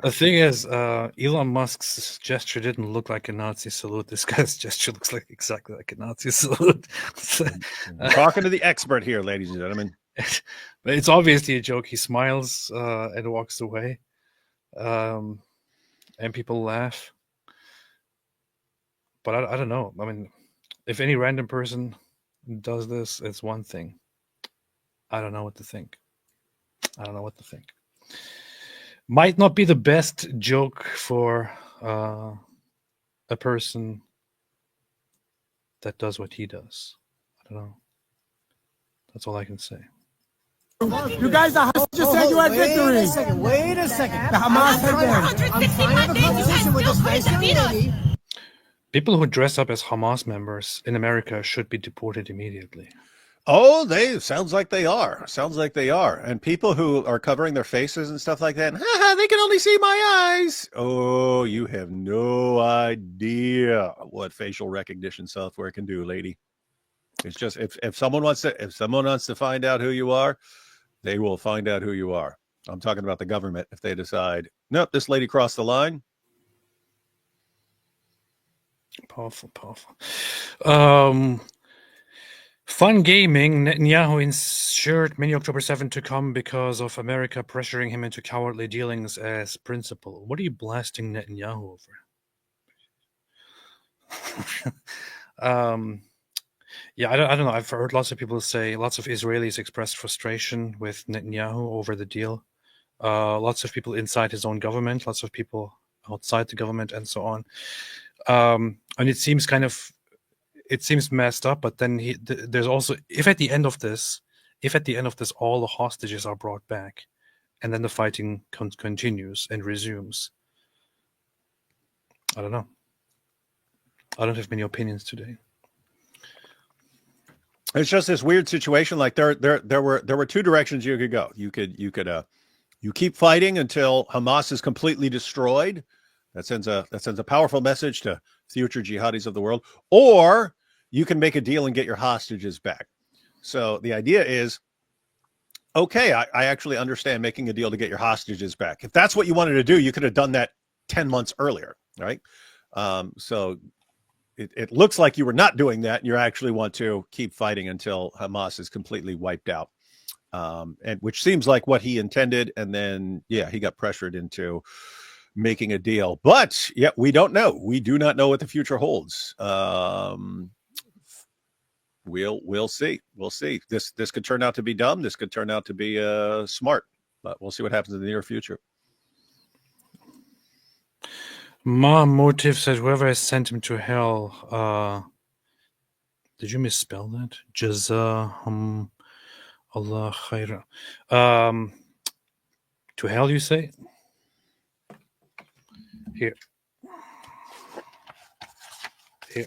The thing is, Elon Musk's gesture didn't look like a Nazi salute. This guy's gesture looks like exactly like a Nazi salute. Talking to the expert here, ladies and gentlemen. But it's obviously a joke. He smiles and walks away, and people laugh. But I don't know. I mean, if any random person does this, it's one thing. I don't know what to think. Might not be the best joke for a person that does what he does. I don't know. That's all I can say. You guys, the Hamas just said you had victory. Wait a second. The Hamas had been. I'm trying to have a conversation with this nice young lady. People who dress up as Hamas members in America should be deported immediately. Oh, sounds like they are. And people who are covering their faces and stuff like that, they can only see my eyes. Oh, you have no idea what facial recognition software can do, lady. It's just if someone wants to find out who you are, they will find out who you are. I'm talking about the government. If they decide, nope, this lady crossed the line. Powerful. Fun gaming. Netanyahu ensured many October 7 to come because of America pressuring him into cowardly dealings as principal. What are you blasting Netanyahu over? Yeah, I don't know. I've heard lots of Israelis express frustration with Netanyahu over the deal. Lots of people inside his own government, lots of people outside the government, and so on. And it seems messed up. But then there's also, if at the end of this all the hostages are brought back, and then the fighting continues and resumes. I don't know. I don't have many opinions today. It's just this weird situation. Like there were two directions you could go. You keep fighting until Hamas is completely destroyed. That sends a powerful message to future jihadis of the world. Or you can make a deal and get your hostages back. So the idea is, okay, I actually understand making a deal to get your hostages back. If that's what you wanted to do, you could have done that 10 months earlier, right? So it looks like you were not doing that. You actually want to keep fighting until Hamas is completely wiped out, and which seems like what he intended. And then, he got pressured into making a deal. But we don't know. We do not know what the future holds. We'll see. We'll see. This could turn out to be dumb. This could turn out to be smart. But we'll see what happens in the near future. Ma Motive said, whoever has sent him to hell, did you misspell that? Jazahum Allah khaira. To hell, you say? Here. How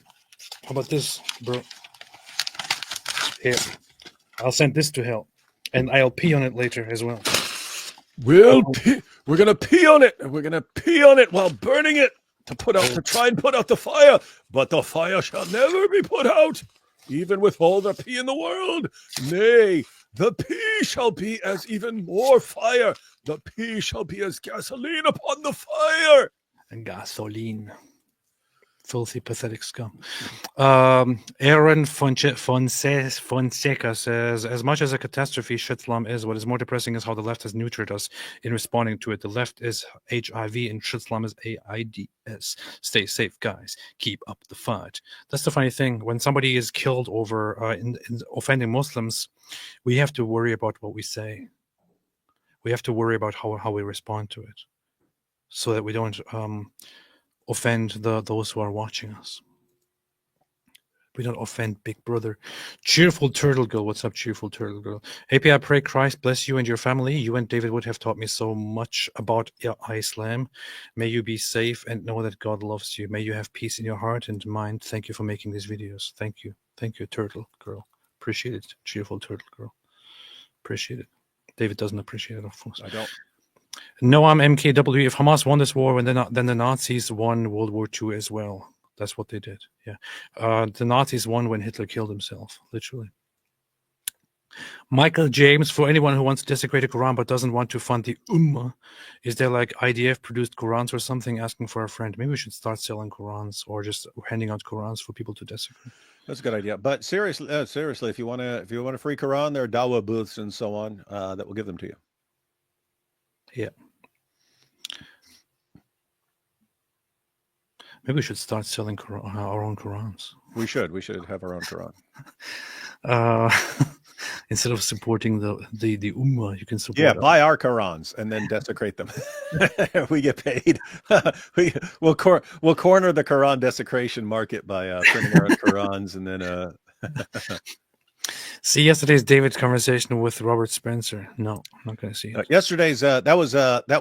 about this, bro? Here. I'll send this to hell. And I'll pee on it later as well. We're gonna pee on it. We're gonna pee on it while burning it. to try and put out the fire, but the fire shall never be put out, even with all the pea in the world. Nay, the pea shall be as even more fire. The pea shall be as gasoline upon the fire. And gasoline. Filthy, pathetic scum. Aaron Fonseca says, as much as a catastrophe Shitslam is, what is more depressing is how the left has neutered us in responding to it. The left is HIV and Shitslam is AIDS. Stay safe, guys. Keep up the fight. That's the funny thing. When somebody is killed over in offending Muslims, we have to worry about what we say. We have to worry about how we respond to it, so that we don't offend those who are watching us. We don't offend Big Brother. Cheerful Turtle Girl. What's up, Cheerful Turtle Girl? AP, I pray Christ bless you and your family. You and David would have taught me so much about Islam. May you be safe and know that God loves you. May you have peace in your heart and mind. Thank you for making these videos. Thank you. Thank you, Turtle Girl. Appreciate it, Cheerful Turtle Girl. Appreciate it. David doesn't appreciate it, of course. I don't. Noam MKW, if Hamas won this war, then the Nazis won World War II as well. That's what they did. Yeah. The Nazis won when Hitler killed himself, literally. Michael James, for anyone who wants to desecrate the Quran but doesn't want to fund the Ummah, is there like IDF produced Qurans or something? Asking for a friend. Maybe we should start selling Qurans or just handing out Qurans for people to desecrate. That's a good idea. But seriously, if you want a free Quran, there are dawah booths and so on that will give them to you. Yeah. Maybe we should start selling our own Qurans. We should have our own Quran. Instead of supporting the Ummah, you can support. Buy our Qurans and then desecrate them. We get paid. We'll corner the Quran desecration market by printing our Qurans and then. See yesterday's David's conversation with Robert Spencer. No, I'm not going to see it. Yesterday's that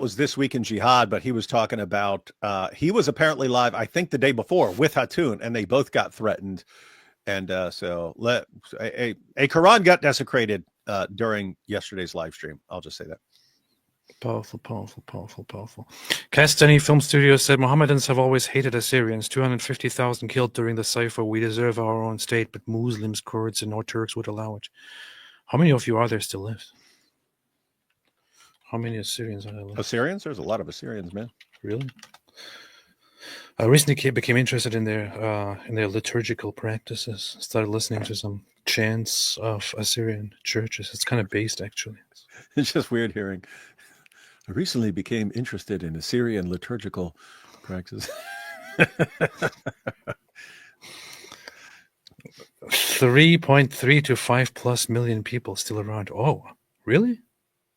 was This Week in Jihad, but he was talking about he was apparently live, I think the day before, with Hatun, and they both got threatened, and so a Quran got desecrated during yesterday's live stream. I'll just say that. Powerful. Castani Film Studio said Mohammedans have always hated Assyrians. 250,000 killed during the cipher. We deserve our own state, but Muslims, Kurds, and no Turks would allow it. How many of you are there still left? How many Assyrians are there left? Assyrians? There's a lot of Assyrians, man. Really? I recently became interested in their liturgical practices. Started listening to some chants of Assyrian churches. It's kind of based, actually. It's just weird hearing. I recently became interested in Assyrian liturgical practices. 3.3 to 5+ million people still around. Oh, really?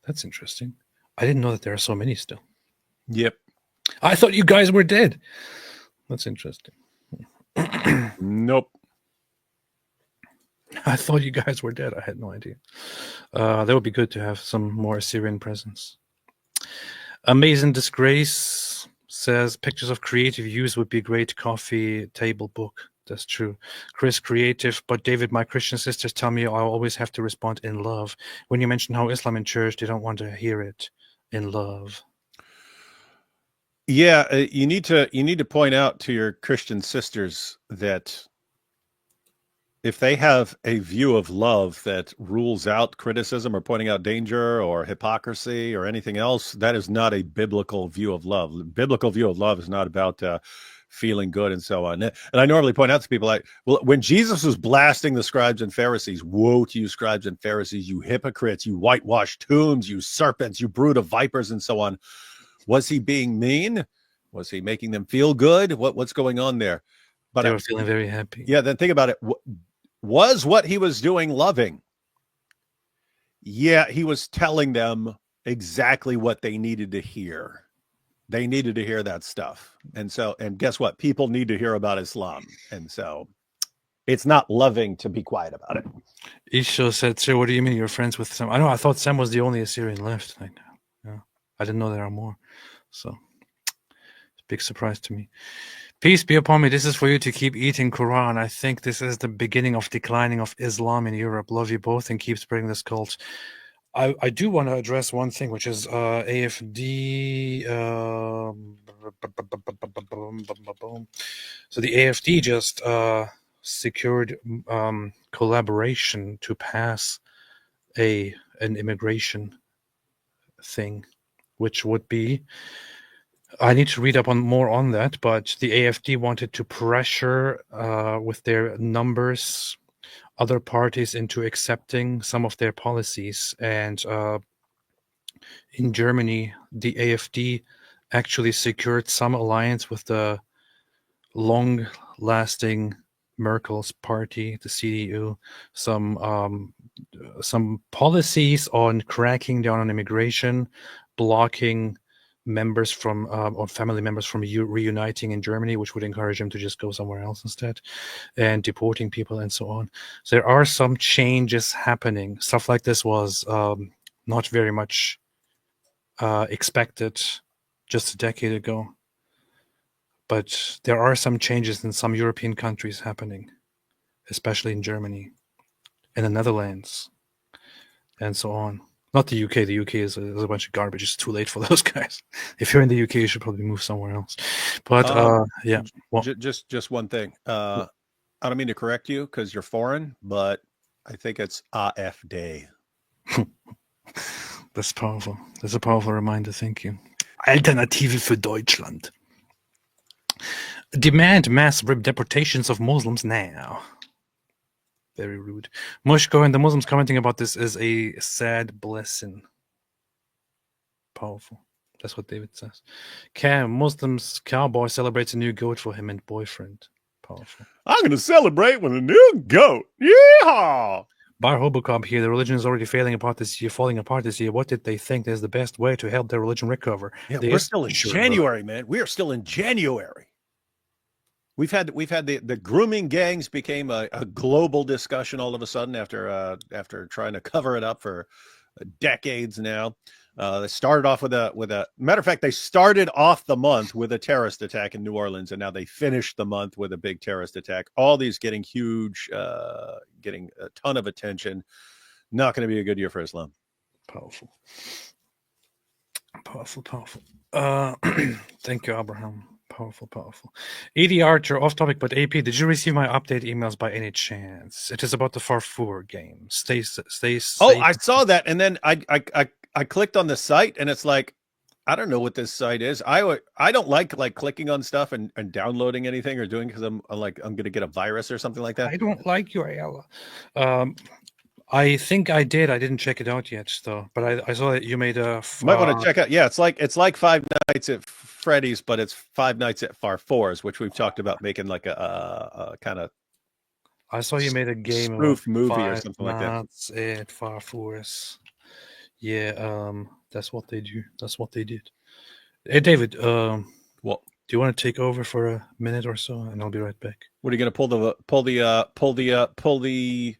That's interesting. I didn't know that there are so many still. Yep. I thought you guys were dead. That's interesting. Nope. I thought you guys were dead. I had no idea. That would be good to have some more Assyrian presence. Amazing Disgrace says pictures of creative use would be great coffee table book. That's true. Chris, creative, but David, my Christian sisters tell me I always have to respond in love. When you mention how Islam in church, they don't want to hear it in love. Yeah, you need to point out to your Christian sisters that if they have a view of love that rules out criticism or pointing out danger or hypocrisy or anything else, that is not a biblical view of love. The biblical view of love is not about feeling good and so on. And I normally point out to people, like, well, when Jesus was blasting the scribes and Pharisees, woe to you, scribes and Pharisees, you hypocrites, you whitewashed tombs, you serpents, you brood of vipers, and so on. Was he being mean? Was he making them feel good? What's going on there? But they were feeling very happy. Yeah, then think about it. Was what he was doing loving? Yeah, he was telling them exactly what they needed to hear. They needed to hear that stuff. And guess what? People need to hear about Islam. And so it's not loving to be quiet about it. Isho said, sir, what do you mean you're friends with Sam? I thought Sam was the only Assyrian left. I didn't know there are more. So it's a big surprise to me. Peace be upon me. This is for you to keep eating Quran. I think this is the beginning of declining of Islam in Europe. Love you both and keep spreading this cult. I do want to address one thing, which is AFD. So the AFD just secured collaboration to pass an immigration thing, which would be, I need to read up on more on that, but the AFD wanted to pressure with their numbers other parties into accepting some of their policies. And in Germany, the AFD actually secured some alliance with the long-lasting Merkel's party, the CDU, some policies on cracking down on immigration, blocking members from or family members from reuniting in Germany, which would encourage them to just go somewhere else instead, and deporting people and so on. So there are some changes happening. Stuff like this was not very much expected just a decade ago. But there are some changes in some European countries happening, especially in Germany and the Netherlands and so on. Not the UK. The UK is a bunch of garbage. It's too late for those guys. If you're in the UK, you should probably move somewhere else. But yeah. Well, just one thing. I don't mean to correct you because you're foreign, but I think it's AfD. That's powerful. That's a powerful reminder. Thank you. Alternative für Deutschland. Demand mass deportations of Muslims now. Very rude. Mushko and the Muslims commenting about this is a sad blessing. Powerful. That's what David says. Muslims cowboy celebrates a new goat for him and boyfriend. Powerful. I'm going to celebrate with a new goat. Yeehaw! Bar Hobocop here. The religion is already falling apart this year. What did they think is the best way to help their religion recover? Yeah, we're still in January, man. We are still in January. We've had the grooming gangs became a global discussion all of a sudden after trying to cover it up for decades now. They started off with a matter of fact, they started off the month with a terrorist attack in New Orleans, and now they finished the month with a big terrorist attack. All these getting huge, getting a ton of attention. Not going to be a good year for Islam. Powerful. Thank you, Abraham. Powerful. ED Archer, off topic, but AP, did you receive my update emails by any chance? It is about the Farfour game. Stay safe. Oh, I saw that, and then I clicked on the site, and it's like, I don't know what this site is. I don't like clicking on stuff and downloading anything or doing, because I'm going to get a virus or something like that. I don't like you, Ayala. I think I did. I didn't check it out yet, though. But I saw that you made a. You might want to check out. Yeah, it's like Five Nights at Freddy's, but it's Five Nights at Farfour's, which we've talked about making like a kind of. I saw you made a game spoof movie or something like that. Nights at Farfour's. Yeah, that's what they do. That's what they did. Hey, David. What? Do you want to take over for a minute or so, and I'll be right back? What are you going to pull the?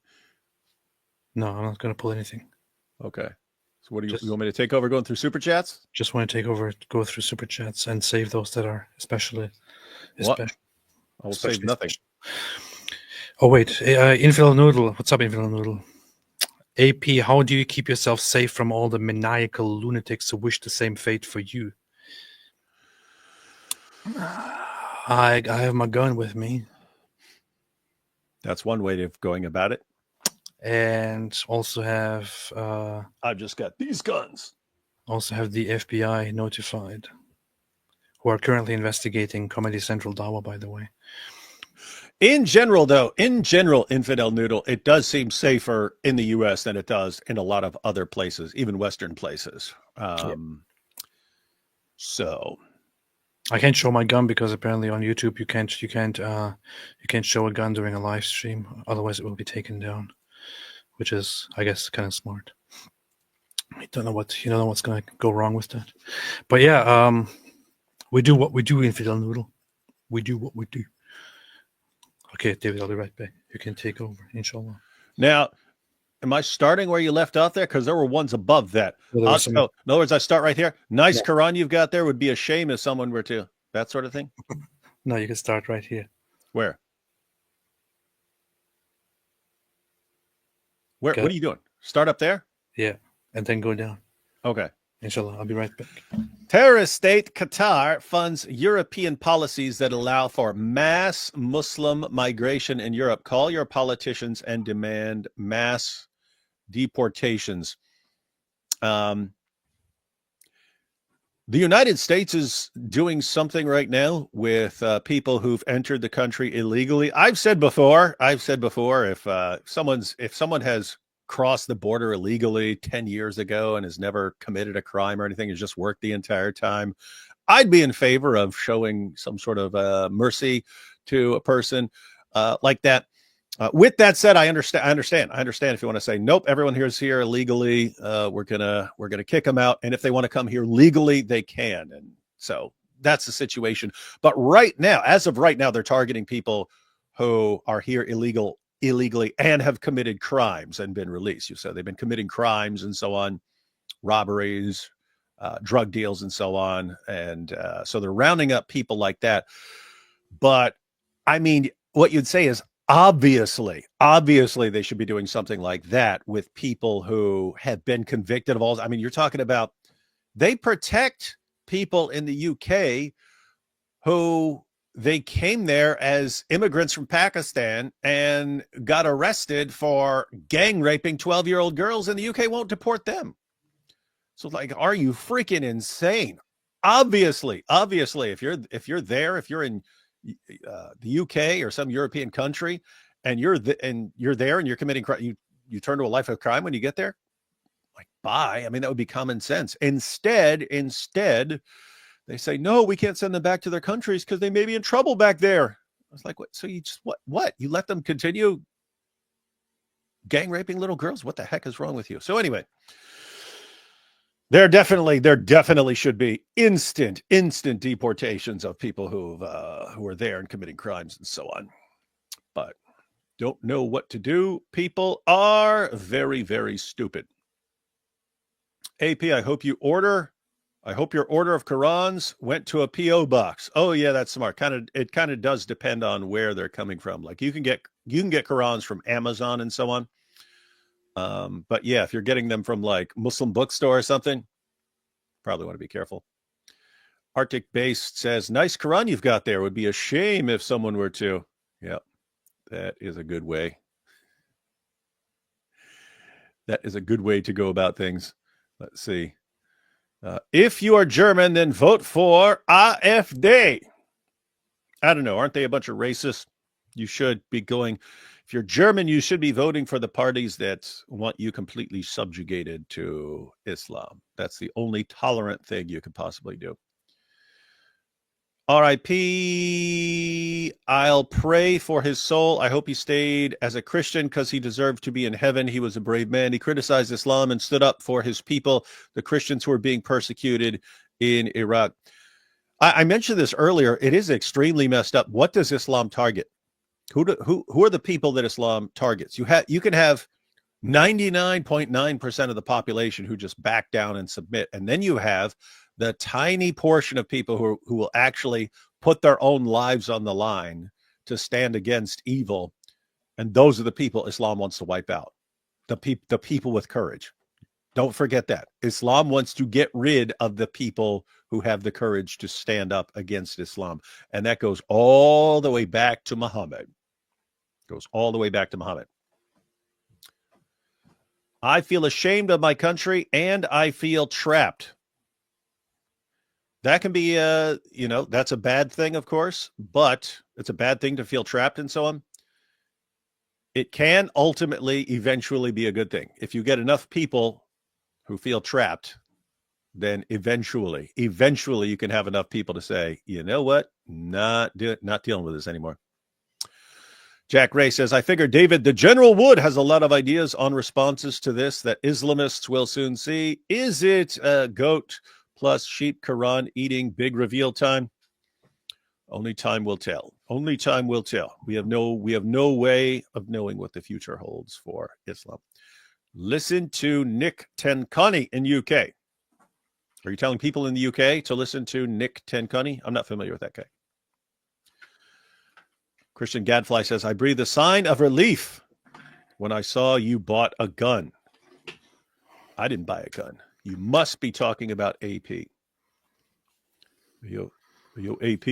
No, I'm not going to pull anything. Okay. So what do you want me to take over going through super chats? Just want to take over, go through super chats, and save those that are especially. What? I will save nothing. Oh wait, Infidel Noodle. What's up, Infidel Noodle? AP, how do you keep yourself safe from all the maniacal lunatics who wish the same fate for you? I have my gun with me. That's one way of going about it. And also have I've just got these guns. Also have the FBI notified, who are currently investigating Comedy Central Dawa, by the way. In general, Infidel Noodle, it does seem safer in the U.S. than it does in a lot of other places, even Western places. So I can't show my gun because apparently on YouTube you can't show a gun during a live stream, otherwise it will be taken down. Which is, I guess, kind of smart. I don't know what's going to go wrong with that. But yeah, we do what we do, Infidel Noodle. We do what we do. Okay, David, I'll be right back. You can take over, inshallah. Now, am I starting where you left off there? Because there were ones above that. In other words, I start right here. Nice Quran you've got there. Would be a shame if someone were to, that sort of thing. No, you can start right here. Where? What are you doing? Start up there? Yeah, and then go down. Okay. Inshallah, I'll be right back. Terrorist state Qatar funds European policies that allow for mass Muslim migration in Europe. Call your politicians and demand mass deportations. The United States is doing something right now with people who've entered the country illegally. I've said before, if someone has crossed the border illegally 10 years ago and has never committed a crime or anything, has just worked the entire time, I'd be in favor of showing some sort of mercy to a person like that. With that said, I understand if you want to say, nope, everyone here is here illegally. We're gonna kick them out. And if they want to come here legally, they can. And so that's the situation. But right now, as of right now, they're targeting people who are here illegally and have committed crimes and been released. You said they've been committing crimes and so on, robberies, drug deals and so on. And so they're rounding up people like that. But I mean, what you'd say is, obviously they should be doing something like that with people who have been convicted of all. I mean, you're talking about, they protect people in the UK who they came there as immigrants from Pakistan and got arrested for gang raping 12-year-old girls, and the UK won't deport them. So like, are you freaking insane? Obviously, if you're there, if you're in the UK or some European country, and you're there and you're committing crime, you turn to a life of crime when you get there. Like, bye. I mean, that would be common sense. Instead, they say, no, we can't send them back to their countries because they may be in trouble back there. I was like, what? So you just what? You let them continue gang raping little girls? What the heck is wrong with you? So anyway, there definitely should be instant deportations of people who are there and committing crimes and so on. But don't know what to do. People are very, very stupid. AP, I hope your order of Qurans went to a PO box. Oh yeah, that's smart. It kind of does depend on where they're coming from. Like you can get Qurans from Amazon and so on. But yeah, if you're getting them from like Muslim bookstore or something, probably want to be careful. Arctic Base says, nice Quran you've got there. Would be a shame if someone were to. Yeah, that is a good way. That is a good way to go about things. Let's see. If you are German, then vote for AfD. I don't know. Aren't they a bunch of racists? You should be going. If you're German, you should be voting for the parties that want you completely subjugated to Islam. That's the only tolerant thing you could possibly do. R.I.P. I'll pray for his soul. I hope he stayed as a Christian because he deserved to be in heaven. He was a brave man. He criticized Islam and stood up for his people, the Christians who were being persecuted in Iraq. I mentioned this earlier. It is extremely messed up. What does Islam target? Who are the people that Islam targets? You can have 99.9% of the population who just back down and submit, and then you have the tiny portion of people who will actually put their own lives on the line to stand against evil, and those are the people Islam wants to wipe out. The people with courage. Don't forget that. Islam wants to get rid of the people who have the courage to stand up against Islam. And that goes all the way back to Muhammad. I feel ashamed of my country and I feel trapped. That can be, that's a bad thing, of course, but it's a bad thing to feel trapped and so on. It can ultimately, eventually be a good thing. If you get enough people who feel trapped, then eventually you can have enough people to say, you know what, not dealing with this anymore. Jack Ray says, I figure David the General Wood has a lot of ideas on responses to this that Islamists will soon see. Is it goat plus sheep Quran eating big reveal time? Only time will tell. We have no way of knowing what the future holds for Islam. Listen to Nick Tenkani in UK. Are you telling people in the UK to listen to Nick Tenkani? I'm not familiar with that guy. Christian Gadfly says, I breathed a sign of relief when I saw you bought a gun. I didn't buy a gun. You must be talking about AP. Yo, AP.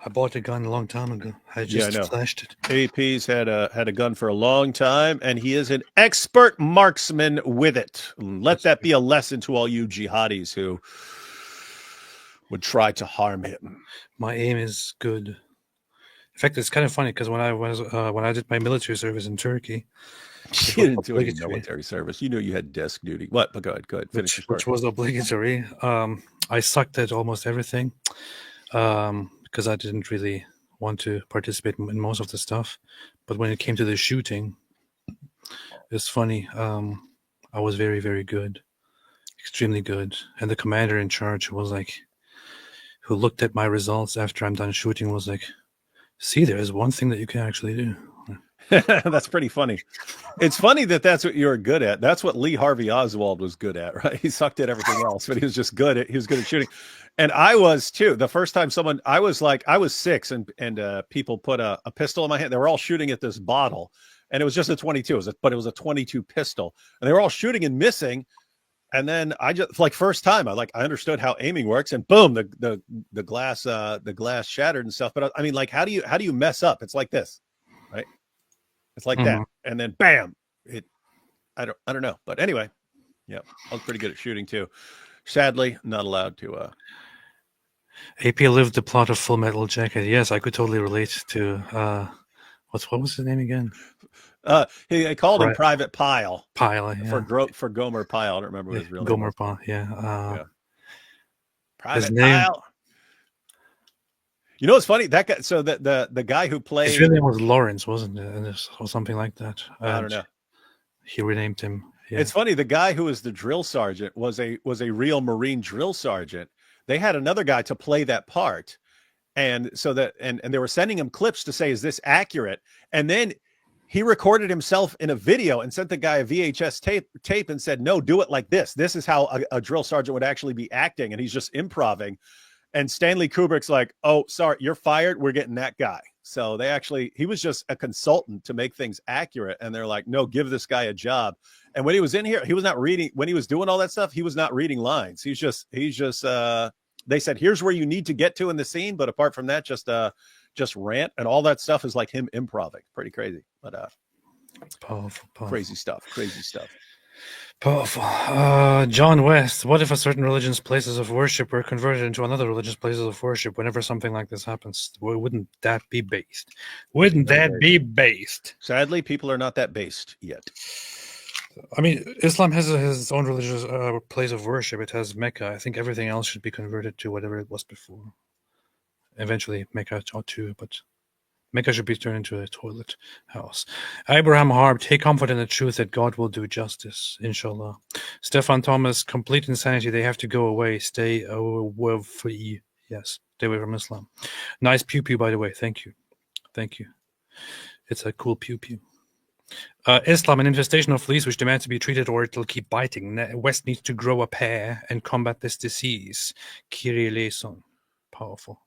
I bought a gun a long time ago. I just flashed it. AP's had a gun for a long time, and he is an expert marksman with it. Let that be a lesson to all you jihadis who would try to harm him. My aim is good. In fact, it's kind of funny because when I did my military service in Turkey, you didn't do any military service. You knew you had desk duty. What? But go ahead. Finish which was obligatory. I sucked at almost everything because I didn't really want to participate in most of the stuff. But when it came to the shooting, it's funny. I was very, very good, extremely good. And the commander in charge was like, who looked at my results after I'm done shooting, was like, "See, there is one thing that you can actually do." That's pretty funny. It's funny that that's what you're good at. That's what Lee Harvey Oswald was good at, right? He sucked at everything else, but he was just good at shooting. And I was too. The first time I was 6 and people put a pistol in my hand. They were all shooting at this bottle, and it was just a 22. But it was a 22 pistol, and they were all shooting and missing. And then I just first time I understood how aiming works, and boom, the glass shattered and stuff. But I mean, how do you mess up? It's like this, right? It's like that, and then bam! I don't know, but anyway, yeah, I was pretty good at shooting too. Sadly, not allowed to. AP lived the plot of Full Metal Jacket. Yes, I could totally relate to. What was his name again? He called him Private Pyle. Pyle, yeah. For Gomer Pyle. I don't remember what his real name Gomer was. Pyle, yeah. Private Pyle. You know what's funny? That guy. So the guy who played his real name was Lawrence, wasn't it? Or something like that. I don't know. He renamed him. Yeah. It's funny. The guy who was the drill sergeant was a real Marine drill sergeant. They had another guy to play that part, and so and they were sending him clips to say, "Is this accurate?" And then he recorded himself in a video and sent the guy a VHS tape and said, "No, do it like this. This is how a drill sergeant would actually be acting," and he's just improvising. And Stanley Kubrick's like, "Oh, sorry, you're fired. We're getting that guy." So he was just a consultant to make things accurate. And they're like, "No, give this guy a job." And when he was in here, he was not reading, when he was doing all that stuff, he was not reading lines. He's just, they said, "Here's where you need to get to in the scene." But apart from that, just rant, and all that stuff is like him improvising. Pretty crazy, but powerful. Crazy stuff. Powerful. John West, what if a certain religion's places of worship were converted into another religion's places of worship whenever something like this happens? Wouldn't that be based? Sadly, people are not that based yet. I mean, Islam has his own religious place of worship. It has Mecca. I think everything else should be converted to whatever it was before. Eventually, Mecca too, but Mecca should be turned into a toilet house. Abraham Harb, take comfort in the truth that God will do justice, inshallah. Stefan Thomas, complete insanity. They have to go away. Stay away. Yes, stay away from Islam. Nice pew-pew, by the way. Thank you. It's a cool pew-pew. Islam, an infestation of fleas which demand to be treated or it'll keep biting. West needs to grow a pair and combat this disease. Kyrie eleison. Powerful.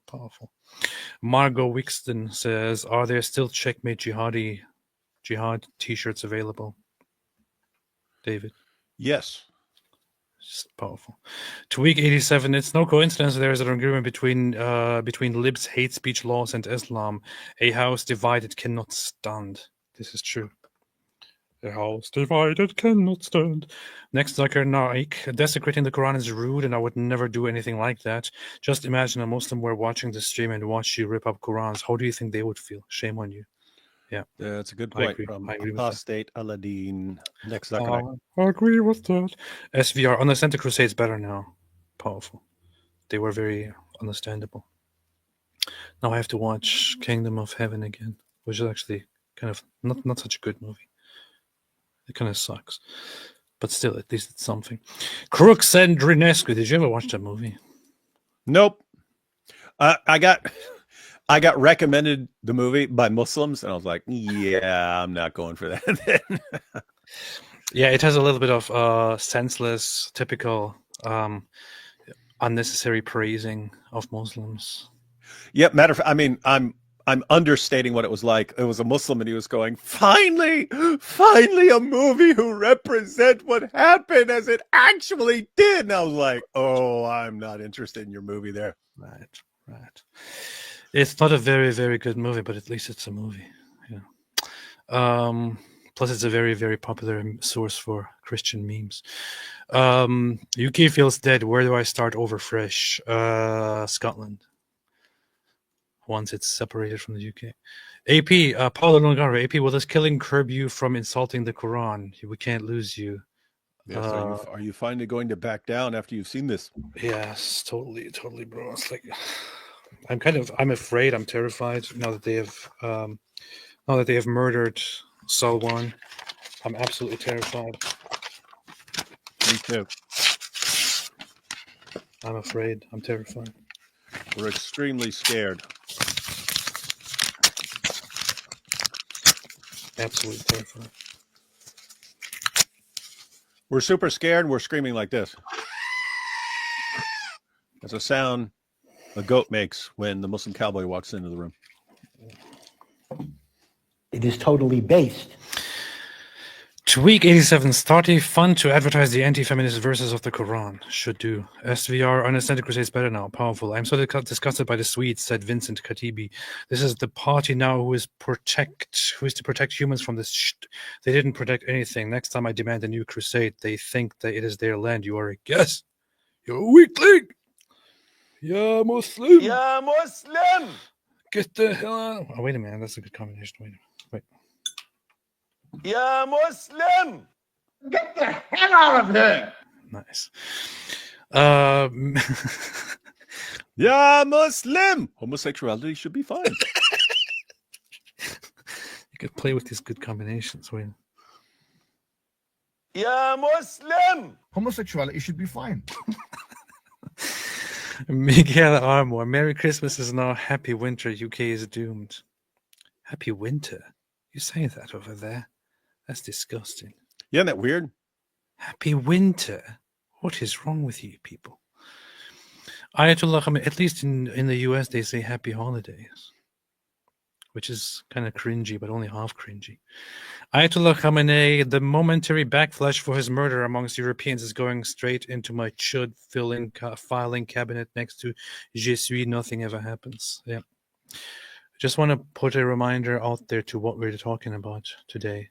Margot Wixton says, "Are there still Checkmate Jihad t-shirts available?" David? Yes. Just powerful. Tweak 87, it's no coincidence there is an agreement between libs' hate speech laws and Islam. A house divided cannot stand. This is true. A house divided cannot stand. Next, Zakir Naik. Desecrating the Quran is rude, and I would never do anything like that. Just imagine a Muslim were watching the stream and watch you rip up Qurans. How do you think they would feel? Shame on you. Yeah. That's a good point from Apostate Aladdin. Next, Zakir I agree with that. SVR. On the Center Crusades better now. Powerful. They were very understandable. Now I have to watch Kingdom of Heaven again, which is actually kind of not such a good movie. It kind of sucks. But still, at least it's something. Crooks and Drinescu. Did you ever watch that movie? Nope. I got recommended the movie by Muslims, and I was like, yeah, I'm not going for that. Yeah, it has a little bit of senseless, typical, unnecessary praising of Muslims. Yep. Matter of fact, I mean, I'm understating what it was like. It was a Muslim, and he was going, "Finally, a movie who represent what happened as it actually did." And I was like, "Oh, I'm not interested in your movie there." Right. It's not a very, very good movie, but at least it's a movie. Yeah. Plus, it's a very, very popular source for Christian memes. UK feels dead. Where do I start over fresh? Scotland. Once it's separated from the UK. AP, Paulo Nogaro, AP, will this killing curb you from insulting the Quran? We can't lose you. Yes, are you finally going to back down after you've seen this? Yes, totally, bro. It's like I'm afraid, I'm terrified now that they have murdered Salwan. I'm absolutely terrified. Me too. I'm afraid. I'm terrified. We're extremely scared. Absolutely terrified. We're super scared, and we're screaming like this. That's a sound a goat makes when the Muslim cowboy walks into the room. It is totally based. Tweak 87 starting fun to advertise the anti-feminist verses of the Quran. Should do. SVR Unauthentic Crusades better now. Powerful. I'm so disgusted by the Swedes, said Vincent Katibi. This is the party now who is to protect humans from this They didn't protect anything. Next time I demand a new crusade. They think that it is their land. You are a guest. You're a weakling. Yeah, Muslim. Yeah, Muslim. Get the hell out. Oh, wait a minute. That's a good combination. Wait. Yeah, Muslim. Get the hell out of here! Nice. Yeah, Muslim. Homosexuality should be fine. You could play with these good combinations. Wait. Yeah, Muslim. Homosexuality should be fine. Miguel Armour. Merry Christmas is now happy winter. UK is doomed. Happy winter? You say that over there? That's disgusting. Yeah, isn't that weird? Happy winter? What is wrong with you people? Ayatollah Khamenei, at least in the US, they say happy holidays, which is kind of cringy, but only half cringy. Ayatollah Khamenei, the momentary backlash for his murder amongst Europeans is going straight into my chud filing cabinet next to Je suis, nothing ever happens. Yeah. Just want to put a reminder out there to what we're talking about today.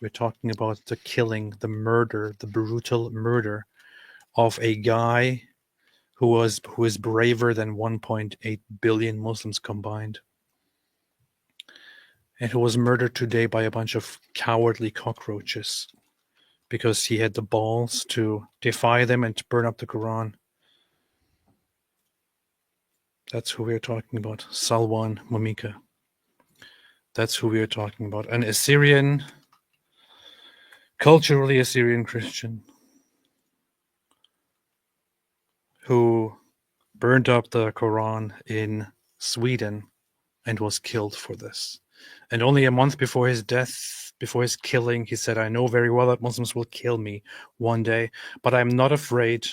We're talking about the killing, the murder, the brutal murder of a guy who is braver than 1.8 billion Muslims combined, and who was murdered today by a bunch of cowardly cockroaches because he had the balls to defy them and to burn up the Quran. That's who we're talking about. Salwan, Momika. That's who we're talking about. An Assyrian, culturally Assyrian Christian who burned up the Quran in Sweden and was killed for this. And only a month before his death, before his killing, he said, I know very well that Muslims will kill me one day, but I'm not afraid,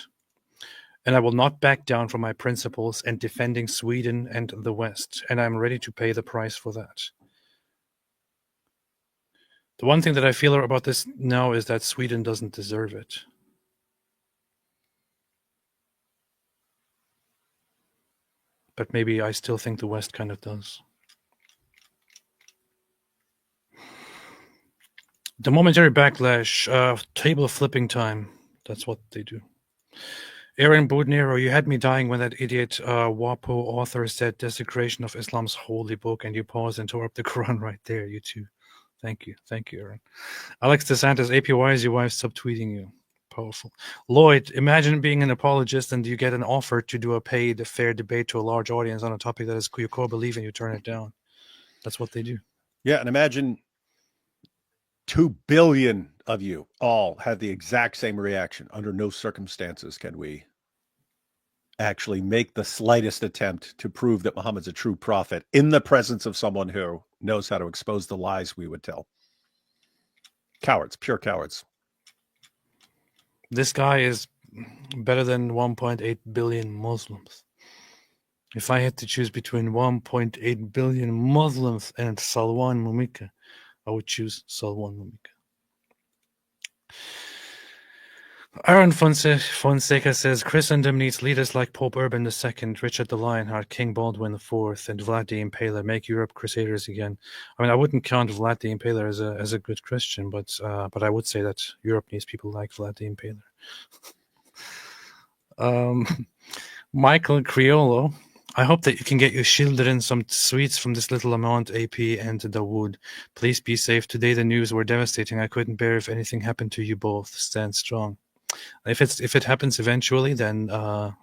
and I will not back down from my principles and defending Sweden and the West, and I'm ready to pay the price for that. The one thing that I feel about this now is that Sweden doesn't deserve it. But maybe I still think the West kind of does. The momentary backlash, table flipping time. That's what they do. Aaron Budnero, you had me dying when that idiot WAPO author said desecration of Islam's holy book, and you paused and tore up the Quran right there. You too. Thank you, Aaron. Alex DeSantis, AP, why is your wife subtweeting you? Powerful. Lloyd, imagine being an apologist and you get an offer to do a paid, fair debate to a large audience on a topic that is your core belief, and you turn it down. That's what they do. Yeah, and imagine 2 billion of you all had the exact same reaction. Under no circumstances can we actually make the slightest attempt to prove that Muhammad's a true prophet in the presence of someone who knows how to expose the lies we would tell. Cowards, pure cowards. This guy is better than 1.8 billion Muslims. If I had to choose between 1.8 billion Muslims and Salwan Momika, I would choose Salwan Momika. Aaron Fonseca says Christendom needs leaders like Pope Urban II, Richard the Lionheart, King Baldwin IV, and Vlad the Impaler. Make Europe crusaders again. I mean, I wouldn't count Vlad the Impaler as a good Christian, but I would say that Europe needs people like Vlad the Impaler. Michael Criollo, I hope that you can get your children some sweets from this little amount, AP and Dawood. Please be safe. Today the news were devastating. I couldn't bear if anything happened to you both. Stand strong. If it happens eventually, then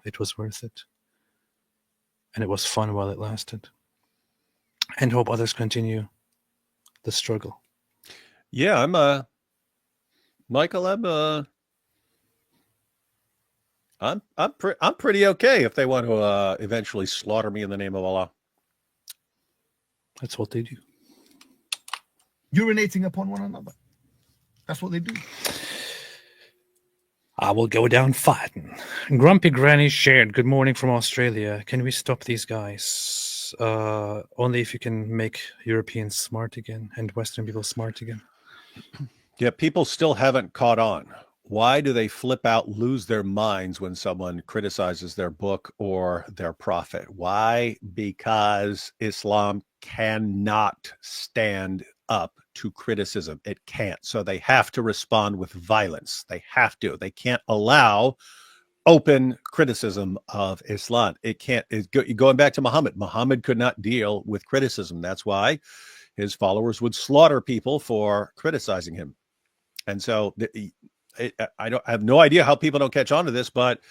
it was worth it. And it was fun while it lasted. And hope others continue the struggle. Yeah, Michael, I'm pretty okay if they want to eventually slaughter me in the name of Allah. That's what they do. Urinating upon one another. That's what they do. I will go down fighting. Grumpy Granny shared, good morning from Australia. Can we stop these guys? Only if you can make Europeans smart again and Western people smart again. Yeah, people still haven't caught on. Why do they flip out, lose their minds when someone criticizes their book or their prophet? Why? Because Islam cannot stand up to criticism. It can't. So they have to respond with violence. They have to. They can't allow open criticism of Islam. It can't. Going back to Muhammad. Muhammad could not deal with criticism. That's why his followers would slaughter people for criticizing him. And so I have no idea how people don't catch on to this, but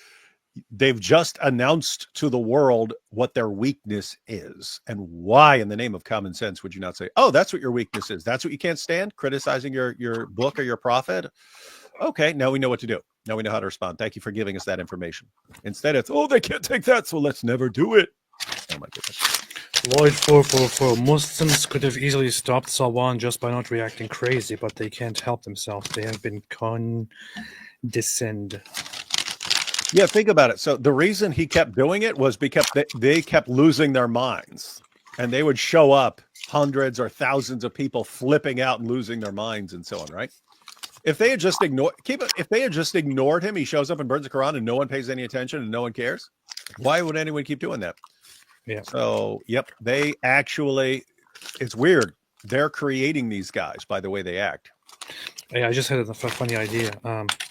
they've just announced to the world what their weakness is. And why, in the name of common sense, would you not say, oh, that's what your weakness is? That's what you can't stand? Criticizing your book or your prophet? Okay, now we know what to do. Now we know how to respond. Thank you for giving us that information. Instead, it's, oh, they can't take that, so let's never do it. Oh, my goodness. Lloyd 444, Muslims could have easily stopped Salwan just by not reacting crazy, but they can't help themselves. They have been condescended. Yeah, think about it. So the reason he kept doing it was because they kept losing their minds, and they would show up, hundreds or thousands of people flipping out and losing their minds and so on, right? If they had just ignored him, he shows up and burns the Quran and no one pays any attention and no one cares. Why would anyone keep doing that? Yeah. So, yep, they actually, it's weird. They're creating these guys by the way they act. Yeah, I just had a funny idea.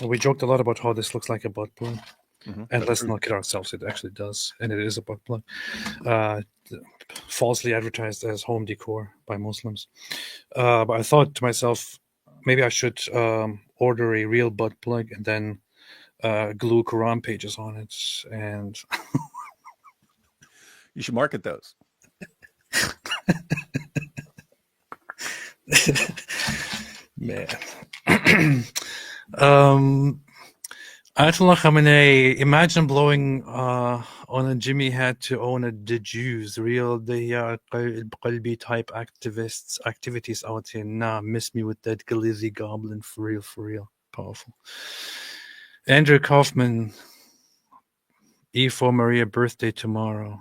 We joked a lot about how this looks like a butt plug. Mm-hmm. And let's not kid ourselves, it actually does. And it is a butt plug. Falsely advertised as home decor by Muslims. But I thought to myself, maybe I should order a real butt plug and then glue Quran pages on it. And you should market those. Man. Ayatollah Khamenei, imagine blowing on a Jimmy had to own the Jews, real the Qalbi type activities out here. Nah, miss me with that Galizi goblin, for real. Powerful. Andrew Kaufman, E4 Maria birthday tomorrow.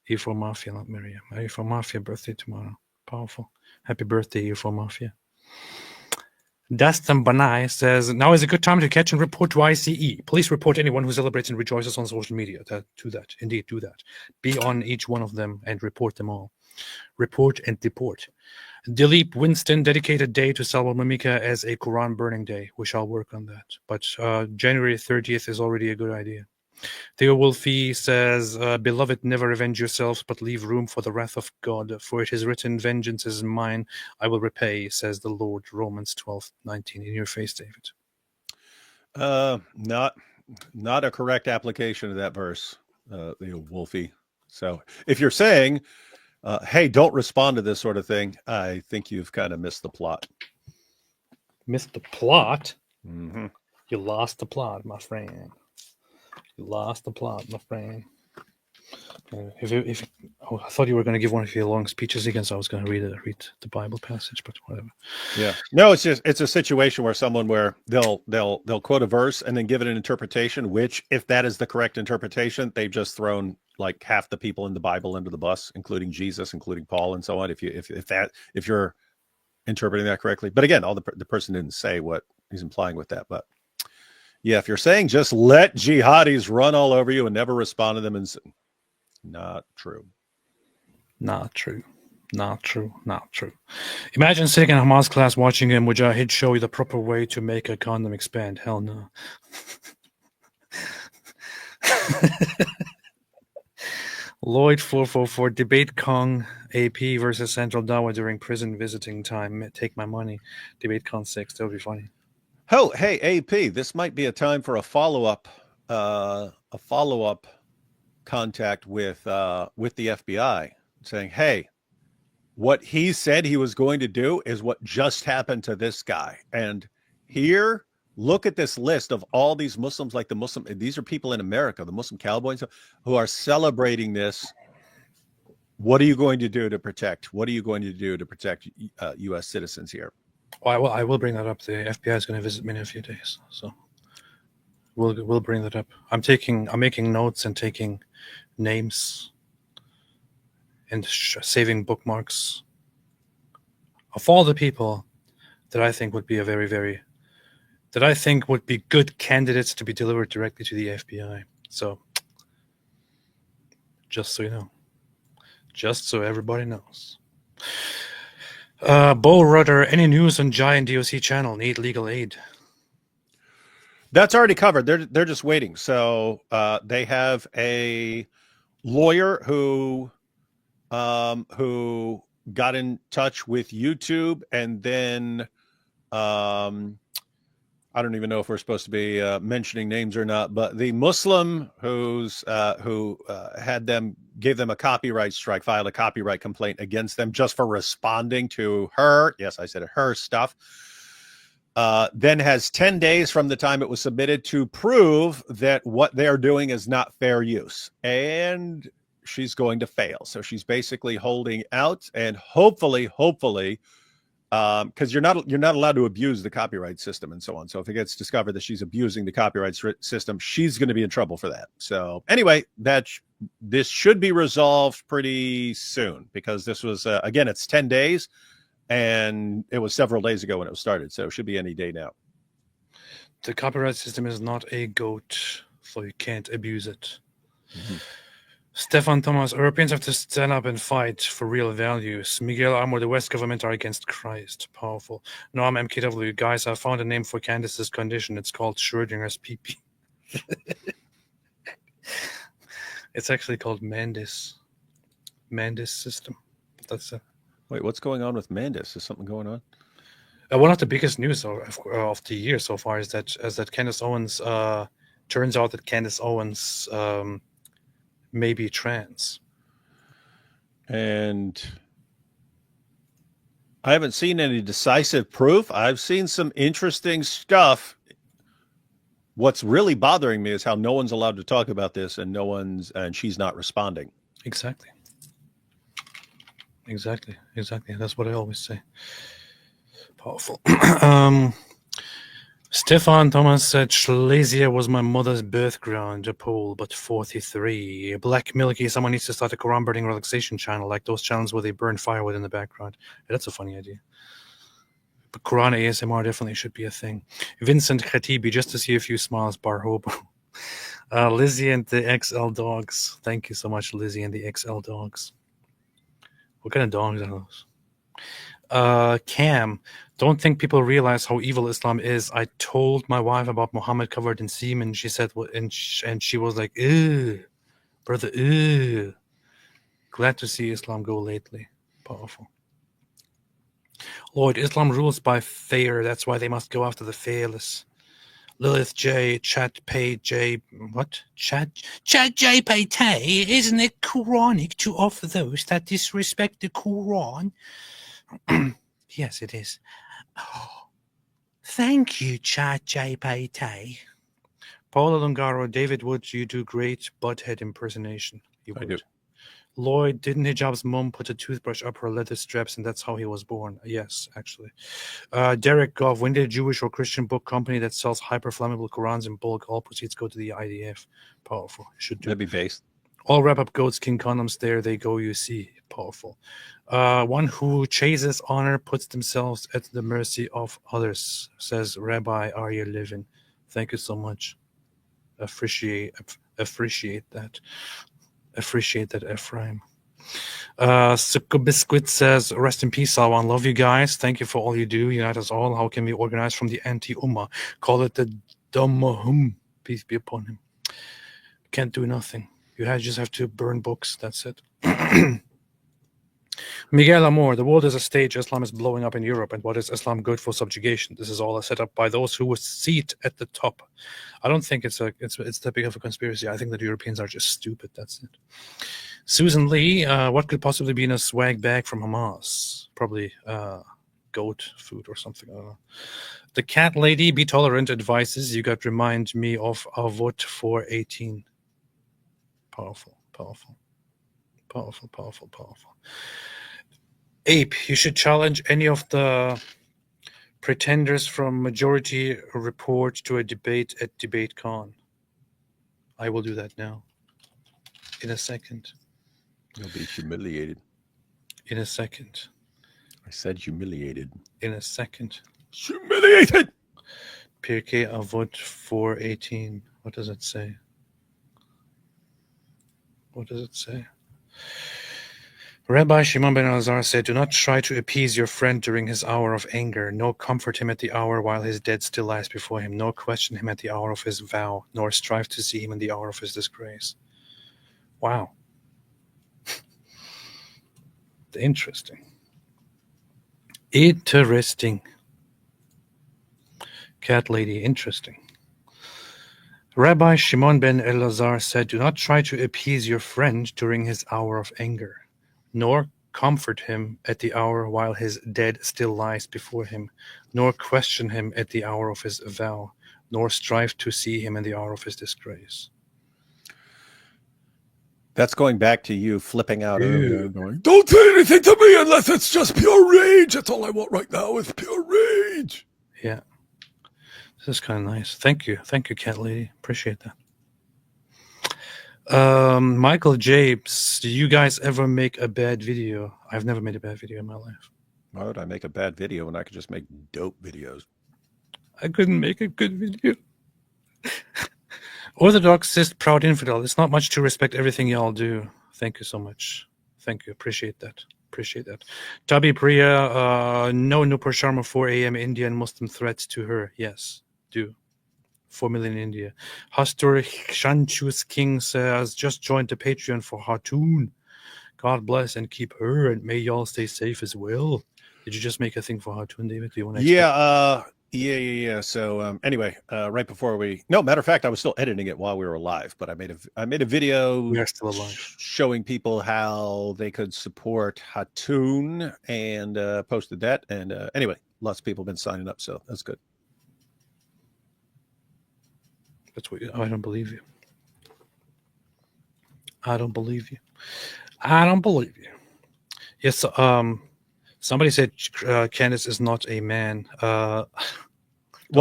E4 Mafia, not Maria. E4 Mafia birthday tomorrow. Powerful. Happy birthday, E4 Mafia. Dustin Banai says, now is a good time to catch and report to ICE. Please report anyone who celebrates and rejoices on social media. Indeed, do that. Be on each one of them and report them all. Report and deport. Dilip Winston dedicated day to Salwan Momika as a Quran burning day. We shall work on that. But January 30th is already a good idea. Theo Wolfie says, beloved, never revenge yourselves, but leave room for the wrath of God. For it is written, vengeance is mine, I will repay, says the Lord. Romans 12:19. In your face, David. Not a correct application of that verse, Theo Wolfie. So if you're saying, hey, don't respond to this sort of thing, I think you've kind of missed the plot. Missed the plot? Mm-hmm. You lost the plot, my friend. You lost the plot, my friend. I thought you were going to give one of your long speeches again, so I was going to read the Bible passage, but whatever. Yeah, no, it's a situation where they'll quote a verse and then give it an interpretation, which, if that is the correct interpretation, they've just thrown like half the people in the Bible under the bus, including Jesus, including Paul, and so on. If you're interpreting that correctly, but again, the person didn't say what he's implying with that. But yeah, if you're saying just let jihadis run all over you and never respond to them, and not true. Not true. Not true. Not true. Imagine sitting in a Hamas class watching a Mujahid show you the proper way to make a condom expand. Hell no. Lloyd 444 debate Kong AP versus Central Dawa during prison visiting time. Take my money. Debate Kong 6. That would be funny. Oh, hey AP, this might be a time for a follow-up contact with the FBI, saying, hey, what he said he was going to do is what just happened to this guy. And here, look at this list of all these Muslims, like these are people in America, the Muslim cowboys who are celebrating this. What are you going to do to protect? What are you going to do to protect U.S. citizens here? Well, I will bring that up. The FBI is going to visit me in a few days, so we'll bring that up. I'm making notes and taking names and saving bookmarks of all the people that I think would be would be good candidates to be delivered directly to the FBI. So, just so you know, just so everybody knows. Bo Rudder, any news on Giant DOC channel? Need legal aid? That's already covered. They're just waiting. So they have a lawyer who got in touch with YouTube, and then I don't even know if we're supposed to be mentioning names or not, but the Muslim who gave them a copyright strike, filed a copyright complaint against them just for responding to her. Yes, I said her stuff. Then has 10 days from the time it was submitted to prove that what they're doing is not fair use. And she's going to fail. So she's basically holding out, and hopefully, because you're not allowed to abuse the copyright system and so on. So if it gets discovered that she's abusing the copyright system, she's going to be in trouble for that. So anyway, this should be resolved pretty soon, because this was again, it's 10 days, and it was several days ago when it was started. So it should be any day now. The copyright system is not a goat, so you can't abuse it. Mm-hmm. Stefan Thomas, Europeans have to stand up and fight for real values. Miguel Amor, the West government are against Christ. Powerful. Noam MKW, guys, I found a name for Candace's condition. It's called Schrödinger's PP. It's actually called Mandis. Mandis system. That's Wait, what's going on with Mandis? Is something going on? One of the biggest news of the year so far is that Candace Owens, turns out that Candace Owens may be trans. And I haven't seen any decisive proof. I've seen some interesting stuff. What's really bothering me is how no one's allowed to talk about this, and and she's not responding. Exactly. That's what I always say. Powerful. Stefan Thomas said Silesia was my mother's birth ground, a Pole, but 43. Black Milky, someone needs to start a Quran burning relaxation channel, like those channels where they burn firewood in the background. Yeah, that's a funny idea. But Quran ASMR definitely should be a thing. Vincent Khatibi, just to see a few smiles, bar hope. Lizzie and the XL Dogs. Thank you so much, Lizzie and the XL Dogs. What kind of dogs are those? Cam, don't think people realize how evil Islam is. I told my wife about Muhammad covered in semen. She said, and she was like, ew, brother, ew. Glad to see Islam go lately. Powerful. Lord, Islam rules by fear. That's why they must go after the fearless. Lilith J, Chat Pay J, what? Chat J Pay Tay, isn't it Quranic to offer those that disrespect the Quran? Yes, it is. Oh, thank you, Chat J Pay Tay. Paula Lungaro, David Wood, you do great butthead impersonation. I do. Lloyd, didn't Hijab's mom put a toothbrush up her leather straps, and that's how he was born? Yes, actually. Derek Goff, when did a Jewish or Christian book company that sells hyper-flammable Qurans in bulk, all proceeds go to the IDF? Powerful. Should do. That'd be based. All wrap-up goats, king condoms, there they go, you see. Powerful. One who chases honor puts themselves at the mercy of others, says Rabbi Arya Levin. Thank you so much. Appreciate that. Appreciate that, Ephraim. Sukkah Biscuit says, rest in peace, Salwan. Love you guys. Thank you for all you do. Unite us all. How can we organize from the anti-Ummah? Call it the Dhammahum. Peace be upon him. Can't do nothing. You just have to burn books. That's it. Miguel Amor, the world is a stage. Islam is blowing up in Europe. And what is Islam good for? Subjugation. This is all a setup by those who would seat at the top. I don't think it's that big of a conspiracy. I think that Europeans are just stupid. That's it. Susan Lee, what could possibly be in a swag bag from Hamas? Probably goat food or something. I don't know. The cat lady, be tolerant, advises. You got remind me of Avot 418. Powerful, powerful, powerful, powerful, powerful. Ape, you should challenge any of the pretenders from Majority Report to a debate at DebateCon. I will do that now. In a second. You'll be humiliated. In a second. I said humiliated. In a second. Humiliated! Pirkei Avot 418. What does it say? What does it say? Rabbi Shimon ben Elazar said, do not try to appease your friend during his hour of anger, nor comfort him at the hour while his dead still lies before him, nor question him at the hour of his vow, nor strive to see him in the hour of his disgrace. Wow. Interesting. Interesting. Cat lady, interesting. Rabbi Shimon ben Elazar said, do not try to appease your friend during his hour of anger, nor comfort him at the hour while his dead still lies before him, nor question him at the hour of his vow, nor strive to see him in the hour of his disgrace. That's going back to you flipping out earlier, going, don't say anything to me unless it's just pure rage. That's all I want right now is pure rage. Yeah. This is kind of nice. Thank you. Thank you, cat lady. Appreciate that. Michael Japes, do you guys ever make a bad video? I've never made a bad video in my life. Why would I make a bad video when I could just make dope videos? I couldn't make a good video. Orthodox, cis, proud infidel. It's not much to respect everything y'all do. Thank you so much. Thank you. Appreciate that. Appreciate that. Tabi Priya, no Nupur Sharma 4 a.m. Indian Muslim threats to her. Yes, do. 4 million in India. Hastur Shanchus King says, just joined the Patreon for Hatun. God bless and keep her, and may y'all stay safe as well. Did you just make a thing for Hatun, David? Do you want to Yeah. So anyway, right before matter of fact, I was still editing it while we were live, but I made a video. We are still alive. Showing people how they could support Hatun and posted that. And anyway, lots of people have been signing up, so that's good. That's what I don't believe you. I don't believe you. I don't believe you. Yes. Somebody said Candace is not a man. Well,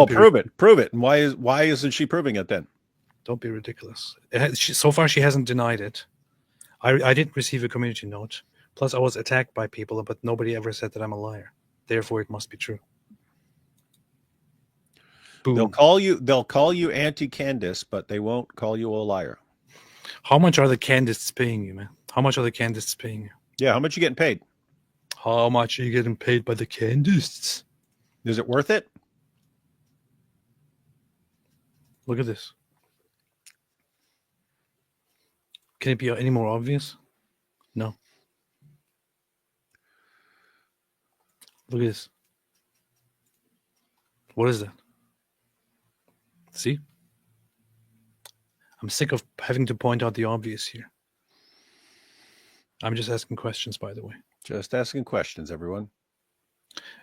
prove it. Prove it. And why isn't she proving it then? Don't be ridiculous. So far, she hasn't denied it. I didn't receive a community note. Plus, I was attacked by people, but nobody ever said that I'm a liar. Therefore, it must be true. Boom. They'll call you anti-Candace, but they won't call you a liar. How much are the Candists paying you, man? How much are the Candists paying you? Yeah, how much are you getting paid? How much are you getting paid by the Candists? Is it worth it? Look at this. Can it be any more obvious? No. Look at this. What is that? See? I'm sick of having to point out the obvious here. I'm just asking questions, by the way. Just asking questions, everyone.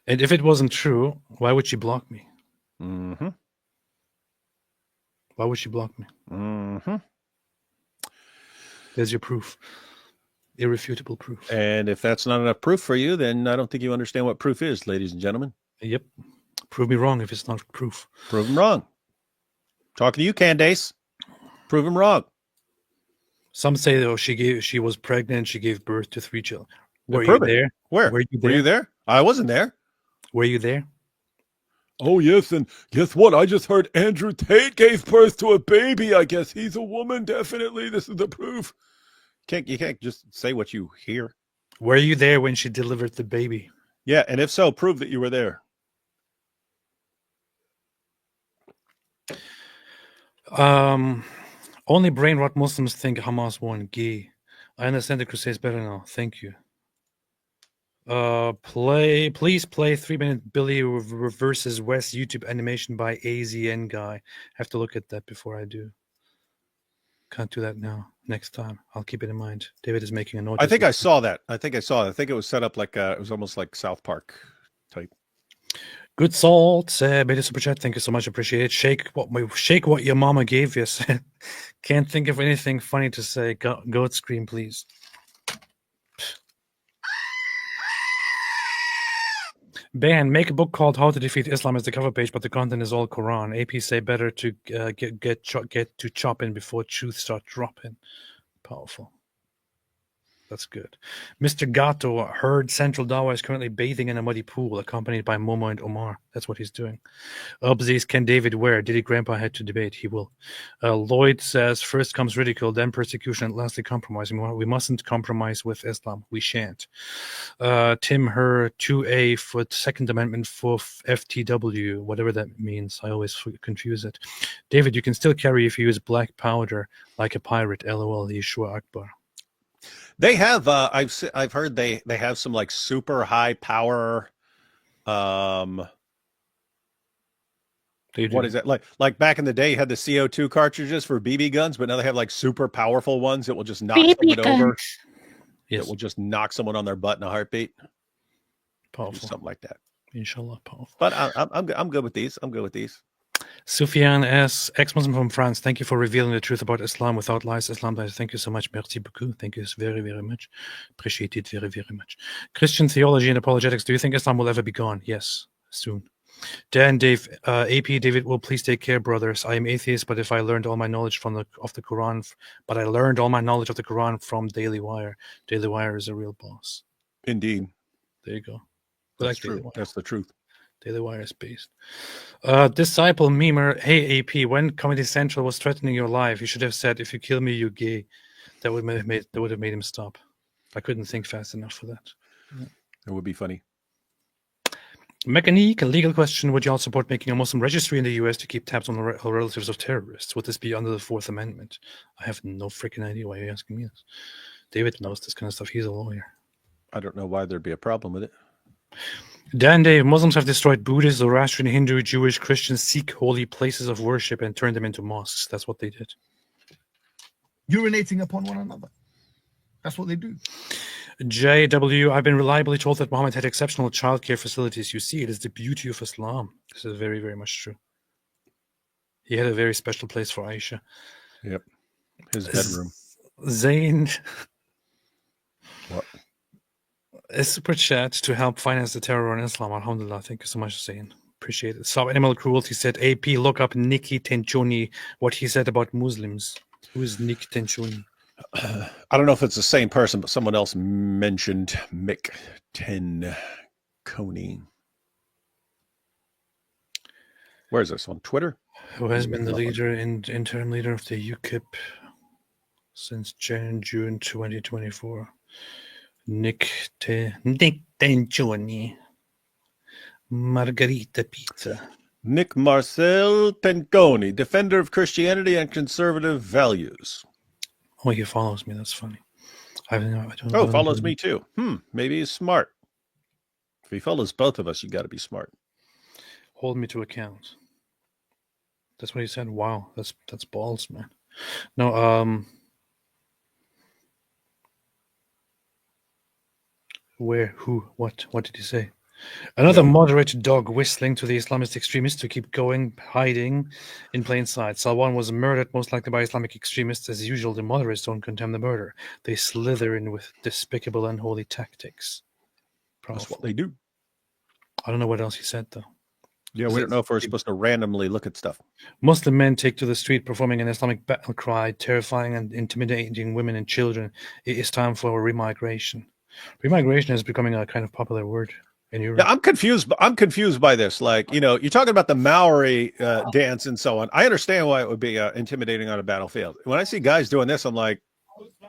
And if it wasn't true, why would she block me? Mm-hmm. Why would she block me? Mm-hmm. There's your proof. Irrefutable proof. And if that's not enough proof for you, then I don't think you understand what proof is, ladies and gentlemen. Yep. Prove me wrong if it's not proof. Prove them wrong. Talking to you, Candace. Prove them wrong. Some say though she was pregnant. She gave birth to 3 children. Were you Prove it. there? Where? Were you Were you there? I wasn't there. Were you there? Oh, yes. And guess what? I just heard Andrew Tate gave birth to a baby. I guess he's a woman. Definitely. This is the proof. You can't just say what you hear. Were you there when she delivered the baby? Yeah. And if so, prove that you were there. Only brain rot Muslims think Hamas won. Gay. I understand the Crusades better now. Thank you. Please play 3-minute Billy versus West YouTube animation by AZN guy. Have to look at that before I do. Can't do that now. Next time. I'll keep it in mind. David is making a note. I think I saw that. I think it was set up like it was almost like South Park type. Good salt. Made a super chat. Thank you so much. Appreciate it. Shake what your mama gave you. Can't think of anything funny to say. Goat scream, please. Ban, make a book called How to Defeat Islam as the cover page, but the content is all Quran. AP say better to get to chopping before truth start dropping. Powerful. That's good. Mr. Gato heard Central Dawa is currently bathing in a muddy pool, accompanied by Momo and Omar. That's what he's doing. Ubzies, can David wear? Did he grandpa had to debate? He will. Lloyd says, first comes ridicule, then persecution, and lastly compromise. We mustn't compromise with Islam. We shan't. Tim, her 2A for Second Amendment for FTW, whatever that means. I always confuse it. David, you can still carry if you use black powder like a pirate. LOL, Yeshua Akbar. They have I've heard they have some like super high power what is that? Like back in the day you had the CO2 cartridges for BB guns, but now they have like super powerful ones that will just knock someone over. Yes. That will just knock someone on their butt in a heartbeat. Powerful. Something like that. Inshallah, powerful. But I'm good with these. Sufyan S., ex-Muslim from France, thank you for revealing the truth about Islam without lies. Islam lies. Thank you so much. Merci beaucoup. Thank you very, very much. Appreciate it very, very much. Christian theology and apologetics. Do you think Islam will ever be gone? Yes, soon. Dan, Dave, AP, David, well, please take care, brothers. I am atheist, but I learned all my knowledge of the Quran from Daily Wire. Daily Wire is a real boss. Indeed. There you go. That's true. That's the truth. Daily Wire is based. Disciple Memer, hey AP, when Comedy Central was threatening your life, you should have said, if you kill me, you're gay. That would have made him stop. I couldn't think fast enough for that. It would be funny. Mechanique, a legal question. Would you all support making a Muslim registry in the US to keep tabs on the relatives of terrorists? Would this be under the Fourth Amendment? I have no freaking idea why you're asking me this. David knows this kind of stuff. He's a lawyer. I don't know why there'd be a problem with it. Dan Dave, Muslims have destroyed Buddhist, Zoroastrian, Hindu, Jewish, Christian, Sikh holy places of worship and turned them into mosques. That's what they did. Urinating upon one another. That's what they do. JW, I've been reliably told that Muhammad had exceptional childcare facilities. You see, it is the beauty of Islam. This is very, very much true. He had a very special place for Aisha. Yep. His bedroom. Zayn. What? A super chat to help finance the terror on Islam. Alhamdulillah. Thank you so much, Zayn. Appreciate it. So Animal Cruelty said, AP, look up Nikki Tenchoni, what he said about Muslims. Who is Nick Tenchoni? I don't know if it's the same person, but someone else mentioned Mick Tenchoni. Where is this? On Twitter? Who has been the interim leader of the UKIP since June 2024. Nick Tenchoni. Margarita Pizza. Nick Marcel Tenchoni, defender of Christianity and conservative values. Oh, he follows me. That's funny. I don't know. Follows me too. Maybe he's smart. If he follows both of us, you got to be smart. Hold me to account. That's what he said. Wow, that's balls, man. No, where, who, what did he say? Another moderate dog whistling to the Islamist extremists to keep going, hiding in plain sight. Salwan was murdered, most likely by Islamic extremists. As usual, the moderates don't condemn the murder. They slither in with despicable, unholy tactics. That's what they do. I don't know what else he said, though. Yeah, we don't know if we're supposed to randomly look at stuff. Muslim men take to the street performing an Islamic battle cry, terrifying and intimidating women and children. It is time for remigration. Remigration is becoming a kind of popular word in Europe. Yeah, I'm confused. I'm confused by this. Like, you know, you're talking about the Maori dance and so on. I understand why it would be intimidating on a battlefield. When I see guys doing this, I'm like,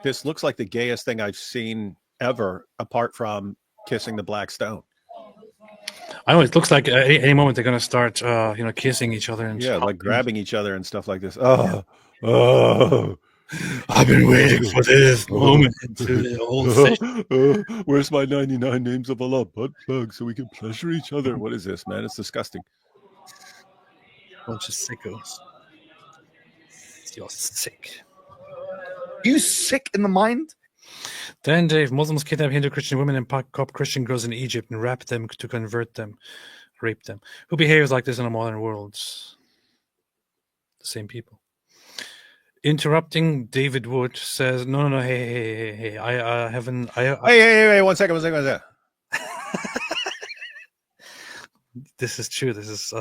this looks like the gayest thing I've seen ever, apart from kissing the black stone. I know, it looks like any moment they're going to start, kissing each other. And like grabbing each other and stuff like this. Oh, I've been waiting for this moment. Where's my 99 names of Allah butt plug so we can pleasure each other? What is this, man? It's disgusting. Bunch of sickos. You're sick. You sick in the mind? Then Dave, Muslims kidnap Hindu Christian women and pack up Christian girls in Egypt and rape them to convert them, rape them. Who behaves like this in a modern world? The same people. Interrupting David Wood says, no, hey, I haven't. Hey, one second. This is true. This is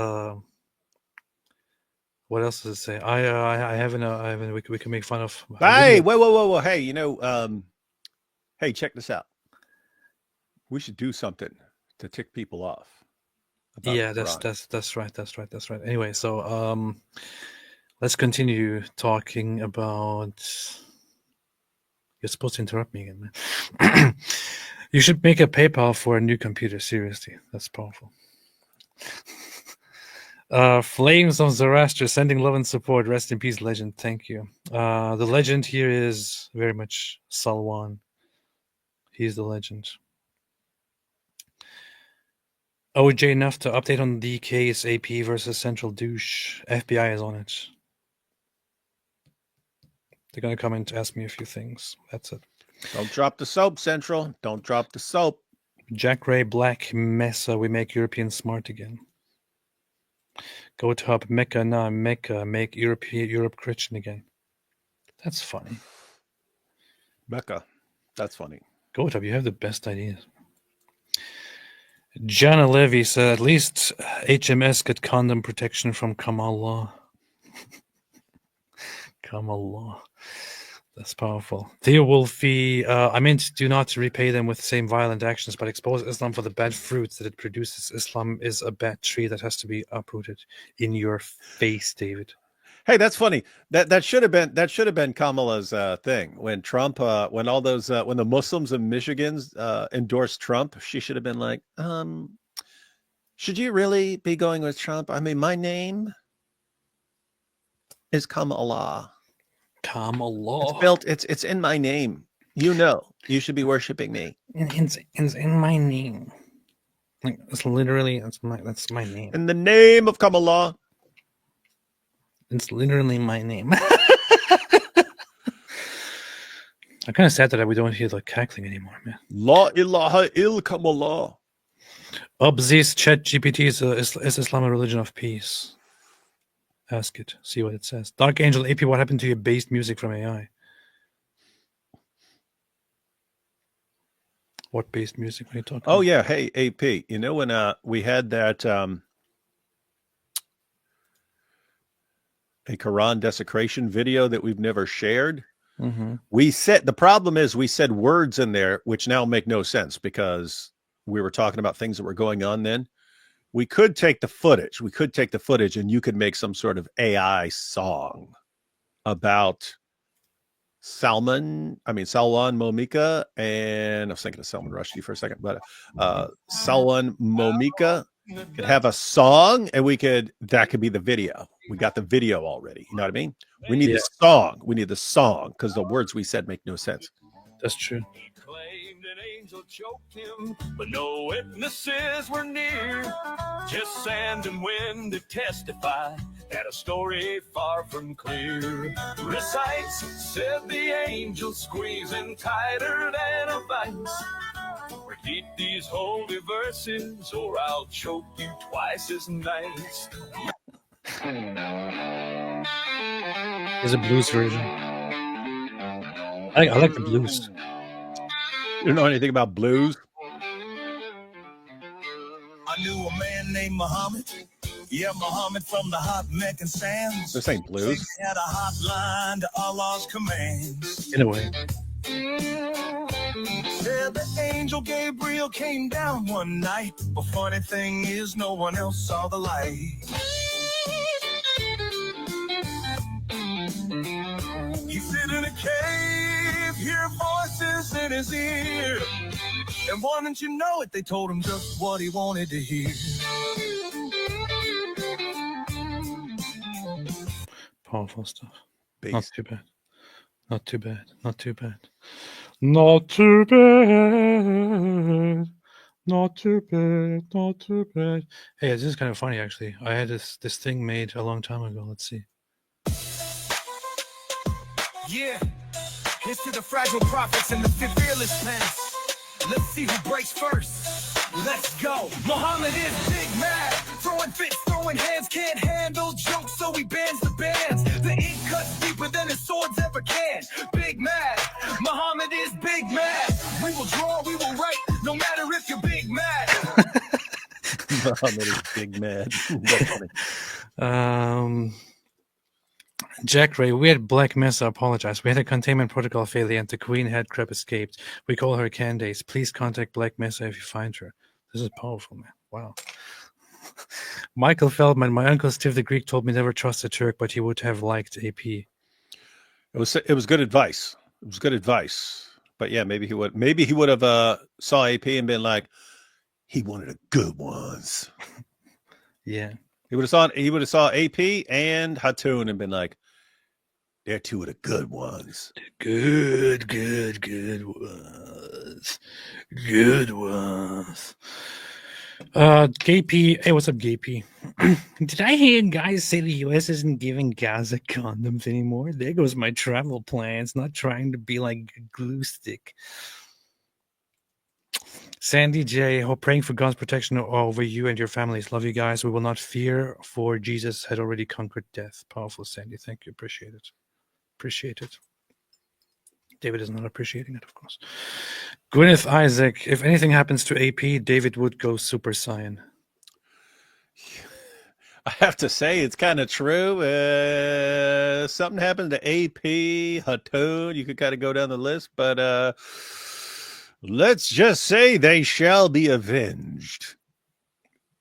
what else does it say? I haven't. We can make fun of. Hey, whoa. Hey, you know, hey, check this out. We should do something to tick people off. Yeah, that's right. Anyway, so let's continue talking about. You're supposed to interrupt me again, man. You should make a PayPal for a new computer. Seriously, that's powerful. Flames of Zoroaster sending love and support. Rest in peace, legend. Thank you. The legend here is very much Salwan. He's the legend. OJ Nafta update on the case. AP versus Central Douche. FBI is on it. They're gonna come and ask me a few things. That's it. Don't drop the soap, Central. Don't drop the soap. Jack Ray Black Mesa. We make Europeans smart again. Go to Hub Mecca. Nah, Mecca. Make Europe Christian again. That's funny. Mecca. That's funny. Go to Hub. You have the best ideas. Jana Levy said, at least HMS get condom protection from Kamala. Kamala. That's powerful. Theo Wolfie, I meant do not repay them with the same violent actions, but expose Islam for the bad fruits that it produces. Islam is a bad tree that has to be uprooted. In your face, David. Hey, that's funny. That should have been Kamala's thing when Trump, when all those, when the Muslims in Michigan endorsed Trump. She should have been like, should you really be going with Trump? I mean, my name is Kamala. Kamala. It's in my name. You know, you should be worshiping me. It's in my name. Like, it's literally that's my name. In the name of Kamala. It's literally my name. I'm kind of sad that we don't hear the cackling anymore, man. La ilaha il Kamala. Obzis Chat GPT is Islam a religion of peace? Ask it. See what it says. Dark Angel AP, what happened to your based music from AI? What based music are you talking about? Oh, yeah. Hey, AP. You know, when we had that a Quran desecration video that we've never shared, we said the problem is we said words in there which now make no sense because we were talking about things that were going on then. We could take the footage. And you could make some sort of AI song about Salwan, Momika, and I was thinking of Salman Rushdie for a second, but Salwan, Momika could have a song, and that could be the video. We got the video already. You know what I mean? We need the song. We need the song because the words we said make no sense. That's true. Choked him, but no witnesses were near. Just sand and wind to testify that a story far from clear. Recites, said the angel, squeezing tighter than a vice. Repeat these holy verses, or I'll choke you twice as nice. There's a blues version. I like the blues. You don't know anything about blues? I knew a man named Muhammad Yeah, Muhammad from the hot Meccan sands. This ain't blues. Had a hotline to Allah's commands. In a way. Yeah, the angel Gabriel came down one night. But funny thing is, no one else saw the light. He sit in a cave, hear voices in his ear. And wouldn't you know it, they told him just what he wanted to hear. Powerful stuff. Beast. Not too bad. Not too bad. Not too bad. Not too bad. Not too bad. Not too bad. Hey, this is kind of funny, actually. I had this thing made a long time ago. Let's see. Yeah, here's to the fragile prophets and the fearless plans. Let's see who breaks first. Let's go. Muhammad is big mad, throwing fits, throwing hands, can't handle jokes, so he bans the bands. The ink cuts deeper than his swords ever can. Big mad, Muhammad is big mad. We will draw, we will write, no matter if you're big mad. Muhammad is big mad. That's funny. Jack Ray, we had Black Mesa apologize. We had a containment protocol failure and the Queen head crab escaped. We call her Candace. Please contact Black Mesa if you find her. This is powerful, man. Wow. Michael Feldman, my uncle Steve the Greek told me never trust a Turk, but he would have liked AP. It was good advice. It was good advice. But yeah, maybe he would have saw AP and been like, he wanted the good ones. Yeah. He would have saw AP and Hatun and been like, they're two of the good ones. Good ones. Good ones. Gay P. Hey, what's up, Gay P? Did I hear guys say the U.S. isn't giving Gaza condoms anymore? There goes my travel plans. Not trying to be like a glue stick. Sandy J. Praying for God's protection over you and your families. Love you guys. We will not fear, for Jesus had already conquered death. Powerful, Sandy. Thank you. Appreciate it. Appreciate it. David is not appreciating it, of course. Gwyneth Isaac. If anything happens to AP, David would go Super Saiyan. I have to say, it's kind of true. Something happened to AP, Hatun. You could kind of go down the list, but let's just say they shall be avenged.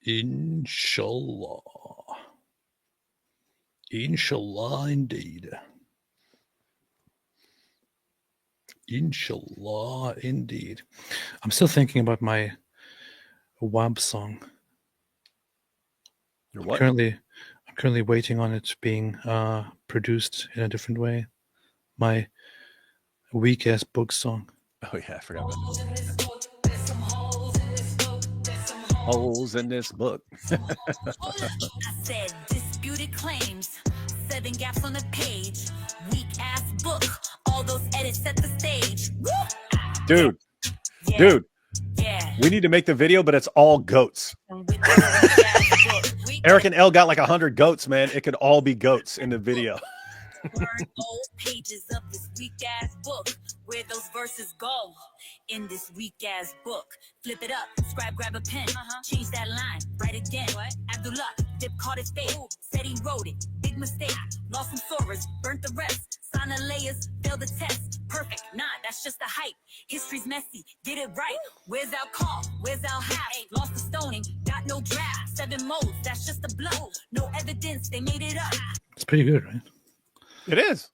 Inshallah. Inshallah, indeed. Inshallah, indeed. I'm still thinking about my WAB song. Your what? I'm currently waiting on it being produced in a different way. My weak ass book song. Oh yeah, I forgot about that. Holes in this book. I said disputed claims, 7 gaps on the page, weak ass book, all those edits set the stage. Dude, we need to make the video, but it's all goats. Eric and Elle got like 100 goats, man. It could all be goats in the video. Burn old pages of this weak ass book, where those verses go in this weak ass book. Flip it up, scribe, grab a pen, change that line, write again. Abdullah, dip caught his fate, said he wrote it, big mistake, lost some sorors, burnt the rest, sign the layers, failed the test, perfect, nah, that's just the hype, history's messy, get it right, where's our call, where's our half, lost the stoning, got no draft, 7 modes, that's just a blow, no evidence, they made it up. It's pretty good, right? It is.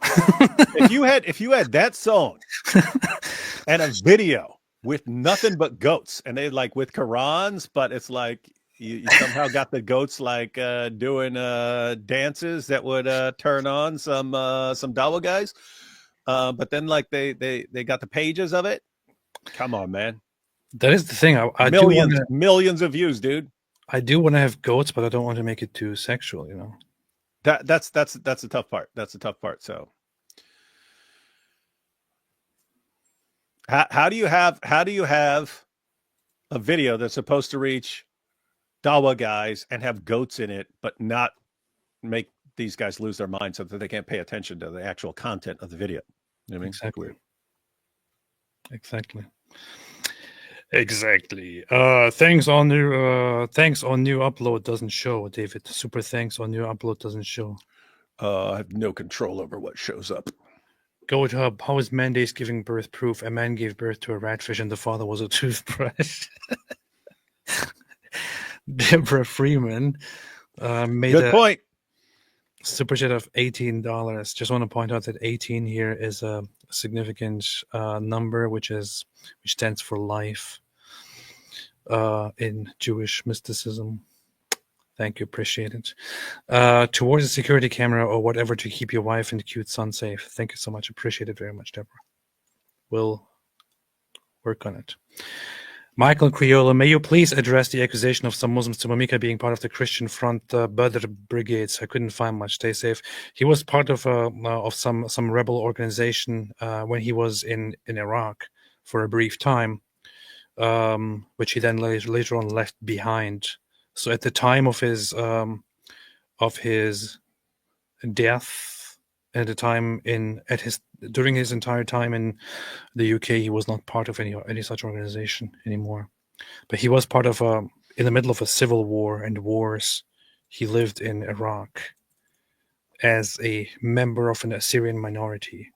if you had that song and a video with nothing but goats, and they like with Qurans, but it's like you somehow got the goats like doing dances that would turn on some Dawa guys, but then like they got the pages of it. Come on, man. That is the thing. I millions of views, dude. I do want to have goats, but I don't want to make it too sexual, you know. That's the tough part. That's the tough part. So how do you have a video that's supposed to reach Dawa guys and have goats in it, but not make these guys lose their mind so that they can't pay attention to the actual content of the video? You know what I mean? Exactly. Exactly. Exactly. Thanks on new upload doesn't show, David. Super thanks on new upload doesn't show. I have no control over what shows up. Goat Hub, how is Mandates giving birth proof? A man gave birth to a ratfish and the father was a toothbrush. Deborah Freeman made Good a point. super chat of $18. Just want to point out that 18 here is a significant number, which stands for life in Jewish mysticism. Thank you, appreciate it. Towards a security camera or whatever to keep your wife and cute son safe. Thank you so much, appreciate it very much, Deborah. We'll work on it. Michael Criolla, may you please address the accusation of some Muslims to Momika being part of the Christian Front Badr brigades? I couldn't find much. Stay safe. He was part of some rebel organization when he was in Iraq for a brief time, which he then later on left behind. So at the time of his death, at the time during his entire time in the UK, he was not part of any such organization anymore. But he was part of in the middle of a civil war and wars. He lived in Iraq as a member of an Assyrian minority.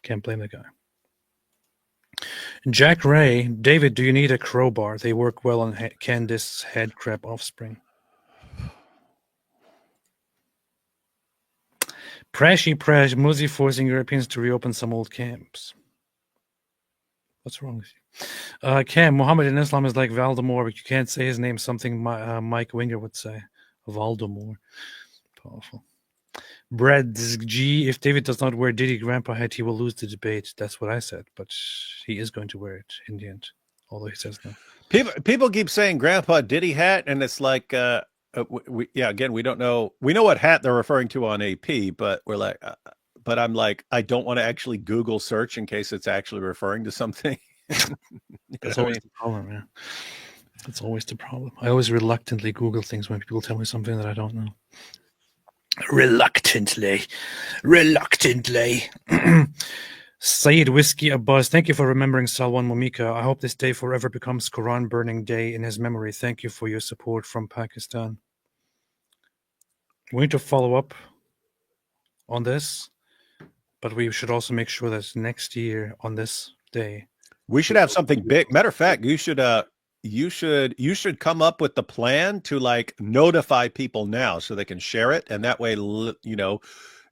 Can't blame the guy. Jack Ray, David, do you need a crowbar? They work well on Candice head crab offspring. Prash, Muzi forcing Europeans to reopen some old camps. What's wrong with you? Cam, Muhammad in Islam is like Voldemort, but you can't say his name. Something Mike Winger would say. Voldemort. Powerful. Brad G, if David does not wear Diddy Grandpa hat, he will lose the debate. That's what I said, but he is going to wear it in the end, although he says no. People keep saying Grandpa Diddy hat, and it's like, again, we don't know. We know what hat they're referring to on AP, but we're like, but I'm like, I don't want to actually Google search in case it's actually referring to something. That's always the problem, man. That's always the problem. I always reluctantly Google things when people tell me something that I don't know. Reluctantly. Sayyid Whiskey Abbas, thank you for remembering Salwan Momika. I hope this day forever becomes Quran burning day in his memory. Thank you for your support from Pakistan. We need to follow up on this, but we should also make sure that next year on this day we should have something big. Matter of fact, you should come up with the plan to like notify people now so they can share it, and that way,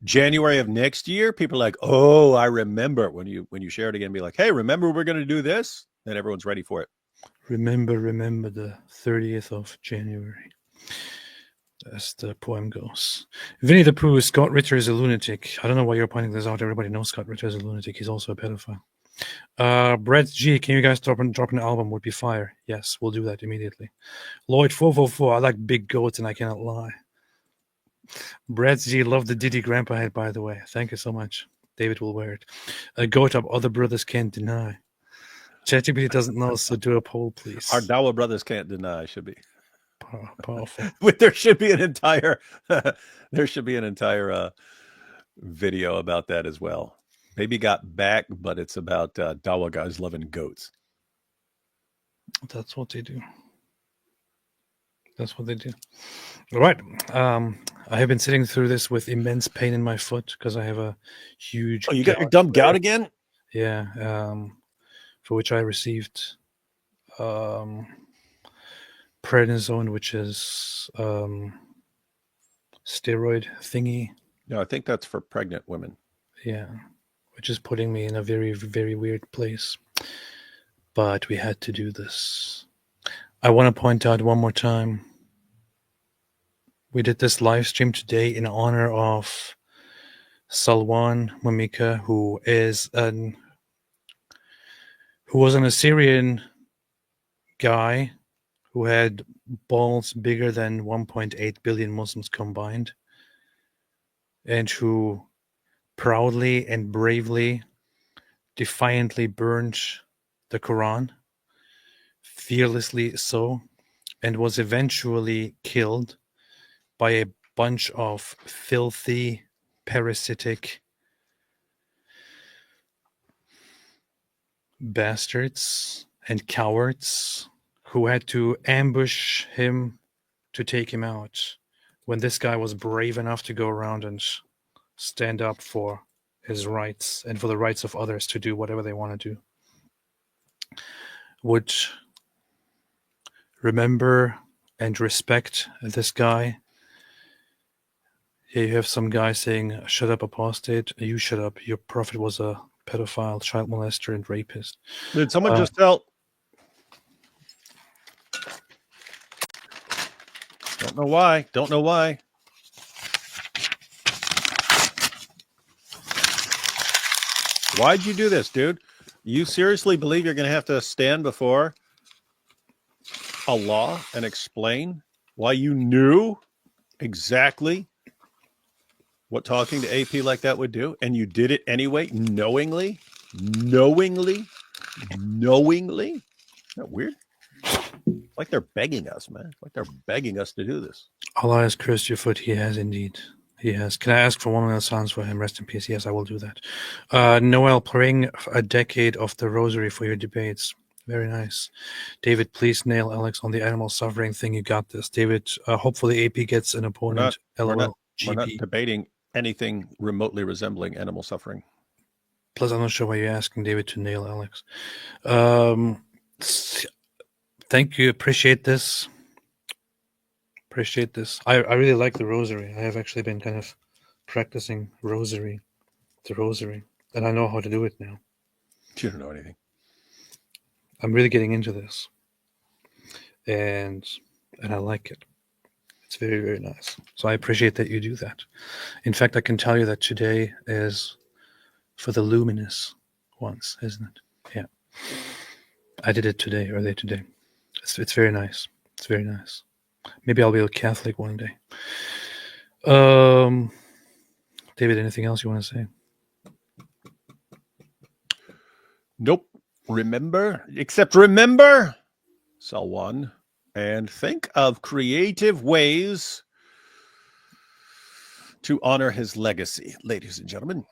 January of next year, people are like, oh, I remember. When you share it again, be like, hey, remember we're going to do this? Then everyone's ready for it. Remember the 30th of January. As the poem goes. Vinny the Pooh, Scott Ritter is a lunatic. I don't know why you're pointing this out. Everybody knows Scott Ritter is a lunatic. He's also a pedophile. Brett G, can you guys drop an album? Would be fire. Yes, we'll do that immediately. Lloyd 444, I like big goats and I cannot lie. Brett G, love the Diddy Grandpa hat, by the way. Thank you so much. David will wear it. Goat up, other brothers can't deny. ChatGPT doesn't know, so do a poll, please. Our Dawa brothers can't deny, should be. Powerful. But there should be an entire video about that as well. Maybe got back, but it's about Dawa guys loving goats. That's what they do. All right. I have been sitting through this with immense pain in my foot because I have a huge. Oh, you got your dumb gout again? Yeah. For which I received prednisone, which is steroid thingy. No, I think that's for pregnant women. Yeah, which is putting me in a very, very weird place. But we had to do this. I want to point out one more time. We did this live stream today in honor of Salwan Momika, who was an Assyrian guy who had balls bigger than 1.8 billion Muslims combined, and who proudly and bravely, defiantly burned the Quran, fearlessly so, and was eventually killed by a bunch of filthy, parasitic bastards and cowards who had to ambush him to take him out, when this guy was brave enough to go around and stand up for his rights and for the rights of others to do whatever they want to do, would remember and respect this guy. Here you have some guy saying, "Shut up, apostate. You shut up. Your prophet was a pedophile, child molester, and rapist." Did someone just tell? Don't know why. Don't know why. Why'd you do this, dude? You seriously believe you're going to have to stand before Allah and explain why you knew exactly what talking to AP like that would do, and you did it anyway, knowingly? Isn't that weird? Like they're begging us, man. Like they're begging us to do this. Allah has cursed your foot. He has indeed. He has. Can I ask for 1 minute silence for him? Rest in peace. Yes, I will do that. Noel, praying a decade of the rosary for your debates. Very nice. David, please nail Alex on the animal suffering thing. You got this. David, hopefully AP gets an opponent. We're not debating anything remotely resembling animal suffering. Plus, I'm not sure why you're asking David to nail Alex. Thank you. Appreciate this. I really like the rosary. I have actually been kind of practicing the rosary, and I know how to do it now. You don't know anything. I'm really getting into this, and I like it. It's very, very nice. So I appreciate that you do that. In fact, I can tell you that today is for the luminous ones, isn't it? Yeah. I did it today, earlier today. It's very nice. It's very nice. Maybe I'll be a Catholic one day. David, anything else you want to say? Nope. Remember, Salwan, and think of creative ways to honor his legacy, ladies and gentlemen.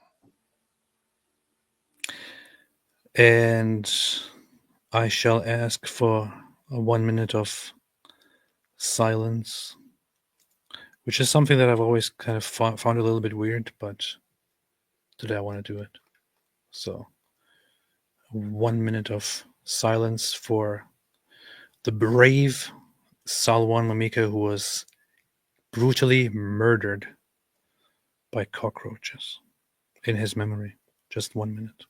And I shall ask for 1 minute of silence, which is something that I've always kind of found a little bit weird, but today I want to do it. So 1 minute of silence for the brave Salwan Momika, who was brutally murdered by cockroaches, in his memory. Just 1 minute.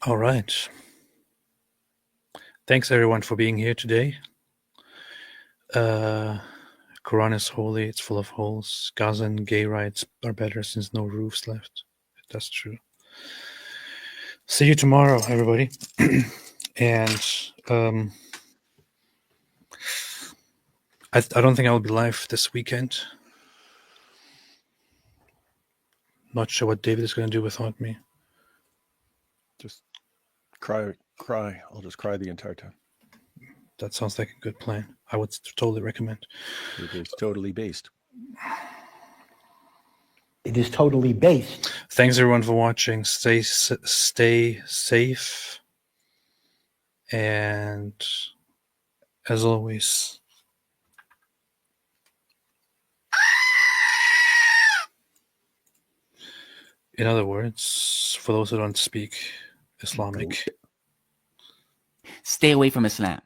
All right. Thanks everyone for being here today. Quran is holy, it's full of holes. Gaza and gay rights are better since no roofs left. That's true. See you tomorrow, everybody. And I don't think I will be live this weekend. Not sure what David is going to do without me. Just cry. I'll just cry the entire time. That sounds like a good plan. I would totally recommend. It is totally based. It is totally based. Thanks everyone for watching. Stay safe. And as always, in other words, for those who don't speak Islamic, stay away from Islam.